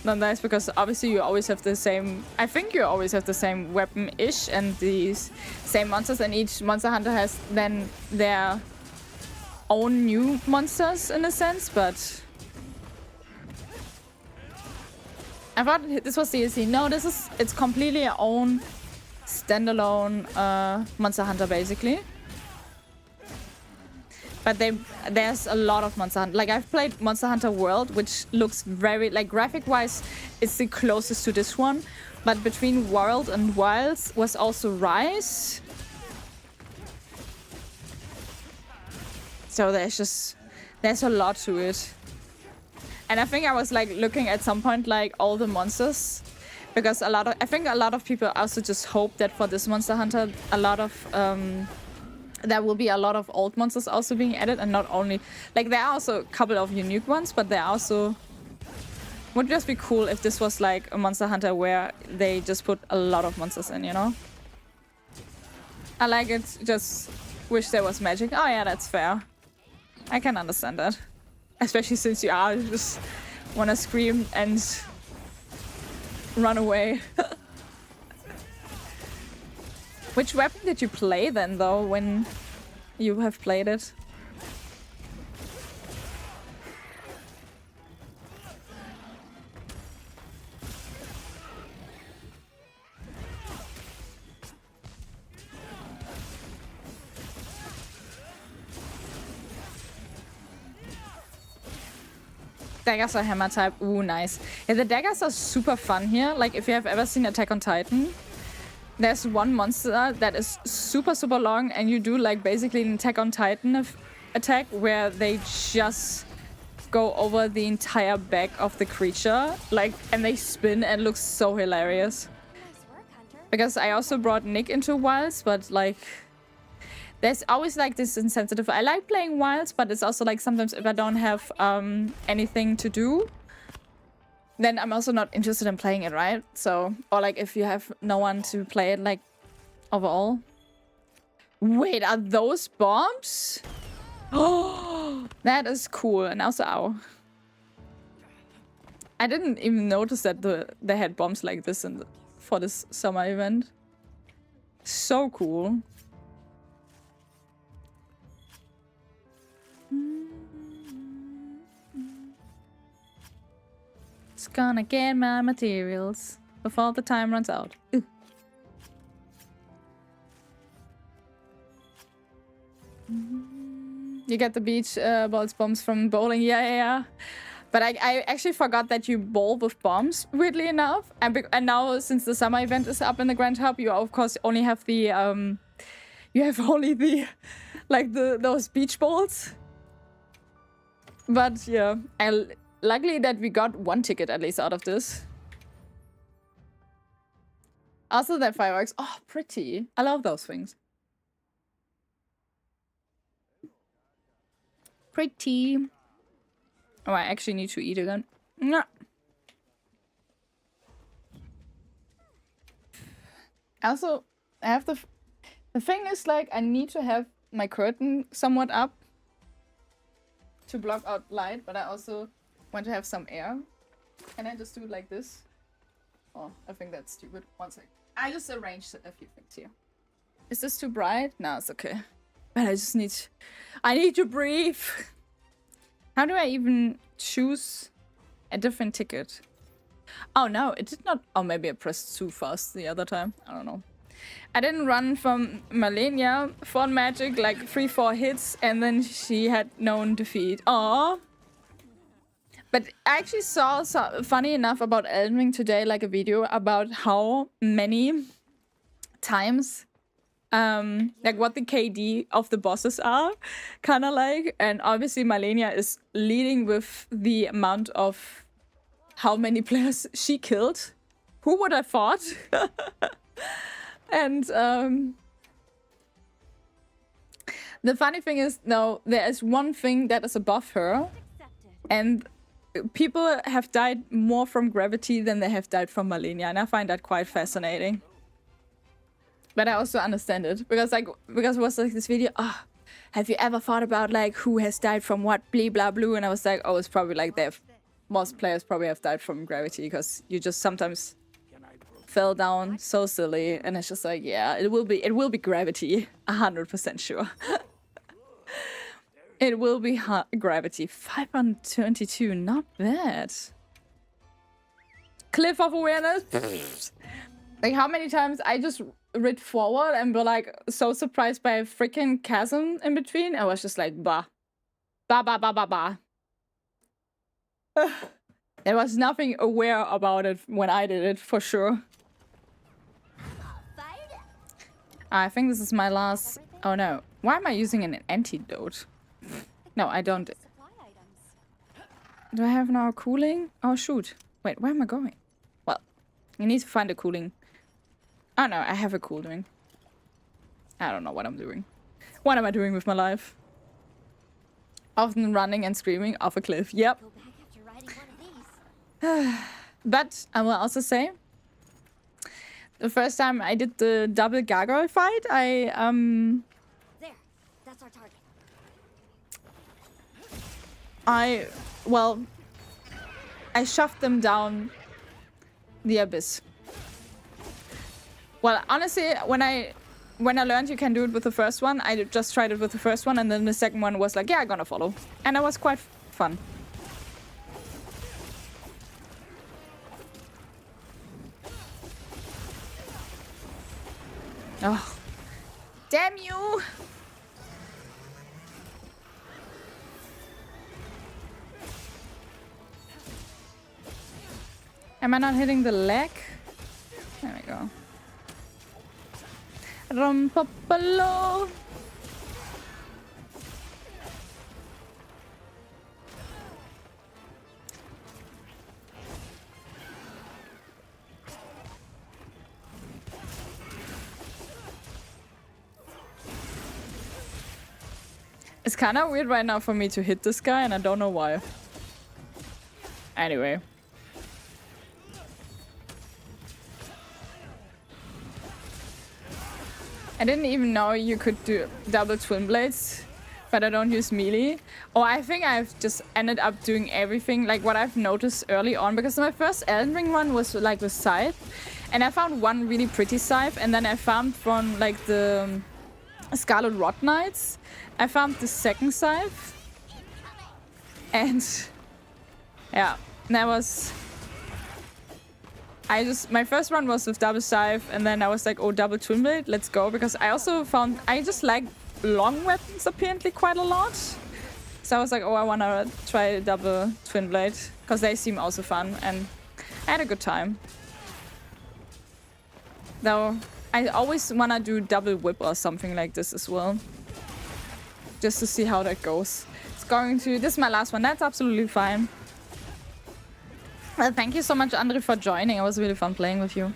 Nonetheless, because obviously you always have the same... I think you always have the same weapon-ish and these same monsters, and each Monster Hunter has then their own new monsters in a sense, but... I thought this was DLC. No, it's completely our own standalone Monster Hunter, basically. But there's a lot of Monster Hunter. Like, I've played Monster Hunter World, which looks very... Like, graphic-wise, it's the closest to this one. But between World and Wilds was also Rise. So there's a lot to it. And I think I was, like, looking at some point, like, all the monsters. Because I think a lot of people also just hope that for this Monster Hunter, a lot of... there will be a lot of old monsters also being added, and not only... Like, there are also a couple of unique ones, but there are also... Would just be cool if this was, like, a Monster Hunter where they just put a lot of monsters in, you know? I like it, just wish there was magic. Oh yeah, that's fair. I can understand that. Especially since you are just wanna scream and run away. Which weapon did you play then, though, when you have played it? Daggers or hammer type? Ooh, nice. Yeah, the daggers are super fun here. Like, if you have ever seen Attack on Titan, there's one monster that is super, super long, and you do, like, basically an Attack on Titan attack where they just go over the entire back of the creature, like, and they spin and looks so hilarious. Nice work, Hunter. Because I also brought Nick into Wilds, but, like, there's always, like, this insensitive... I like playing Wilds, but it's also, like, sometimes if I don't have anything to do, then I'm also not interested in playing it, right? So, or, like, if you have no one to play it, like, overall. Wait, are those bombs? Oh, that is cool. And also, ow. I didn't even notice that they had bombs like this for this summer event. So cool. Just gonna get my materials before the time runs out. Ooh. You get the beach balls bombs from bowling. Yeah. But I actually forgot that you bowl with bombs, weirdly enough. And now, since the summer event is up in the Grand Hub, you of course only have the like those beach balls. But yeah, luckily that we got one ticket at least out of this. Also, that fireworks. Oh, pretty. I love those things. Pretty. Oh, I actually need to eat again. Nah. Also, I have the thing is like I need to have my curtain somewhat up to block out light, but I also want to have some air. Can I just do it like this? Oh, I think that's stupid. One sec. I just arranged a few things here. Is this too bright? No, it's okay. But I need to breathe. How do I even choose a different ticket? Oh no, it did not. Oh, maybe I pressed too fast the other time. I don't know. I didn't run from Malenia for magic like 3-4 hits and then she had known defeat. Aww. But I actually saw, funny enough, about Elden Ring today, like a video about how many times, like what the KD of the bosses are, kind of like. And obviously Malenia is leading with the amount of how many players she killed. Who would have thought? And the funny thing is, no, there is one thing that is above her, and people have died more from gravity than they have died from Malenia, and I find that quite fascinating. But I also understand it because it was like this video. Oh, have you ever thought about like who has died from what? Blah blah blue, and I was like, oh, it's probably like most players probably have died from gravity because you just sometimes fell down so silly, and it's just like, yeah, it will be gravity, 100% sure. It will be gravity. 522, not bad. Cliff of awareness. Like how many times I just read forward and were like so surprised by a freaking chasm in between. I was just like, bah, bah, bah, bah, bah, bah. There was nothing aware about it when I did it, for sure. I think this is my last... Oh no. Why am I using an antidote? No, I don't. Do I have now cooling? Oh shoot. Wait, where am I going? Well, you need to find a cooling. Oh no, I have a cooling. I don't know what I'm doing. What am I doing with my life? Often running and screaming off a cliff. Yep. But I will also say, the first time I did the double gargoyle fight, There. That's our target. I shoved them down the abyss. Well, honestly, when I learned you can do it with the first one, I just tried it with the first one, and then the second one was like, yeah, I'm gonna follow. And it was quite fun. Oh, damn you! Am I not hitting the leg? There we go. Rumpapalo. It's kind of weird right now for me to hit this guy, and I don't know why. Anyway. I didn't even know you could do double twin blades, but I don't use melee. Oh, I think I've just ended up doing everything, like what I've noticed early on, because my first Elden Ring one was like with Scythe, and I found one really pretty Scythe, and then I found from like the Scarlet Rot Knights, I found the second Scythe, and yeah, that was... my first one was with double scythe, and then I was like, oh, double twin blade, let's go, because I also found I just like long weapons apparently quite a lot. So I was like, oh, I wanna try double twin blade, because they seem also fun, and I had a good time. Though I always wanna do double whip or something like this as well, just to see how that goes. This is my last one. That's absolutely fine. Well, thank you so much, Andre, for joining. It was really fun playing with you.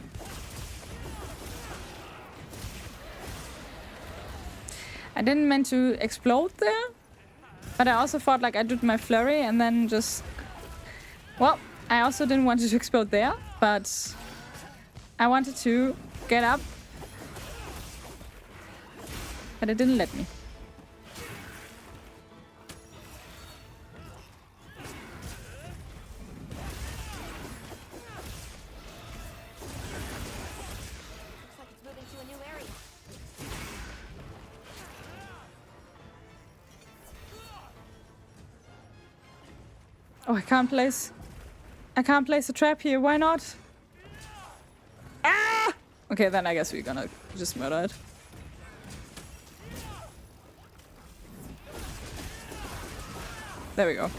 I didn't mean to explode there, but I also thought like I did my flurry and then just... Well, I also didn't want it to explode there, but I wanted to get up But it didn't let me. Looks like it's moving to a new area. Oh, I can't place a trap here. Why not? Ah! Okay, then I guess we're gonna just murder it. There we go.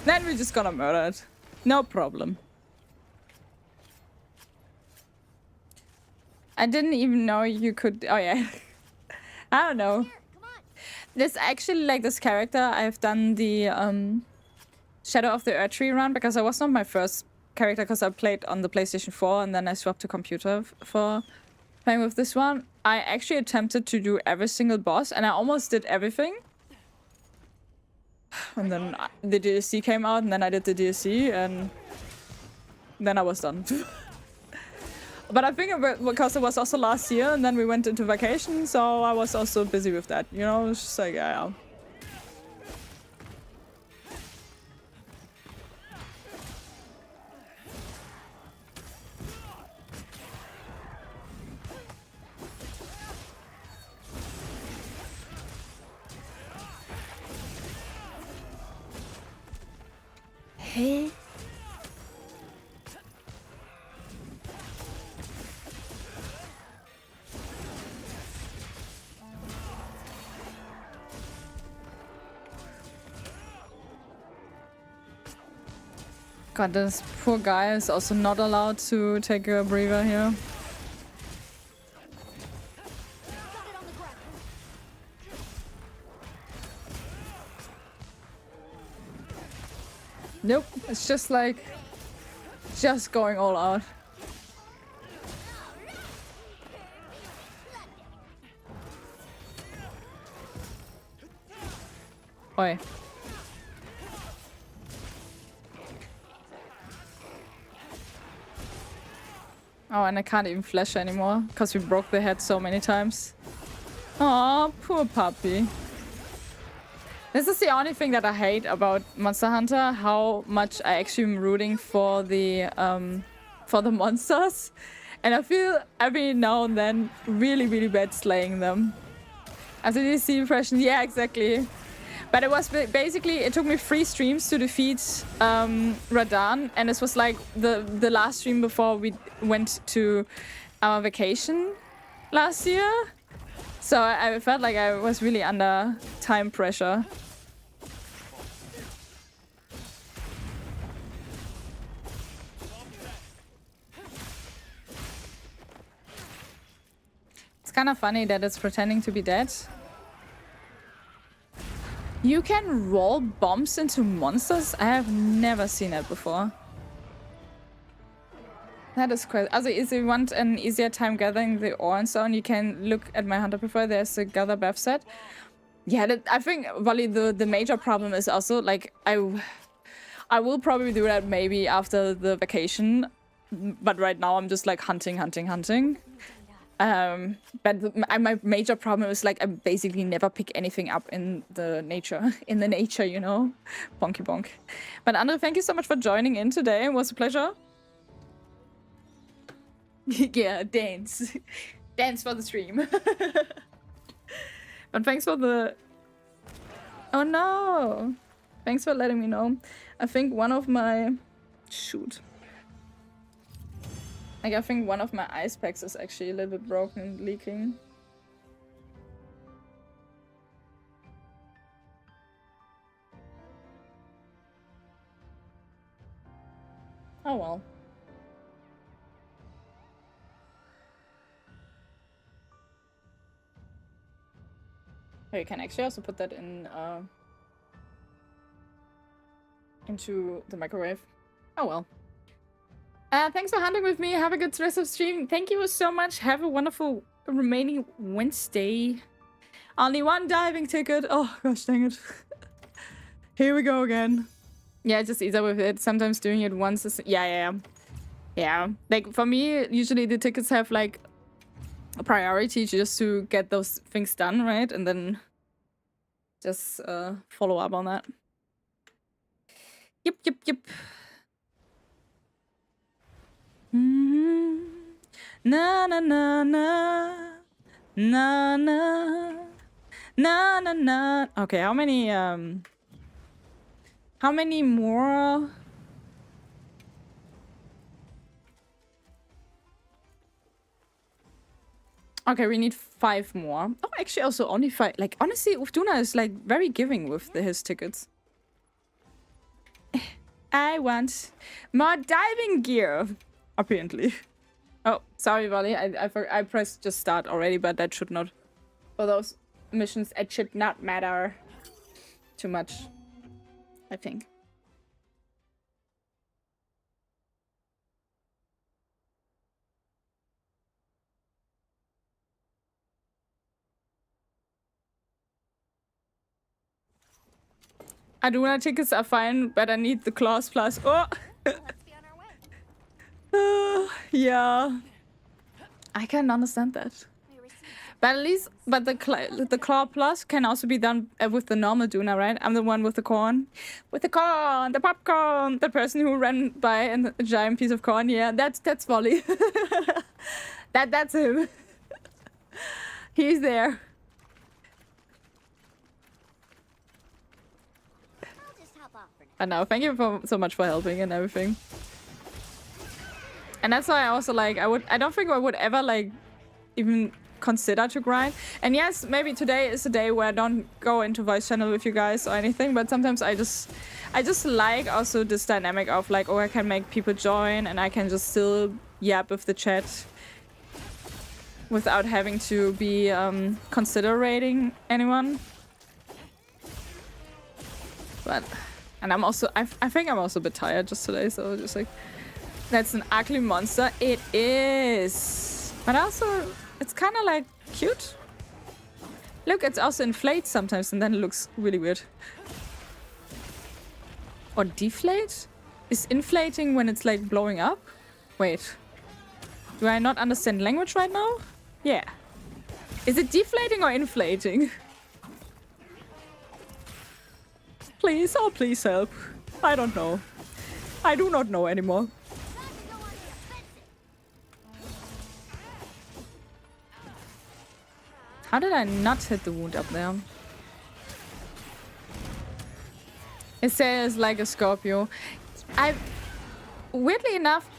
Then we're just gonna murder it. No problem. I didn't even know you could... Oh, yeah. I don't know. Here, come on. This actually, like this character, I've done the Shadow of the Erdtree run because I was not my first character because I played on the PlayStation 4 and then I swapped to computer for playing with this one. I actually attempted to do every single boss and I almost did everything. And then the DLC came out and then I did the DLC and then I was done. But I think because it was also last year and then we went into vacation, so I was also busy with that, you know? It's just like, yeah. Hey. God, this poor guy is also not allowed to take a breather here. Got it on the ground. Nope, it's just like... just going all out. Oi. Oh, and I can't even flash anymore because we broke the head so many times. Oh, poor puppy. This is the only thing that I hate about Monster Hunter, how much I actually am rooting for the monsters. And I feel every now and then really, really bad slaying them. After the DC impression, yeah, exactly. But it was basically, it took me 3 streams to defeat Radahn, and this was like the last stream before we went to our vacation last year. So I felt like I was really under time pressure. It's kind of funny that it's pretending to be dead. You can roll bombs into monsters? I have never seen that before. That is crazy. Also, if you want an easier time gathering the ore and so on, you can look at my Hunter Prefer. There's a Gather Bev set. Yeah, I think, Wally, the major problem is also, like, I will probably do that maybe after the vacation. But right now, I'm just, like, hunting. But my major problem is, like, I basically never pick anything up in the nature, you know? Bonky bonk. But Andre, thank you so much for joining in today. It was a pleasure. Yeah, dance. Dance for the stream. But thanks for the... Oh no! Thanks for letting me know. I think one of my... Shoot. Like, I think one of my ice packs is actually a little bit broken and leaking. Oh well. Oh, you can actually also put that in into the microwave. Oh well. Thanks for hunting with me. Have a good rest of stream. Thank you so much. Have a wonderful remaining Wednesday. Only one diving ticket. Oh gosh, dang it. Here we go again. Yeah, just easier with it. Sometimes doing it once is... Yeah. Like, for me, usually the tickets have, like, a priority just to get those things done, right? And then just follow up on that. Yep. Na na na na na na na na na. Okay, how many more? Okay, we need 5 more. Oh, actually, also only 5. Like, honestly, Ufduna is like very giving with his tickets. I want more diving gear, apparently. Oh, sorry, Wally. I pressed just start already, but that should not. For those missions, it should not matter too much, I think. Aduna tickets are fine, but I need the claws plus. Oh! Let's be on our way. Yeah. I can understand that. We received But at least, the claw plus can also be done with the normal Duna, right? I'm the one with the corn. With the corn, the popcorn, the person who ran by and a giant piece of corn. Yeah, that's Wally. That's him. He's there. I'll just hop off for now. I know. Thank you so much for helping and everything. And that's why I also like I don't think I would ever like even consider to grind. And yes, maybe today is a day where I don't go into voice channel with you guys or anything, but sometimes I just like also this dynamic of like, oh, I can make people join and I can just still yap with the chat without having to be considering anyone. But and I'm also I think I'm also a bit tired just today, so just like that's an ugly monster. It is. But also it's kind of like cute. Look, it's also inflates sometimes and then it looks really weird. Or deflate? Is inflating when it's like blowing up? Wait. Do I not understand language right now? Yeah. Is it deflating or inflating? Please, oh please help. I don't know. I do not know anymore. How did I not hit the wound up there? It says like a Scorpio. Weirdly enough,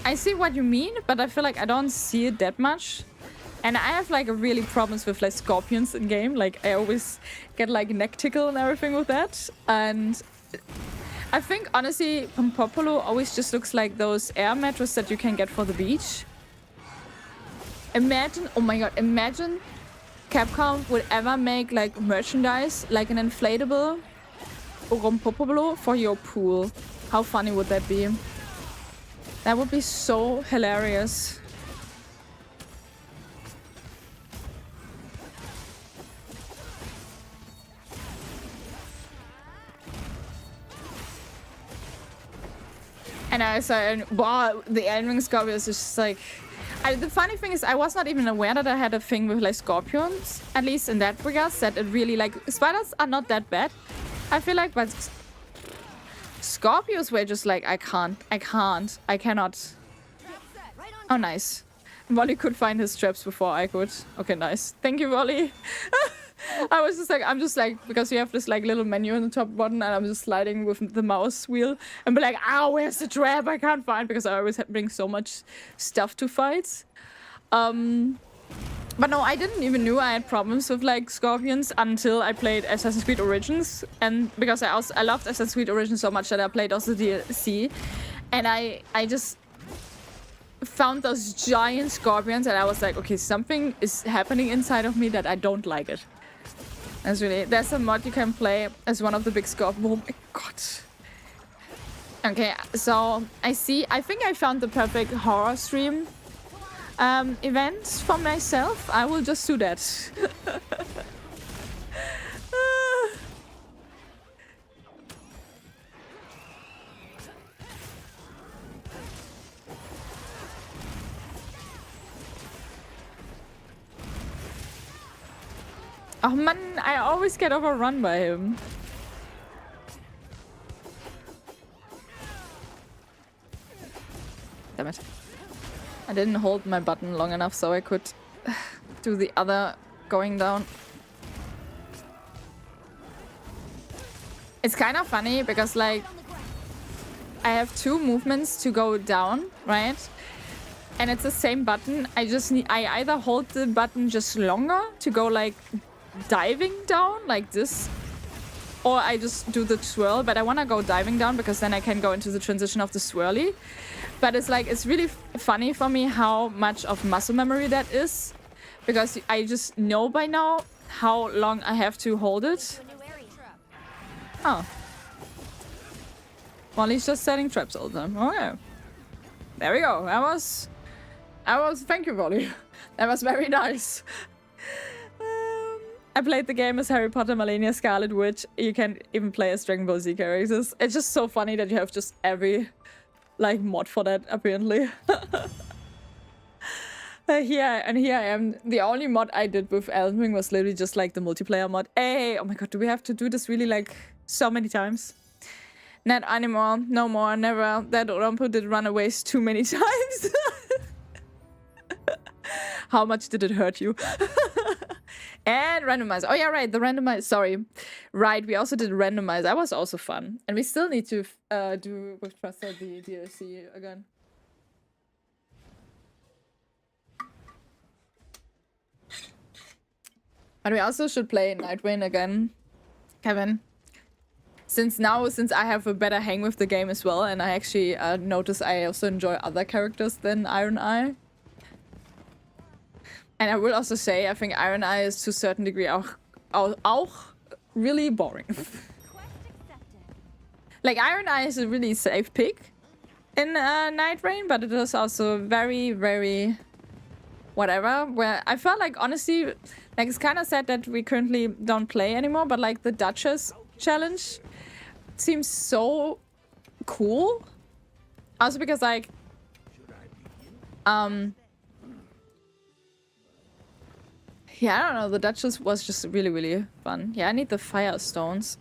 I see what you mean, but I feel like I don't see it that much. And I have like really problems with like scorpions in game. Like I always get like neck tickle and everything with that. And I think honestly, Pompopolo always just looks like those air mattresses that you can get for the beach. Imagine, oh my god, imagine Capcom would ever make like merchandise, like an inflatable Pompopolo for your pool. How funny would that be? That would be so hilarious. And I said, wow, the Elden Scorpion is just like... the funny thing is, I was not even aware that I had a thing with like scorpions, at least in that regards, that it really like... Spiders are not that bad, I feel like, but... Scorpions were just like, I cannot. Oh, nice. Wally could find his traps before I could. Okay, nice. Thank you, Wally. I'm just like, because you have this like little menu in the top button and I'm just sliding with the mouse wheel and be like, ah, where's the trap? I can't find, because I always bring so much stuff to fights. But no, I didn't even know I had problems with like scorpions until I played Assassin's Creed Origins, and because I loved Assassin's Creed Origins so much that I played also DLC, and I just found those giant scorpions and I was like, okay, something is happening inside of me that I don't like it. There's a mod you can play as one of the big scorpions. Oh my god. Okay, so I think I found the perfect horror stream event for myself. I will just do that. Oh man, I always get overrun by him. Damn it. I didn't hold my button long enough so I could do the other going down. It's kind of funny because like I have two movements to go down, right? And it's the same button. I either hold the button just longer to go like diving down like this, or I just do the swirl, but I want to go diving down because then I can go into the transition of the swirly. But it's like, it's really funny for me how much of muscle memory that is, because I just know by now how long I have to hold it. Oh. Molly's just setting traps all the time. Okay. There we go. Thank you, Molly. That was very nice. I played the game as Harry Potter, Malenia, Scarlet Witch. You can even play as Dragon Ball Z characters. It's just so funny that you have just every like mod for that, apparently. Here I am. The only mod I did with Elden Ring was literally just like the multiplayer mod. Hey, oh my god, do we have to do this really like so many times? Not anymore, no more, never. That Rompu did runaways too many times. How much did it hurt you? And randomize. Oh yeah, right, the randomize. Sorry. Right, we also did randomize. That was also fun. And we still need to do with Trusted the DLC again. But we also should play Nightwing again, Kevin. Since I have a better hang with the game as well, and I actually notice I also enjoy other characters than Iron Eye. And I will also say, I think Iron Eye is to a certain degree auch really boring. Like, Iron Eye is a really safe pick in Night Rain, but it is also very, very whatever. Where I felt like, honestly, like, it's kind of sad that we currently don't play anymore, but like the Duchess challenge seems so cool. Also because like yeah, I don't know, the Duchess was just really, really fun. Yeah, I need the fire stones.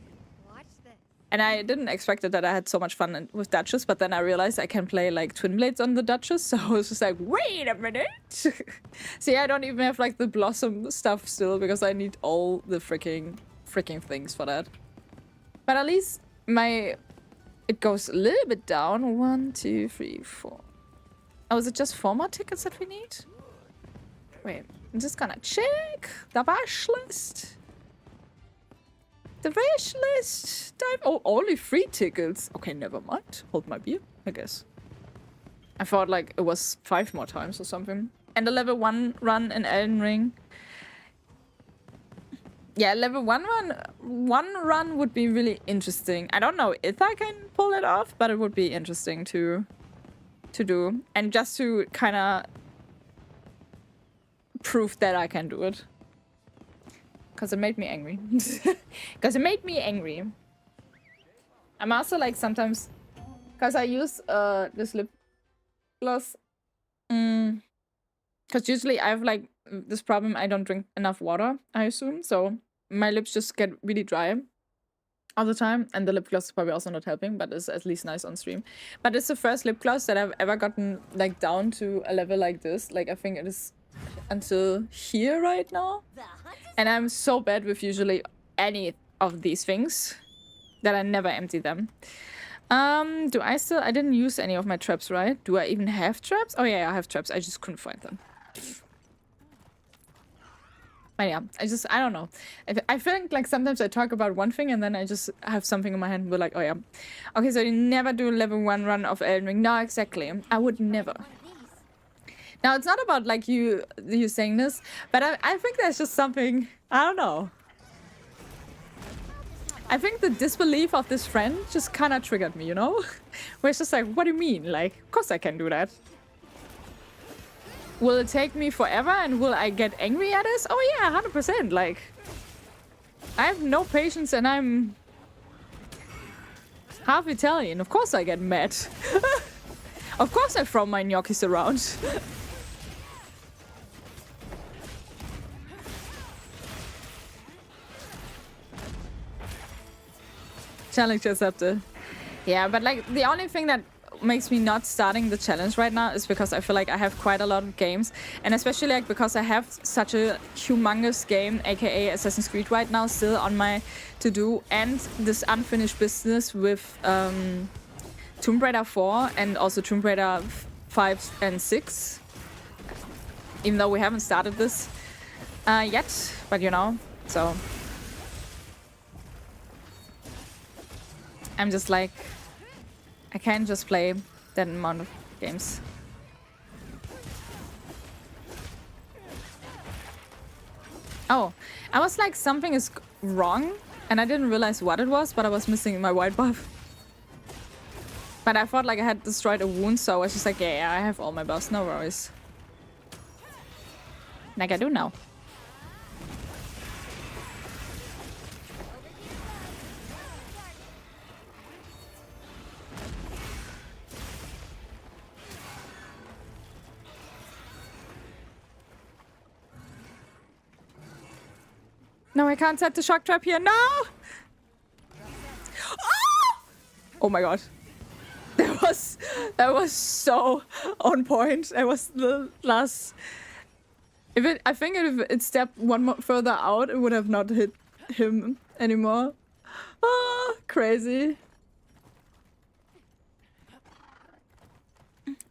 And I didn't expect it that I had so much fun with Duchess, but then I realized I can play like Twin Blades on the Duchess, so I was just like, wait a minute! See, I don't even have like the Blossom stuff still, because I need all the freaking things for that. But at least it goes a little bit down. 1, 2, 3, 4. Oh, is it just 4 more tickets that we need? Wait, I'm just gonna check the wish list. The wish list. Oh, only 3 tickets. Okay, never mind. Hold my beer, I guess. I thought like it was 5 more times or something. And a level 1 run in Elden Ring. Yeah, level 1 run would be really interesting. I don't know if I can pull it off, but it would be interesting to do. And just to kind of prove that I can do it. Because it made me angry. Because it made me angry. I'm also like sometimes... Because I use this lip gloss. Because usually I have like this problem, I don't drink enough water, I assume. So my lips just get really dry all the time. And the lip gloss is probably also not helping, but it's at least nice on stream. But it's the first lip gloss that I've ever gotten like down to a level like this. Like I think it is until here right now. And I'm so bad with usually any of these things that I never empty them. I didn't use any of my traps, right? Do I even have traps? Oh yeah, I have traps. I just couldn't find them. But yeah, I don't know. I feel like sometimes I talk about one thing and then I just have something in my hand and we're like, oh yeah. Okay, so you never do a level 1 run of Elden Ring. No, exactly. I would never. Now, it's not about like you saying this, but I think there's just something, I don't know. I think the disbelief of this friend just kind of triggered me, you know? Where it's just like, what do you mean? Like, of course I can do that. Will it take me forever and will I get angry at this? Oh yeah, 100%. Like, I have no patience and I'm half Italian. Of course I get mad. Of course I throw my gnocchis around. Challenge accepted. Yeah, but like the only thing that makes me not starting the challenge right now is because I feel like I have quite a lot of games, and especially like because I have such a humongous game, aka Assassin's Creed, right now still on my to-do, and this unfinished business with Tomb Raider 4 and also Tomb Raider 5 and 6. Even though we haven't started this yet, but you know, so I'm just like, I can't just play that amount of games. Oh, I was like, something is wrong, and I didn't realize what it was, but I was missing my white buff. But I thought like I had destroyed a wound, so I was just like, yeah, I have all my buffs, no worries. Like I do now. No, I can't set the shock trap here. No! Oh my god. That was so on point. That was the last. I think if it stepped one more further out, it would have not hit him anymore. Ah, crazy.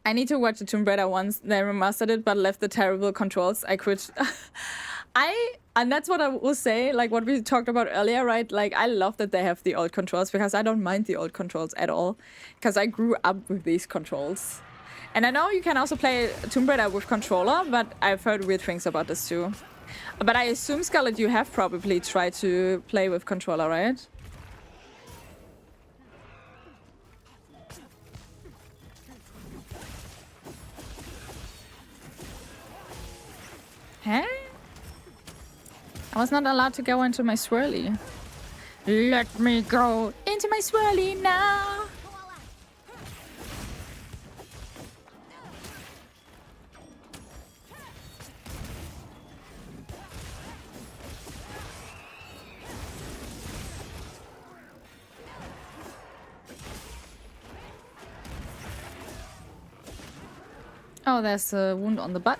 I need to watch the Tomb Raider once. They remastered it, but left the terrible controls. I quit. And that's what I will say, like what we talked about earlier, right? Like, I love that they have the old controls because I don't mind the old controls at all. Because I grew up with these controls. And I know you can also play Tomb Raider with controller, but I've heard weird things about this too. But I assume, Scarlet, you have probably tried to play with controller, right? Huh? I was not allowed to go into my swirly. Let me go into my swirly now. Oh, there's a wound on the butt.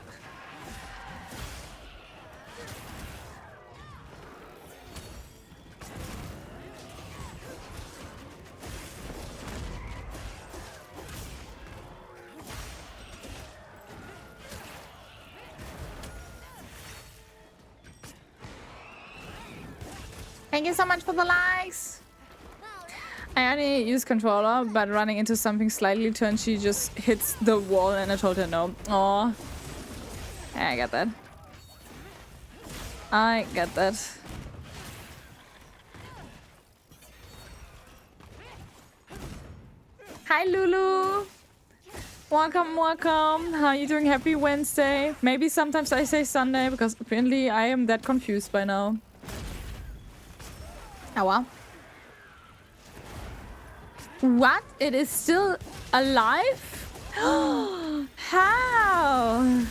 Thank you so much for the likes. I only use controller, but running into something slightly turned, she just hits the wall and I told her no. Aw. I get that. I get that. Hi Lulu. Welcome, welcome. How are you doing? Happy Wednesday. Maybe sometimes I say Sunday because apparently I am that confused by now. Oh wow. What? It is still alive? How?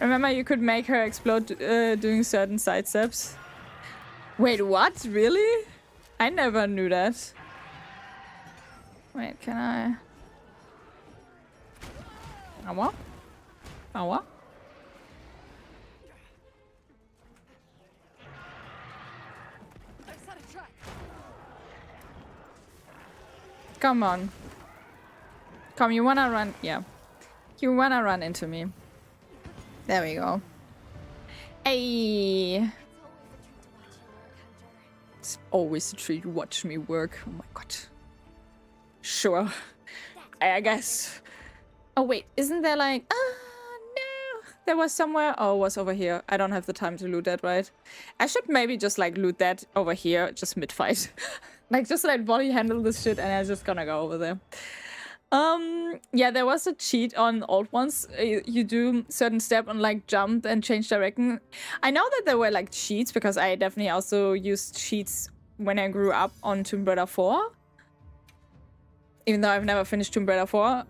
Remember, you could make her explode doing certain side steps. Wait, what? Really? I never knew that. Wait, can I? Aua? Aua? Come on. Come, you wanna run? Yeah. You wanna run into me. There we go. Hey. It's always a treat to watch me work. Oh my god. Sure. I guess. Oh wait, isn't there like... no. There was somewhere... Oh, it was over here. I don't have the time to loot that, right? I should maybe just like loot that over here, just mid-fight. Like, just let Volley handle this shit and I'm just gonna go over there. Yeah, there was a cheat on old ones. You do certain step on like jump and change direction. I know that there were like cheats because I definitely also used cheats when I grew up on Tomb Raider 4. Even though I've never finished Tomb Raider 4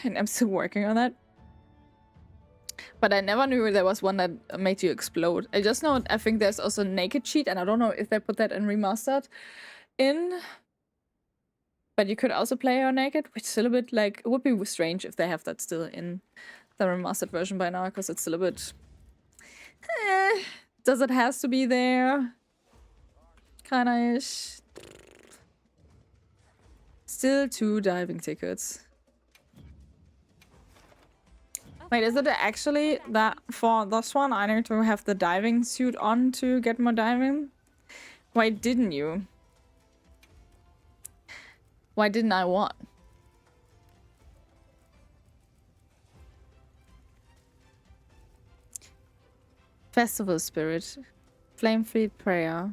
and I'm still working on that. But I never knew there was one that made you explode. I just know, I think there's also naked cheat, and I don't know if they put that in remastered in. But you could also play her naked, which is a little bit like, it would be strange if they have that still in the remastered version by now, because it's still a bit... Does it has to be there? Kinda-ish. Still 2 diving tickets. Wait, is it actually that for this one I need to have the diving suit on to get more diving? Why didn't you? Why didn't I what? Festival spirit. Flame fleet prayer.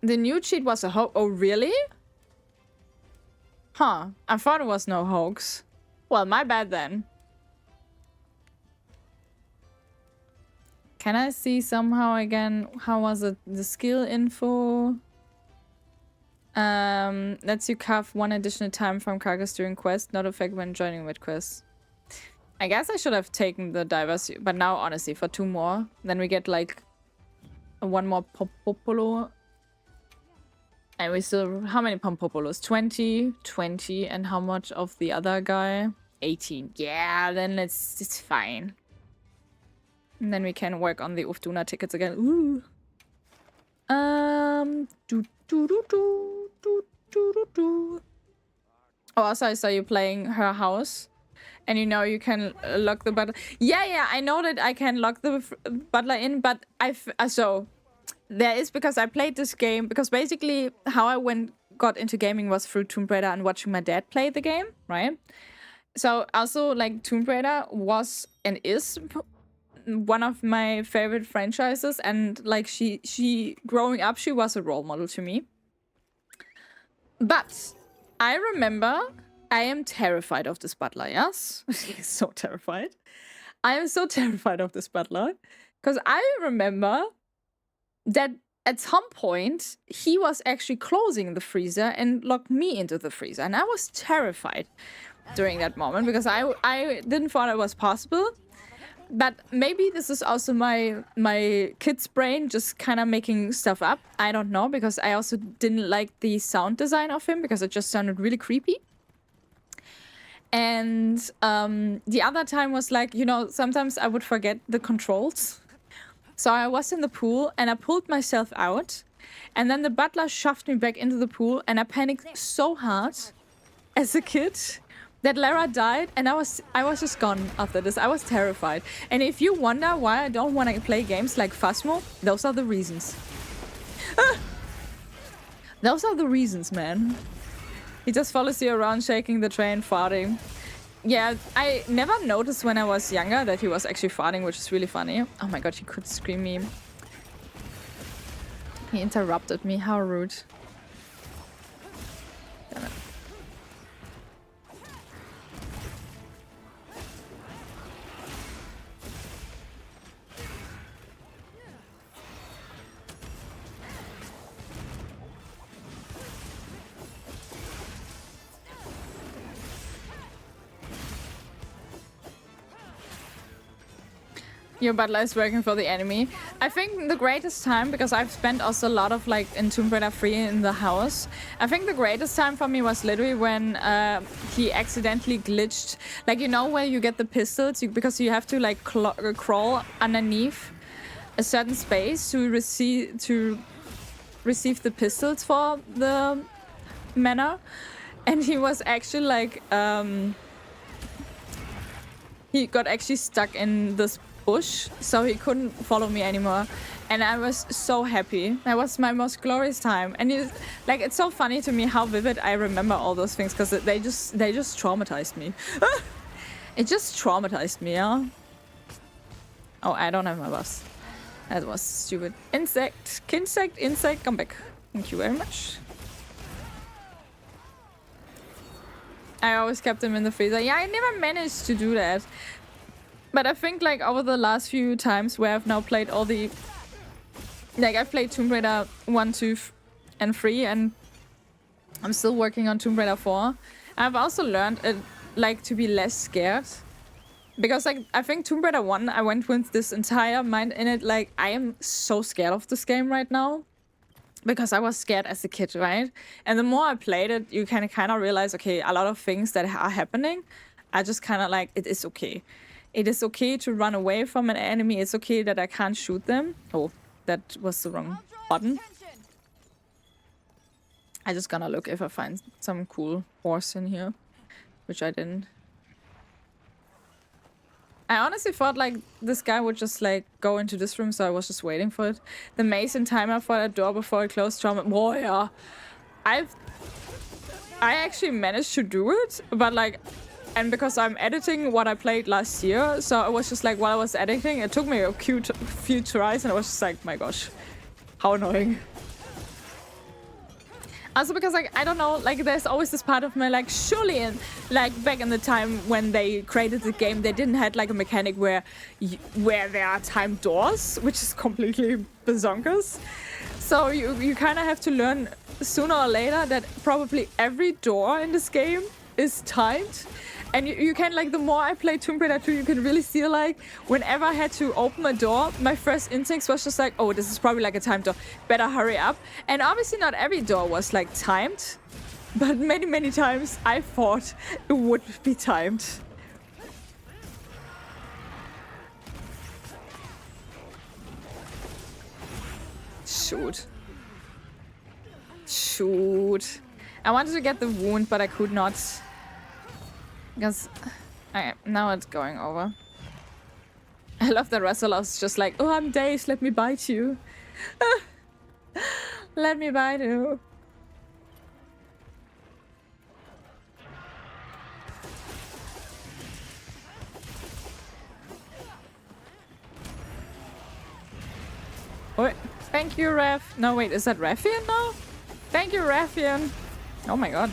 The new cheat was a hoax. Oh, really? Huh. I thought it was no hoax. Well, my bad then. Can I see somehow again? How was it? The skill info. Lets you carve 1 additional time from carcass during quest. Not effect when joining with quest. I guess I should have taken the divers, but now honestly for 2 more, then we get like 1 more Pompopolo. And we still, how many Pompopolos? 20, 20, and how much of the other guy? 18. Yeah, then it's fine. And then we can work on the Uftuna tickets again. Ooh. Oh, also I saw you playing her house. And you know you can lock the butler. Yeah, I know that I can lock the butler in, but so there is, because I played this game, because basically how I got into gaming was through Tomb Raider and watching my dad play the game, right? So also like Tomb Raider was and is one of my favorite franchises, and like she growing up, she was a role model to me. But I remember I am terrified of this butler, yes? So terrified. I am so terrified of this butler. Because I remember that at some point, he was actually closing the freezer and locked me into the freezer. And I was terrified during that moment because I didn't thought it was possible. But maybe this is also my kid's brain just kind of making stuff up. I don't know, because I also didn't like the sound design of him because it just sounded really creepy. And the other time was like, you know, sometimes I would forget the controls. So I was in the pool and I pulled myself out. And then the butler shoved me back into the pool and I panicked so hard as a kid that Lara died, and I was just gone after this. I was terrified. And if you wonder why I don't want to play games like Phasmo, those are the reasons. Those are the reasons, man. He just follows you around, shaking the tray and farting. Yeah, I never noticed when I was younger that he was actually farting, which is really funny. Oh my god, he could scream me. He interrupted me. How rude. Damn it. Your butler is working for the enemy. I think the greatest time, because I've spent also a lot of like in Tomb Raider 3 in the house. I think the greatest time for me was literally when he accidentally glitched. Like, you know, where you get the pistols, because you have to like crawl underneath a certain space to receive the pistols for the manor. And he was actually like, he got actually stuck in this bush, so he couldn't follow me anymore, and I was so happy. That was my most glorious time. And like, it's so funny to me how vivid I remember all those things, because they just traumatized me. It just traumatized me, yeah. Oh, I don't have my bus. That was stupid. Insect, come back. Thank you very much. I always kept them in the freezer. Yeah, I never managed to do that. But I think like over the last few times where I've now played all the... Like, I've played Tomb Raider 1, 2, and 3, and I'm still working on Tomb Raider 4. I've also learned like to be less scared. Because like I think Tomb Raider 1, I went with this entire mind in it, like I am so scared of this game right now. Because I was scared as a kid, right? And the more I played it, you can kind of realize, okay, a lot of things that are happening, I just kind of like, it is okay. It is okay to run away from an enemy. It's okay that I can't shoot them. Oh, that was the wrong button. I just gonna look if I find some cool horse in here, which I didn't. I honestly thought like this guy would just like go into this room, so I was just waiting for it. The mason timer for that door before it closed. Oh yeah, I actually managed to do it, but like, and because I'm editing what I played last year, so it was just like while I was editing, it took me a few tries, and I was just like, my gosh, how annoying. Also because like I don't know, like there's always this part of me like surely in like back in the time when they created the game, they didn't have like a mechanic where there are timed doors, which is completely bazonkers. So you kind of have to learn sooner or later that probably every door in this game is timed. And you can, like, the more I play Tomb Raider 2, you can really see, like, whenever I had to open a door, my first instinct was just like, oh, this is probably, like, a timed door. Better hurry up. And obviously not every door was, like, timed. But many, many times I thought it would be timed. Shoot. Shoot. I wanted to get the wound, but I could not. Because now it's going over. I love that Rassil's just like, oh, I'm dazed, let me bite you. Let me bite you. Wait, thank you, Raf. No, wait, is that Raffian now? Thank you, Raffian. Oh my god.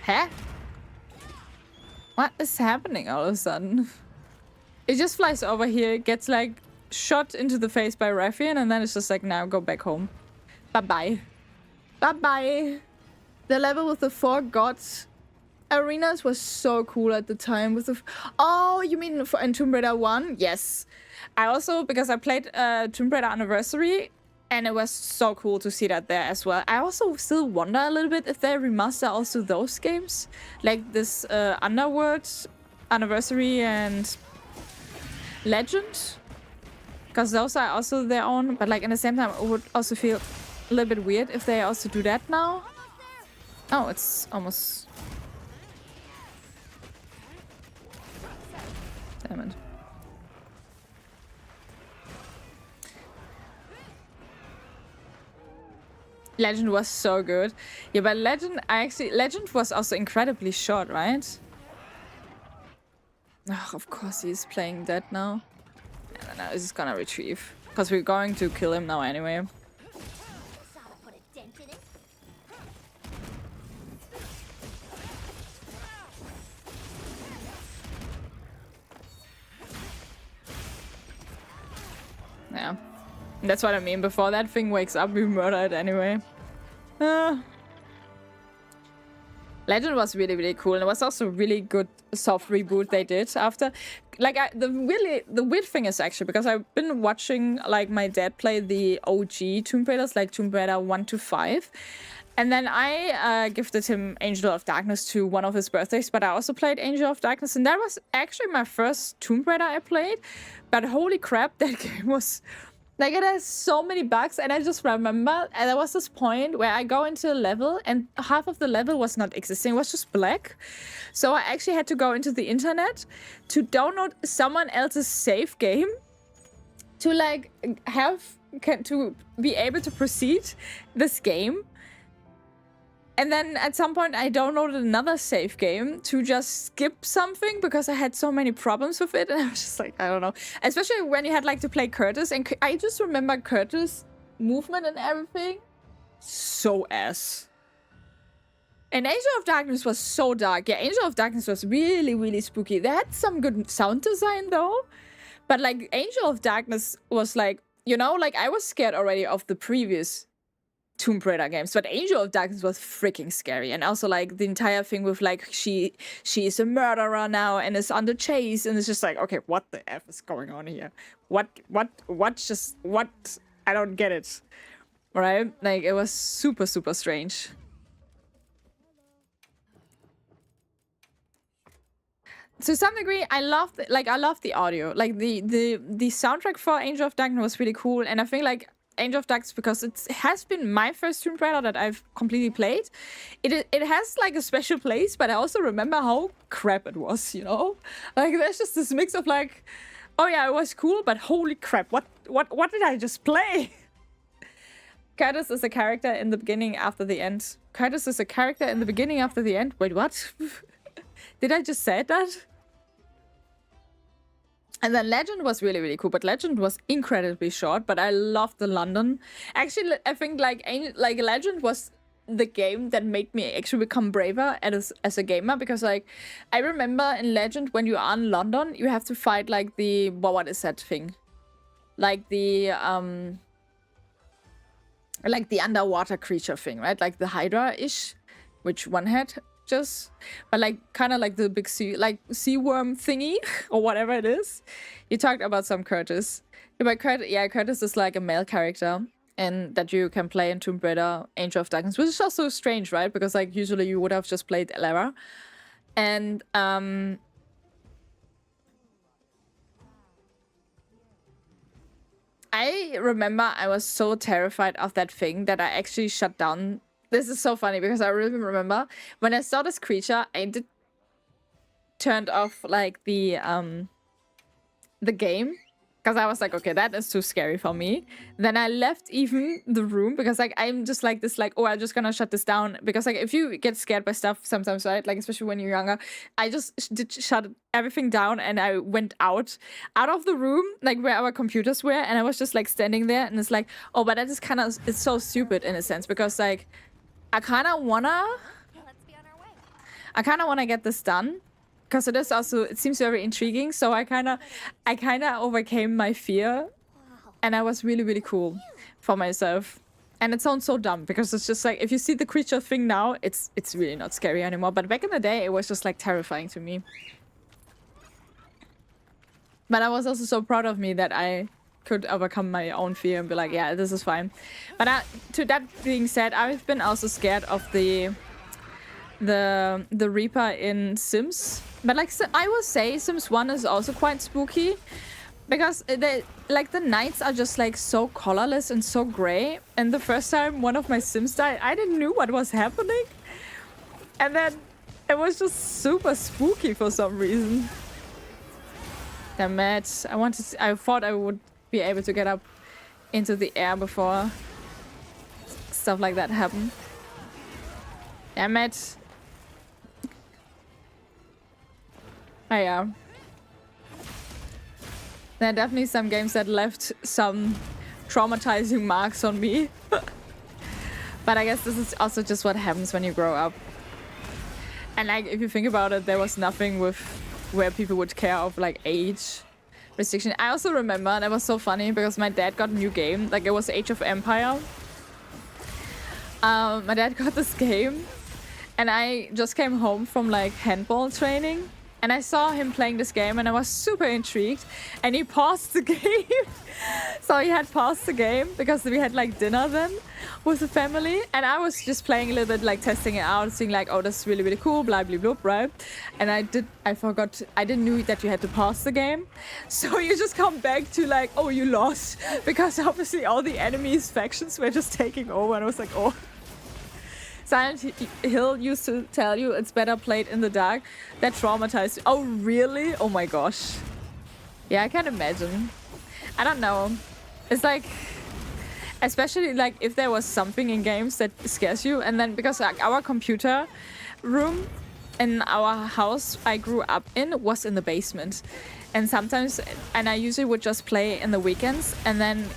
Huh? What is happening all of a sudden? It just flies over here, gets like shot into the face by Raffian, and then it's just like, now go back home. Bye-bye. Bye-bye. The level with the 4 gods arenas was so cool at the time. With the oh, you mean for in Tomb Raider 1? Yes. I also, because I played Tomb Raider Anniversary, and it was so cool to see that there as well. I also still wonder a little bit if they remaster also those games. Like this Underworld, Anniversary, and Legend. Because those are also their own. But like in the same time, it would also feel a little bit weird if they also do that now. Oh, it's almost... Damn it. Legend was so good. Yeah, but Legend was also incredibly short, right? Oh, of course he's playing dead now. I don't know, he's just gonna retrieve. Because we're going to kill him now anyway. Yeah. That's what I mean. Before that thing wakes up, we murder it anyway. Legend was really, really cool. And it was also a really good soft reboot they did after. Like, the weird thing is actually, because I've been watching, like, my dad play the OG Tomb Raiders, like Tomb Raider 1 to 5. And then I gifted him Angel of Darkness to one of his birthdays, but I also played Angel of Darkness. And that was actually my first Tomb Raider I played. But holy crap, that game was... Like, it has so many bugs, and I just remember there was this point where I go into a level, and half of the level was not existing, it was just black. So I actually had to go into the internet to download someone else's save game to, like, to be able to proceed this game. And then at some point I downloaded another save game to just skip something because I had so many problems with it. And I was just like, I don't know. Especially when you had like to play Curtis. And I just remember Curtis' movement and everything. So ass. And Angel of Darkness was so dark. Yeah, Angel of Darkness was really, really spooky. They had some good sound design though. But like Angel of Darkness was like, you know, like I was scared already of the previous Tomb Raider games, but Angel of Darkness was freaking scary. And also like the entire thing with like she is a murderer now and is under chase, and it's just like, okay, what the F is going on here? What I don't get it. Right? Like it was super, super strange. To some degree, I love the audio. Like the soundtrack for Angel of Darkness was really cool, and I think like Angel of Darkness, because it has been my first Tomb Raider that I've completely played. It has like a special place, but I also remember how crap it was, you know? Like there's just this mix of like, oh yeah, it was cool, but holy crap, what did I just play? Curtis is a character in the beginning after the end. Curtis is a character in the beginning after the end. Wait, what? Did I just say that? And then Legend was really, really cool, but Legend was incredibly short, but I loved the London. Actually, I think like Legend was the game that made me actually become braver as a gamer, because like I remember in Legend when you are in London, you have to fight like the, what is that thing? Like the underwater creature thing, right? Like the Hydra-ish, which one had just, but like kind of like the big sea worm thingy or whatever it is. You talked about some Curtis. Yeah, but Curtis is like a male character, and that you can play in Tomb Raider, Angel of Darkness, which is also strange, right? Because like usually you would have just played Lara. And I remember I was so terrified of that thing that I actually shut down. This is so funny because I really remember when I saw this creature, I turned off like the game, because I was like, okay, that is too scary for me. Then I left even the room because like I'm just like this, like, oh, I'm just gonna shut this down, because like if you get scared by stuff sometimes, right, like especially when you're younger, I just did shut everything down and I went out of the room, like where our computers were, and I was just like standing there, and it's like, oh, but that is kind of, it's so stupid in a sense, because like I kind of wanna get this done, because it is also, it seems very intriguing. So I kind of overcame my fear, and I was really, really cool for myself. And it sounds so dumb because it's just like, if you see the creature thing now, it's really not scary anymore. But back in the day, it was just like terrifying to me. But I was also so proud of me that I could overcome my own fear and be like, yeah, this is fine. But to that being said, I've been also scared of the Reaper in Sims. But like, I will say Sims 1 is also quite spooky, because the nights are just like so colorless and so gray. And the first time one of my Sims died, I didn't know what was happening. And then it was just super spooky for some reason. Damn it. I thought I would be able to get up into the air before stuff like that happened. Damn it. Oh yeah. There are definitely some games that left some traumatizing marks on me. But I guess this is also just what happens when you grow up. And like, if you think about it, there was nothing with where people would care of like age restriction. I also remember, and it was so funny because my dad got a new game, like it was Age of Empire. My dad got this game, and I just came home from like handball training, and I saw him playing this game, and I was super intrigued, and he paused the game. So he had paused the game because we had like dinner then with the family, and I was just playing a little bit, like testing it out, seeing like, oh, this is really, really cool, blah, blah, blah, right? And I didn't know that you had to pause the game. So you just come back to like, oh, you lost, because obviously all the enemies' factions were just taking over, and I was like, oh. Silent Hill used to tell you it's better played in the dark. That traumatized you. Oh, really? Oh my gosh. Yeah, I can imagine. I don't know. It's like, especially like if there was something in games that scares you, and then because like our computer room in our house I grew up in was in the basement, and sometimes, and I usually would just play in the weekends, and then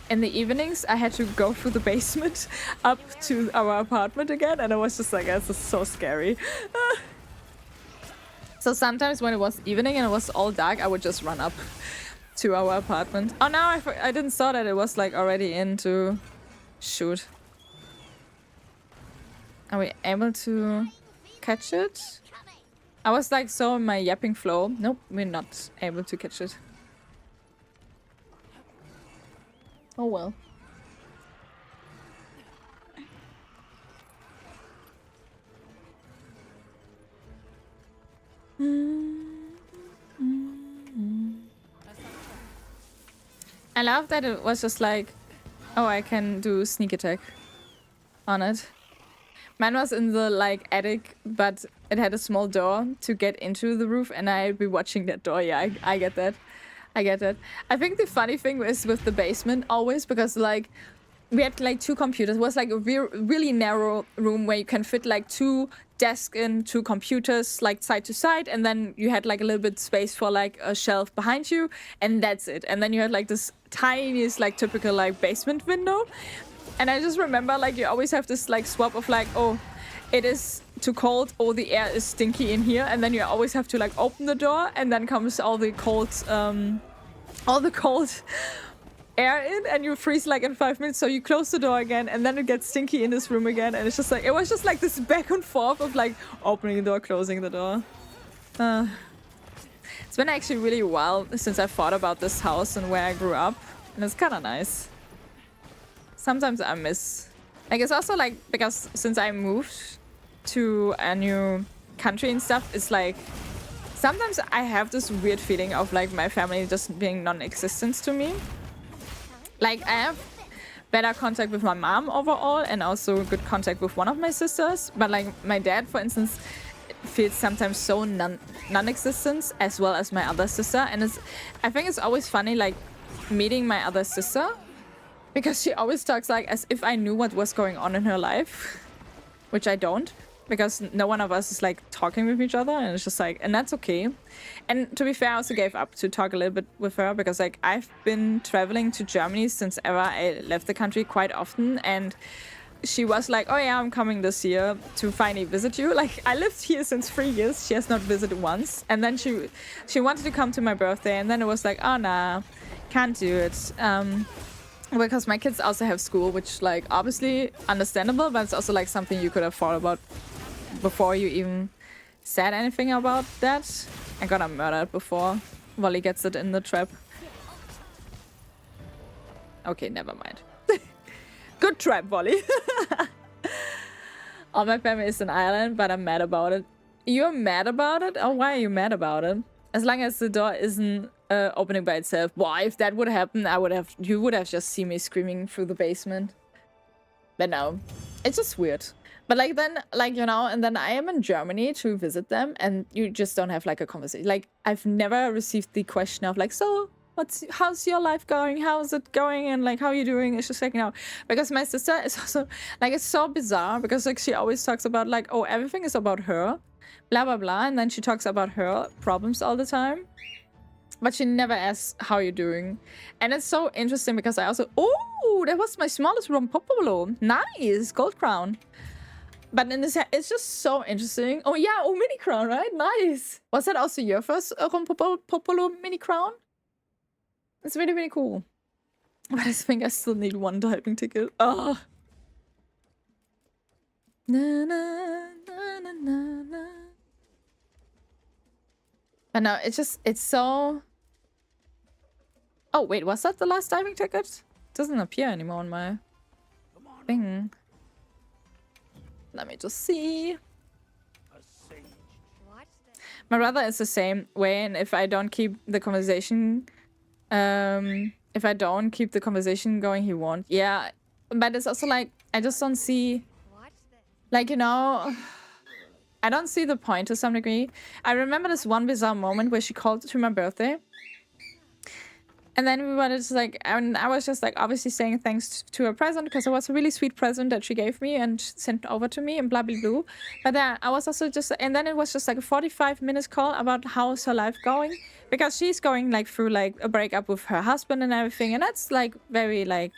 in the evenings I had to go through the basement up to our apartment again, and I was just like, this is so scary. So sometimes when it was evening and it was all dark, I would just run up to our apartment. Oh, now I didn't saw that it was like already into shoot. Are we able to catch it? I was like so in my yapping flow. Nope, we're not able to catch it. Oh well. I love that it was just like, oh, I can do sneak attack on it. Mine was in the like attic, but it had a small door to get into the roof, and I'd be watching that door. Yeah, I get that. I get that. I think the funny thing is with the basement always, because like we had like 2 computers. It was like a really narrow room where you can fit like 2 desks and 2 computers like side to side, and then you had like a little bit space for like a shelf behind you, and that's it. And then you had like this tiniest like typical like basement window. And I just remember like you always have this like swap of like, oh, it is too cold, or the air is stinky in here, and then you always have to like open the door, and then comes all the cold air in, and you freeze like in 5 minutes. So you close the door again, and then it gets stinky in this room again, and it's just like, it was just like this back and forth of like opening the door, closing the door. It's been actually really a while since I thought about this house and where I grew up, and it's kind of nice. Sometimes I miss, like, it's also like, because since I moved to a new country and stuff, it's like sometimes I have this weird feeling of like my family just being non-existent to me. Like, I have better contact with my mom overall, and also good contact with one of my sisters, but like my dad, for instance, feels sometimes so non-existent, as well as my other sister. And I think it's always funny like meeting my other sister, because she always talks like as if I knew what was going on in her life, which I don't, because no one of us is like talking with each other, and it's just like, and that's okay. And to be fair, I also gave up to talk a little bit with her, because like I've been traveling to Germany since ever I left the country quite often, and she was like, oh yeah, I'm coming this year to finally visit you. Like, I lived here since 3 years, she has not visited once, and then she wanted to come to my birthday, and then it was like, oh nah, can't do it. Because my kids also have school, which like obviously understandable, but it's also like something you could have thought about before you even said anything about that. I got murdered before Wally gets it in the trap. Okay, never mind. Good trap, Wally. All my family is in Ireland, but I'm mad about it. You're mad about it? Oh, why are you mad about it? As long as the door isn't opening by itself. Why, if that would happen, you would have just seen me screaming through the basement. But no, it's just weird. But like then, like, you know, and then I am in Germany to visit them, and you just don't have like a conversation. Like, I've never received the question of like, so how's your life going? How's it going? And like, how are you doing? It's just like, you know, because my sister is also like, it's so bizarre, because like she always talks about like, oh, everything is about her, blah blah blah, and then she talks about her problems all the time, but she never asks how you're doing. And it's so interesting, because I also, oh, that was my smallest Rompopolo. Nice, gold crown. But in this, it's just so interesting. Oh yeah, oh, mini crown, right? Nice. Was that also your first Rompopolo mini crown? It's really, really cool. But I think I still need 1 diving ticket. Oh. Na, na, na, na, na, na. But no, it's so... Oh, wait, was that the last diving ticket? It doesn't appear anymore on my thing. Let me just see. My brother is the same way, and if I don't keep the conversation... if I don't keep the conversation going, he won't. Yeah, but it's also like, I just don't see... Like, you know... I don't see the point to some degree. I remember this one bizarre moment where she called to my birthday. And then we were just like, and I was just like obviously saying thanks to her present, because it was a really sweet present that she gave me and sent over to me and blah blah blah. But I was also just, and then it was just like a 45-minute call about how's her life going, because she's going like through like a breakup with her husband and everything, and that's like very like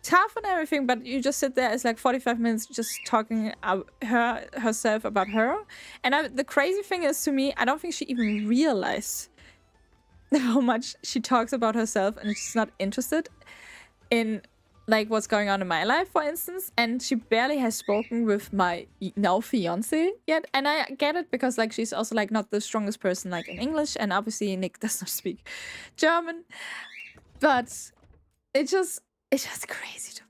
tough and everything, but you just sit there, it's like 45 minutes just talking herself about her. And the crazy thing is, to me, I don't think she even realized how much she talks about herself, and she's not interested in like what's going on in my life, for instance, and she barely has spoken with my now fiance yet. And I get it because like she's also like not the strongest person like in English, and obviously Nick does not speak German. But it's just crazy to me.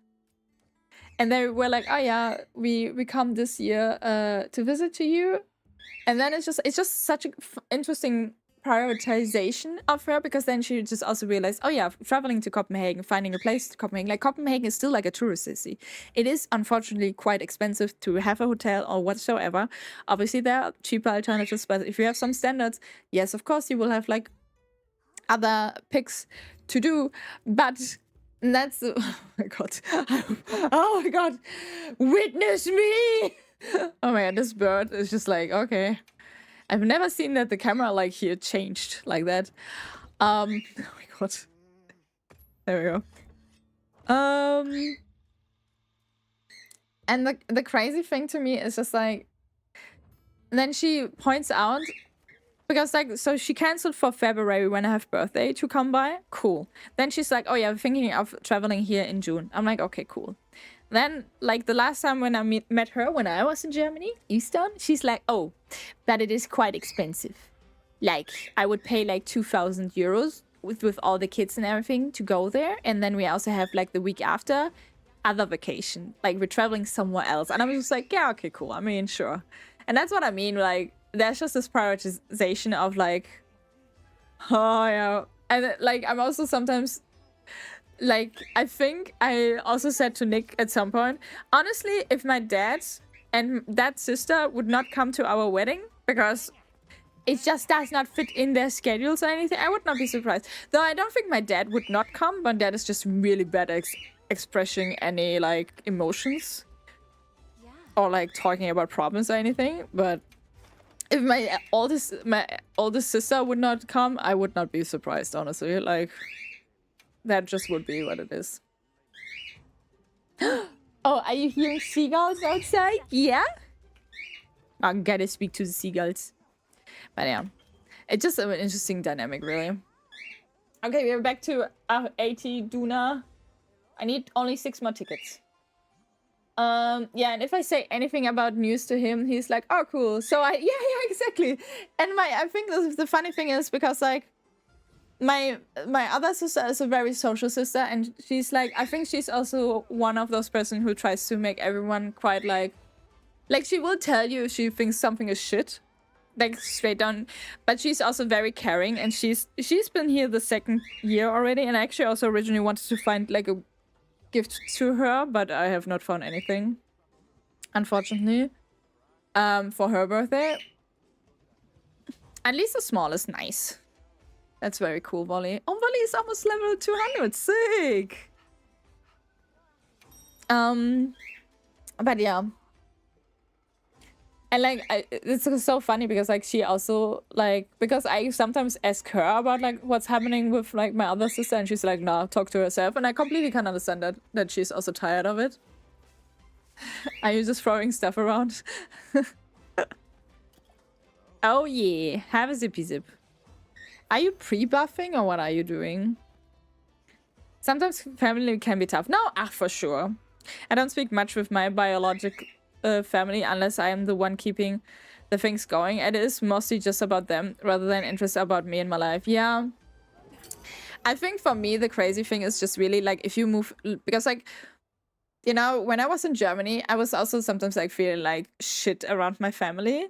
And they were like, oh yeah, we come this year to visit to you. And then it's just such an interesting prioritization of her, because then she just also realized, oh yeah, traveling to Copenhagen, finding a place to Copenhagen, like Copenhagen is still like a tourist city. It is unfortunately quite expensive to have a hotel or whatsoever. Obviously there are cheaper alternatives, but if you have some standards, yes, of course you will have like other picks to do. But that's oh my god, oh my god, witness me. Oh my god, this bird is just like, okay. I've never seen that the camera like here changed like that. Oh my god. There we go. And the crazy thing to me is just like, then she points out, because like, so she canceled for February when I have birthday to come by. Cool. Then she's like, oh yeah, I'm thinking of traveling here in June. I'm like, okay, cool. Then, like, the last time when I met her, when I was in Germany, Eastern, she's like, oh, but it is quite expensive. Like, I would pay like 2,000 euros with all the kids and everything to go there. And then we also have like the week after other vacation. Like, we're traveling somewhere else. And I was just like, yeah, okay, cool. I mean, sure. And that's what I mean. Like, there's just this prioritization of like, oh, yeah. And like, I'm also sometimes... Like, I think I also said to Nick at some point, honestly, if my dad and that sister would not come to our wedding because it just does not fit in their schedules or anything, I would not be surprised. Though I don't think my dad would not come, but dad is just really bad at expressing any, like, emotions. Yeah. Or, like, talking about problems or anything. But if my oldest sister would not come, I would not be surprised, honestly. Like... That just would be what it is. Oh, are you hearing seagulls outside? Yeah? I gotta speak to the seagulls. But yeah, it's just an interesting dynamic, really. Okay, we're back to 80 Duna. I need only 6 more tickets. Yeah, and if I say anything about news to him, he's like, oh, cool. So yeah, exactly. And I think the funny thing is because, like, my other sister is a very social sister, and she's like, I think she's also one of those person who tries to make everyone quite like she will tell you if she thinks something is shit, like straight down, but she's also very caring, and she's been here the 2nd year already, and I actually also originally wanted to find like a gift to her, but I have not found anything, unfortunately, for her birthday. At least the small is nice. That's very cool, Volley. Oh, Volley is almost level 200. Sick! But yeah. And like, it's so funny because like she also like, because I sometimes ask her about like what's happening with like my other sister, and she's like, nah, talk to herself. And I completely can understand that she's also tired of it. Are you just throwing stuff around? Oh yeah, have a zippy zip. Are you pre-buffing or what are you doing? Sometimes family can be tough. No, for sure. I don't speak much with my biologic family unless I am the one keeping the things going. It is mostly just about them rather than interest about me and my life. Yeah. I think for me, the crazy thing is just really like if you move, because like, you know, when I was in Germany, I was also sometimes like feeling like shit around my family.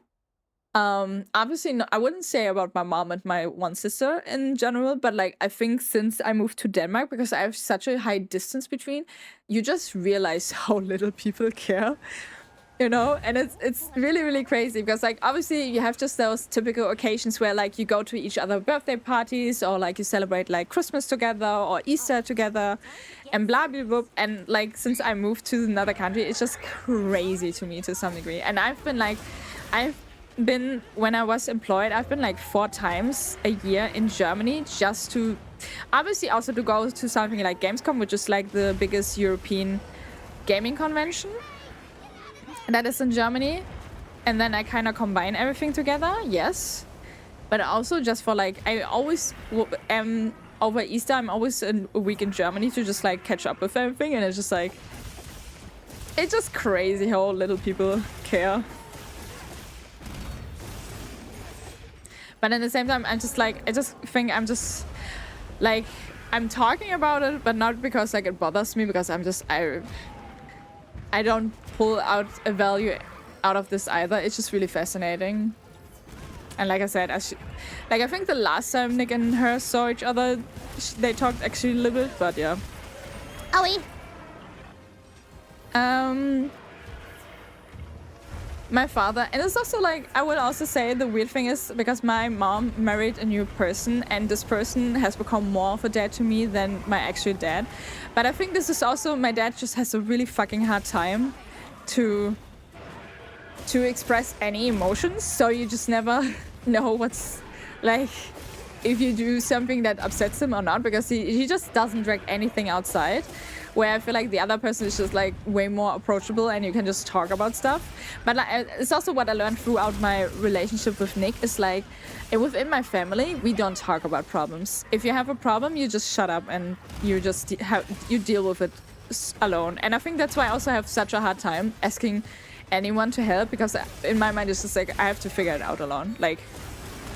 Obviously, no, I wouldn't say about my mom and my one sister in general, but like I think since I moved to Denmark, because I have such a high distance between, you just realize how little people care, you know? And it's really, really crazy because like obviously you have just those typical occasions where like you go to each other birthday parties or like you celebrate like Christmas together or Easter together and blah, blah, blah. And like since I moved to another country, it's just crazy to me to some degree. And I've been, when I was employed, I've been like 4 times a year in Germany just to, obviously also to go to something like Gamescom, which is like the biggest European gaming convention that is in Germany. And then I kind of combine everything together, yes. But also just for like, I always am over Easter, I'm always a week in Germany to just like catch up with everything, and it's just like, it's just crazy how little people care. But at the same time, I'm just like, I just think I'm just like, I'm talking about it, but not because like it bothers me, because I'm just, I don't pull out a value out of this either. It's just really fascinating. And like I said, I think the last time Nick and her saw each other, they talked actually a little bit, but yeah. Ollie. My father, and it's also like, I would also say the weird thing is because my mom married a new person, and this person has become more of a dad to me than my actual dad. But I think this is also, my dad just has a really fucking hard time to express any emotions, so you just never know what's like, if you do something that upsets him or not, because he just doesn't drag anything outside. Where I feel like the other person is just like way more approachable and you can just talk about stuff. But like, it's also what I learned throughout my relationship with Nick is like, within my family, we don't talk about problems. If you have a problem, you just shut up and you just you deal with it alone. And I think that's why I also have such a hard time asking anyone to help, because in my mind it's just like I have to figure it out alone. Like,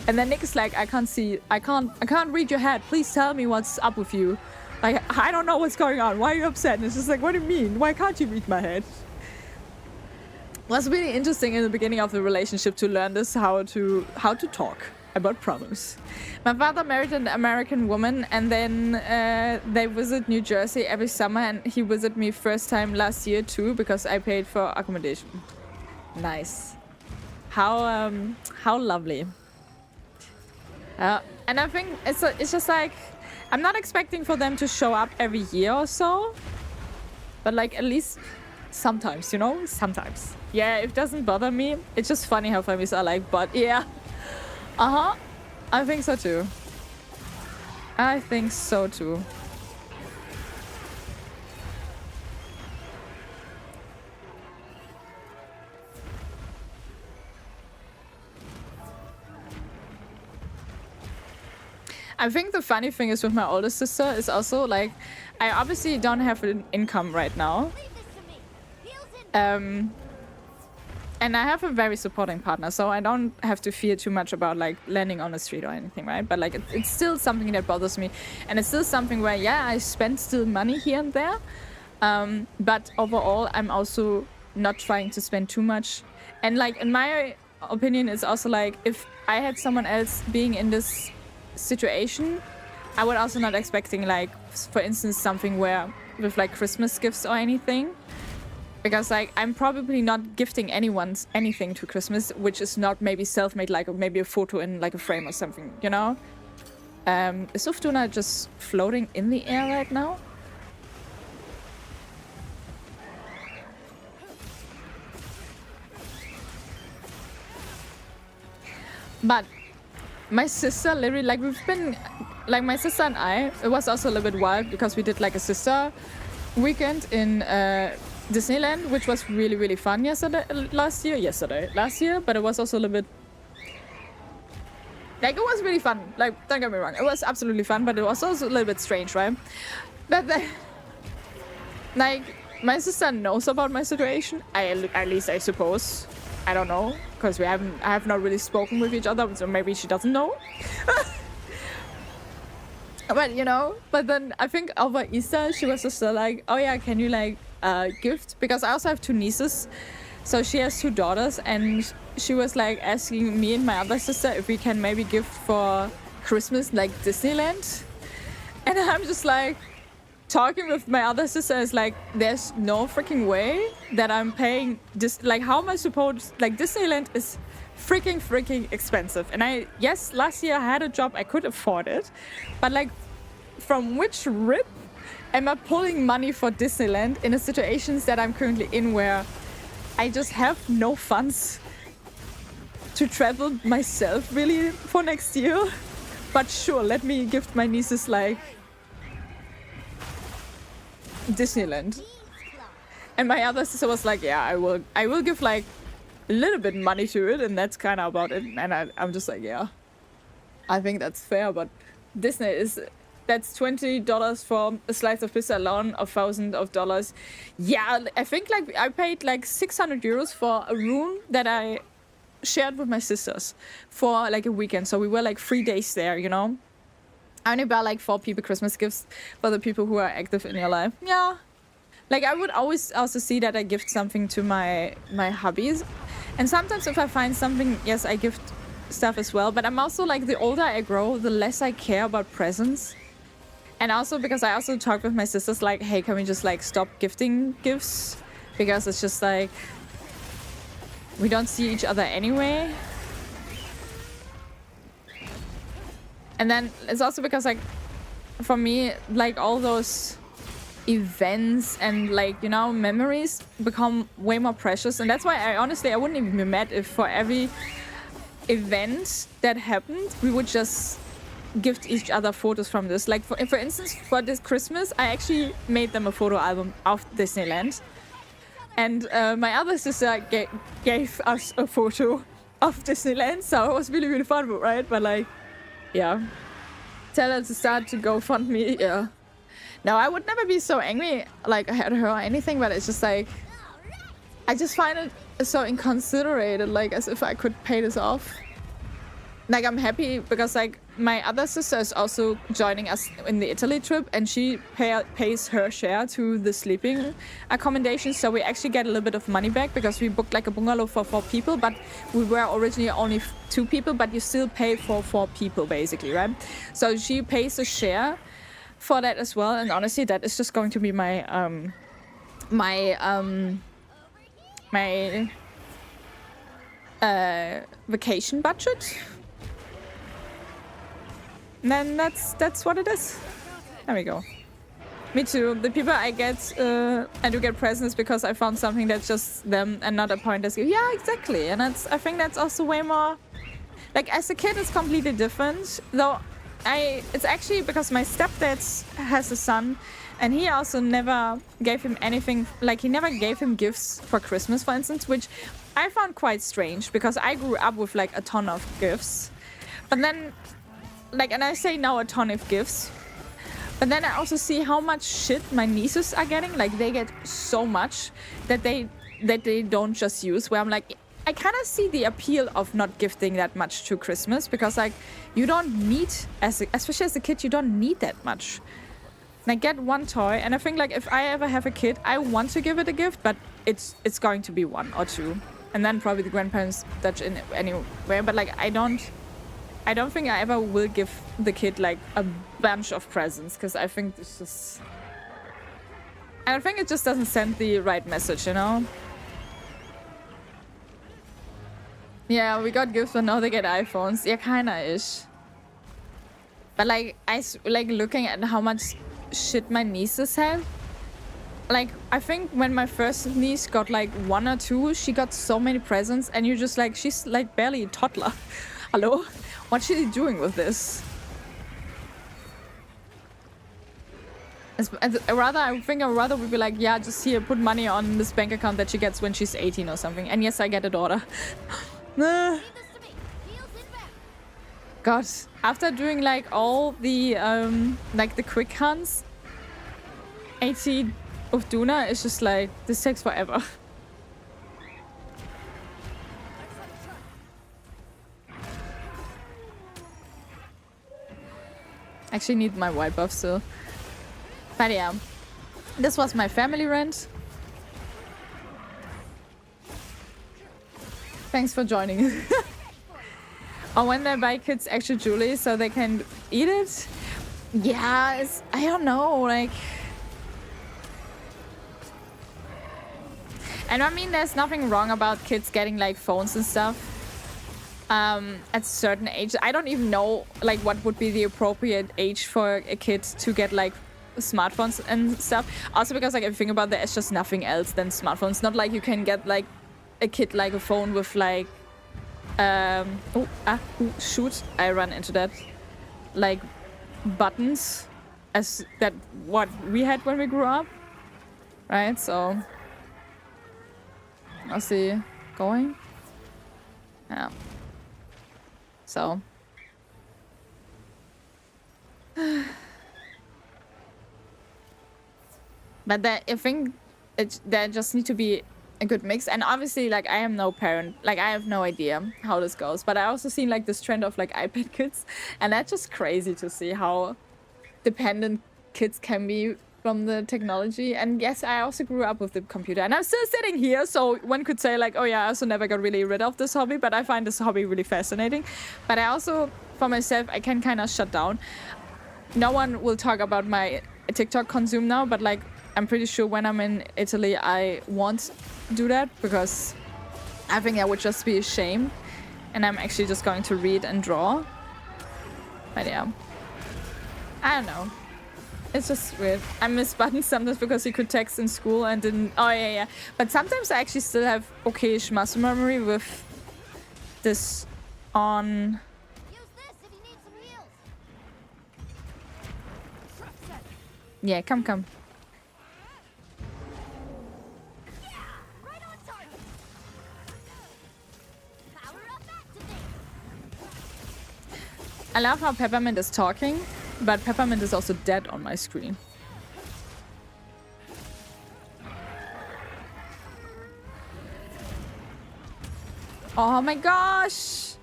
and then Nick is like, I can't read your head. Please tell me what's up with you. Like, I don't know what's going on. Why are you upset? And it's just like, what do you mean? Why can't you read my head? It was really interesting in the beginning of the relationship to learn this, how to talk about problems. My father married an American woman, and then they visit New Jersey every summer, and he visited me first time last year too, because I paid for accommodation. Nice. How lovely. And I think it's just like, I'm not expecting for them to show up every year or so, but like at least sometimes, you know, sometimes. Yeah, it doesn't bother me. It's just funny how families are like, but yeah. I think so too. I think so too. I think the funny thing is with my older sister is also like, I obviously don't have an income right now. And I have a very supporting partner, so I don't have to fear too much about like landing on the street or anything, right? But like, it's still something that bothers me. And it's still something where, yeah, I spend still money here and there. But overall, I'm also not trying to spend too much. And like, in my opinion, it's also like, if I had someone else being in this situation, I would also not expecting like, for instance, something where with like Christmas gifts or anything, because like I'm probably not gifting anyone anything to Christmas which is not maybe self-made, like maybe a photo in like a frame or something, you know. Is Uftuna just floating in the air right now? But my sister literally, like, we've been, like, my sister and I, it was also a little bit wild because we did like a sister weekend in Disneyland, which was really, really fun last year, but it was also a little bit, like, it was really fun. Like, don't get me wrong, it was absolutely fun, but it was also a little bit strange, right? But like, my sister knows about my situation, at least I suppose. I don't know, because I have not really spoken with each other, so maybe she doesn't know. But you know, but then I think over Easter she was just like, oh yeah, can you like gift? Because I also have 2 nieces, so she has 2 daughters, and she was like asking me and my other sister if we can maybe gift for Christmas like Disneyland. And I'm just like, talking with my other sister is like, there's no freaking way that I'm paying this. Like, how am I supposed, like, Disneyland is freaking expensive. And yes, last year I had a job, I could afford it, but like, from which rip am I pulling money for Disneyland in a situations that I'm currently in where I just have no funds to travel myself really for next year? But sure, let me gift my nieces like Disneyland. And my other sister was like, yeah, I will give like a little bit money to it, and that's kind of about it. And I'm just like, yeah, I think that's fair, but Disney is that's $20 for a slice of pizza alone, $1,000. Yeah, I think like I paid like 600 euros for a room that I shared with my sisters for like a weekend. So we were like 3 days there, you know. I only buy like 4 people Christmas gifts for the people who are active in your life. Yeah. Like I would always also see that I gift something to my hobbies. And sometimes if I find something, yes, I gift stuff as well. But I'm also like, the older I grow, the less I care about presents. And also because I also talk with my sisters like, hey, can we just like stop gifting gifts? Because it's just like, we don't see each other anyway. And then it's also because like, for me, like all those events and like, you know, memories become way more precious. And that's why I wouldn't even be mad if for every event that happened, we would just gift each other photos from this. Like for instance, for this Christmas, I actually made them a photo album of Disneyland. And my other sister gave us a photo of Disneyland. So it was really, really fun, right? But like, yeah. Tell her to start to GoFundMe, yeah. No, I would never be so angry like at her or anything, but it's just like, I just find it so inconsiderate, like as if I could pay this off. Like I'm happy because like my other sister is also joining us in the Italy trip, and she pays her share to the sleeping accommodation. So we actually get a little bit of money back because we booked like a bungalow for 4 people, but we were originally only 2 people, but you still pay for 4 people basically, right? So she pays a share for that as well. And honestly, that is just going to be my vacation budget. And then that's what it is. There we go. Me too. The people I get, I do get presents because I found something that's just them and not a pointless gift. Yeah, exactly. And I think that's also way more, like as a kid it's completely different. Though it's actually because my stepdad has a son, and he also never gave him anything, like he never gave him gifts for Christmas, for instance, which I found quite strange because I grew up with like a ton of gifts. But then, like, and I say now a ton of gifts, but then I also see how much shit my nieces are getting. Like they get so much that they don't just use, where I'm like, I kind of see the appeal of not gifting that much to Christmas, because like you don't need, especially as a kid, you don't need that much. Like get one toy, and I think like if I ever have a kid, I want to give it a gift, but it's going to be 1 or 2, and then probably the grandparents touch in anywhere. But like I don't think I ever will give the kid like a bunch of presents, because I think it's just, I think it just doesn't send the right message, you know? Yeah, we got gifts, but now they get iPhones. Yeah, kinda ish. But like like looking at how much shit my nieces have. Like I think when my first niece got like 1 or 2, she got so many presents, and you're just like, she's like barely a toddler. Hello? What's she doing with this? I think I'd rather would be like, yeah, just here, put money on this bank account that she gets when she's 18 or something. And yes, I get a daughter. God, after doing like all the like the quick hunts, 80 of Duna is just like, this takes forever. Actually need my white buff still. But yeah, this was my family rant. Thanks for joining. Or when they buy kids extra jewelry so they can eat it? Yeah, I don't know, like... And I mean, there's nothing wrong about kids getting like phones and stuff. At certain age, I don't even know like what would be the appropriate age for a kid to get like smartphones and stuff. Also because like if you think about that, it's just nothing else than smartphones. Not like you can get like a kid like a phone with like shoot, I ran into that, like buttons, as that what we had when we grew up, right? So I'll see going. Yeah. So But I think there just need to be a good mix. And obviously, like, I am no parent. Like, I have no idea how this goes. But I also seen, like, this trend of, like, iPad kids. And that's just crazy to see how dependent kids can be from the technology. And yes, I also grew up with the computer. And I'm still sitting here. So one could say, like, oh, yeah, I also never got really rid of this hobby. But I find this hobby really fascinating. But I also, for myself, I can kind of shut down. No one will talk about my TikTok consume now. But, like, I'm pretty sure when I'm in Italy, I won't do that because I think I would just be ashamed. And I'm actually just going to read and draw. But yeah, I don't know. It's just weird. I miss buttons sometimes because you could text in school and didn't. Oh, yeah. But sometimes I actually still have okayish muscle memory with this on. Use this if you need some heals. Yeah, come. Right on target. Power up activate. I love how Peppermint is talking, but Peppermint is also dead on my screen. Oh my gosh!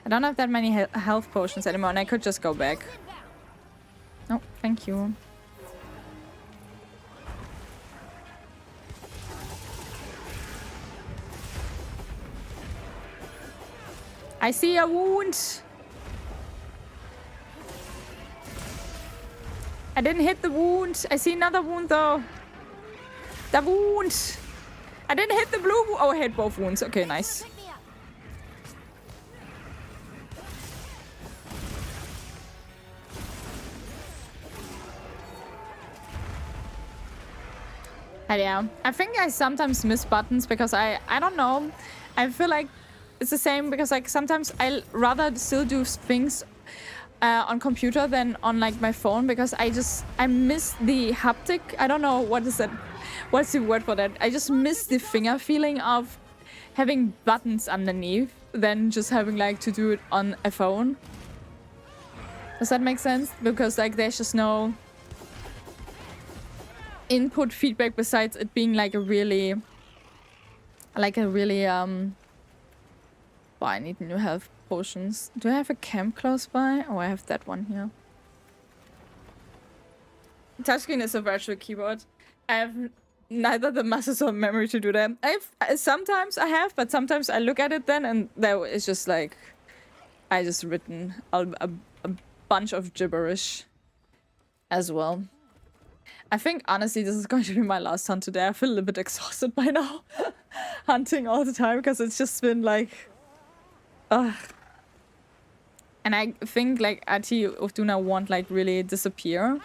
I don't have that many health potions anymore, and I could just go back. No, thank you. I see a wound! I didn't hit the wound. I see another wound though. The wound! I didn't hit the blue wound. Oh, I hit both wounds. Okay, nice. Pick me up. Yeah, I think I sometimes miss buttons because I don't know. I feel like it's the same because like sometimes I rather still do things on computer than on like my phone because I miss the haptic. I don't know what is that. What's the word for that? I just miss the finger feeling of having buttons underneath than just having like to do it on a phone. Does that make sense? Because like there's just no input feedback besides it being like a really oh, I need new health potions. Do I have a camp close by? Oh, I have that one here. Touchscreen is a virtual keyboard. I have neither the muscles or memory to do that. Sometimes I have, but sometimes I look at it then and there is just like I just written a bunch of gibberish as well. I think honestly this is going to be my last hunt today. I feel a little bit exhausted by now. Hunting all the time because it's just been like ugh. And I think like Ati Uftuna won't like really disappear.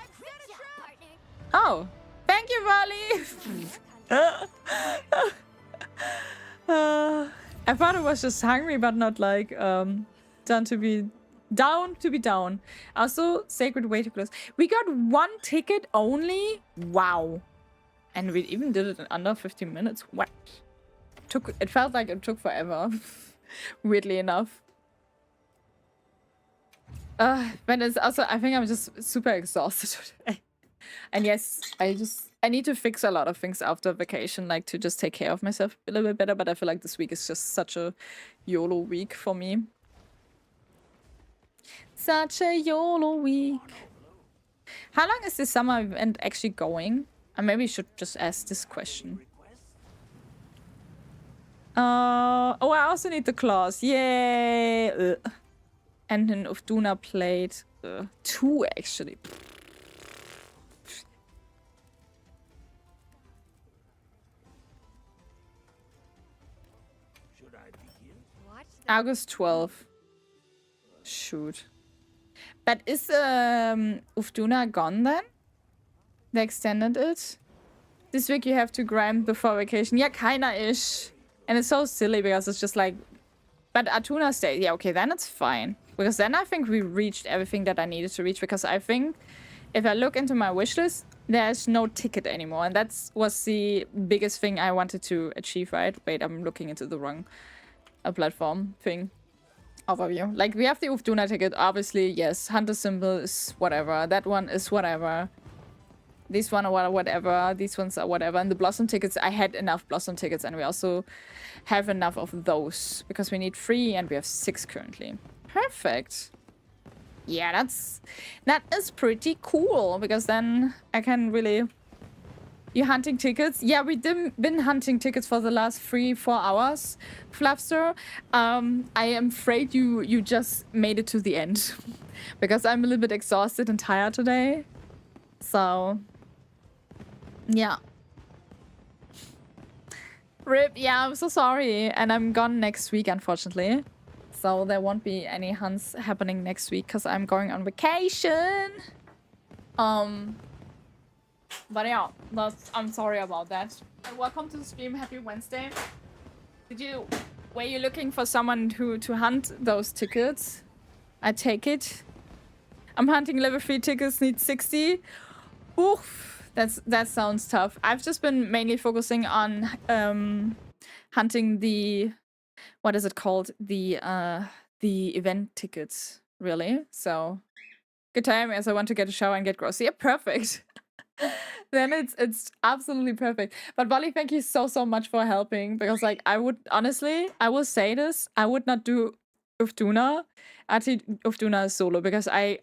Oh, thank you, Vali. I thought it was just hungry, but not like down to be down. Also, Sacred Way to close. We got one ticket only. Wow, and we even did it in under 15 minutes. What? It felt like it took forever. Weirdly enough. But it's also, I think I'm just super exhausted today. And yes, I need to fix a lot of things after vacation, like to just take care of myself a little bit better. But I feel like this week is just such a YOLO week for me. Such a YOLO week. How long is this summer event actually going? I maybe should just ask this question. Oh, I also need the claws. Yay! And then Uftuna played 2 actually. August 12th. Shoot. But is Uftuna gone then? They extended it? This week you have to grind before vacation. Yeah, kinda ish. And it's so silly because it's just like... But Atuna stays. Yeah, okay, then it's fine. Because then I think we reached everything that I needed to reach. Because I think if I look into my wish list, there's no ticket anymore. And that was the biggest thing I wanted to achieve, right? Wait, I'm looking into the wrong platform thing. Overview. Like, we have the Uftuna ticket, obviously, yes. Hunter symbol is whatever. That one is whatever. This one or whatever. These ones are whatever. And the Blossom tickets, I had enough Blossom tickets, and we also have enough of those because we need 3 and we have 6 currently. Perfect. Yeah, that is pretty cool because then I can really. You hunting tickets? Yeah, we been hunting tickets for the last 3-4 hours, Flapster. I am afraid you just made it to the end because I'm a little bit exhausted and tired today. So, yeah. Rip, yeah, I'm so sorry. And I'm gone next week, unfortunately. So there won't be any hunts happening next week because I'm going on vacation. But yeah, I'm sorry about that. And welcome to the stream. Happy Wednesday. Were you looking for someone to hunt those tickets? I take it. I'm hunting level 3 tickets, need 60. Oof, that sounds tough. I've just been mainly focusing on hunting the, what is it called? The event tickets, really. So good time as I want to get a shower and get grocery. Yeah, perfect. Then it's absolutely perfect. But Bolly, thank you so much for helping because like I would honestly, I will say this, I would not do Ufduna. Actually, Ufduna is solo because I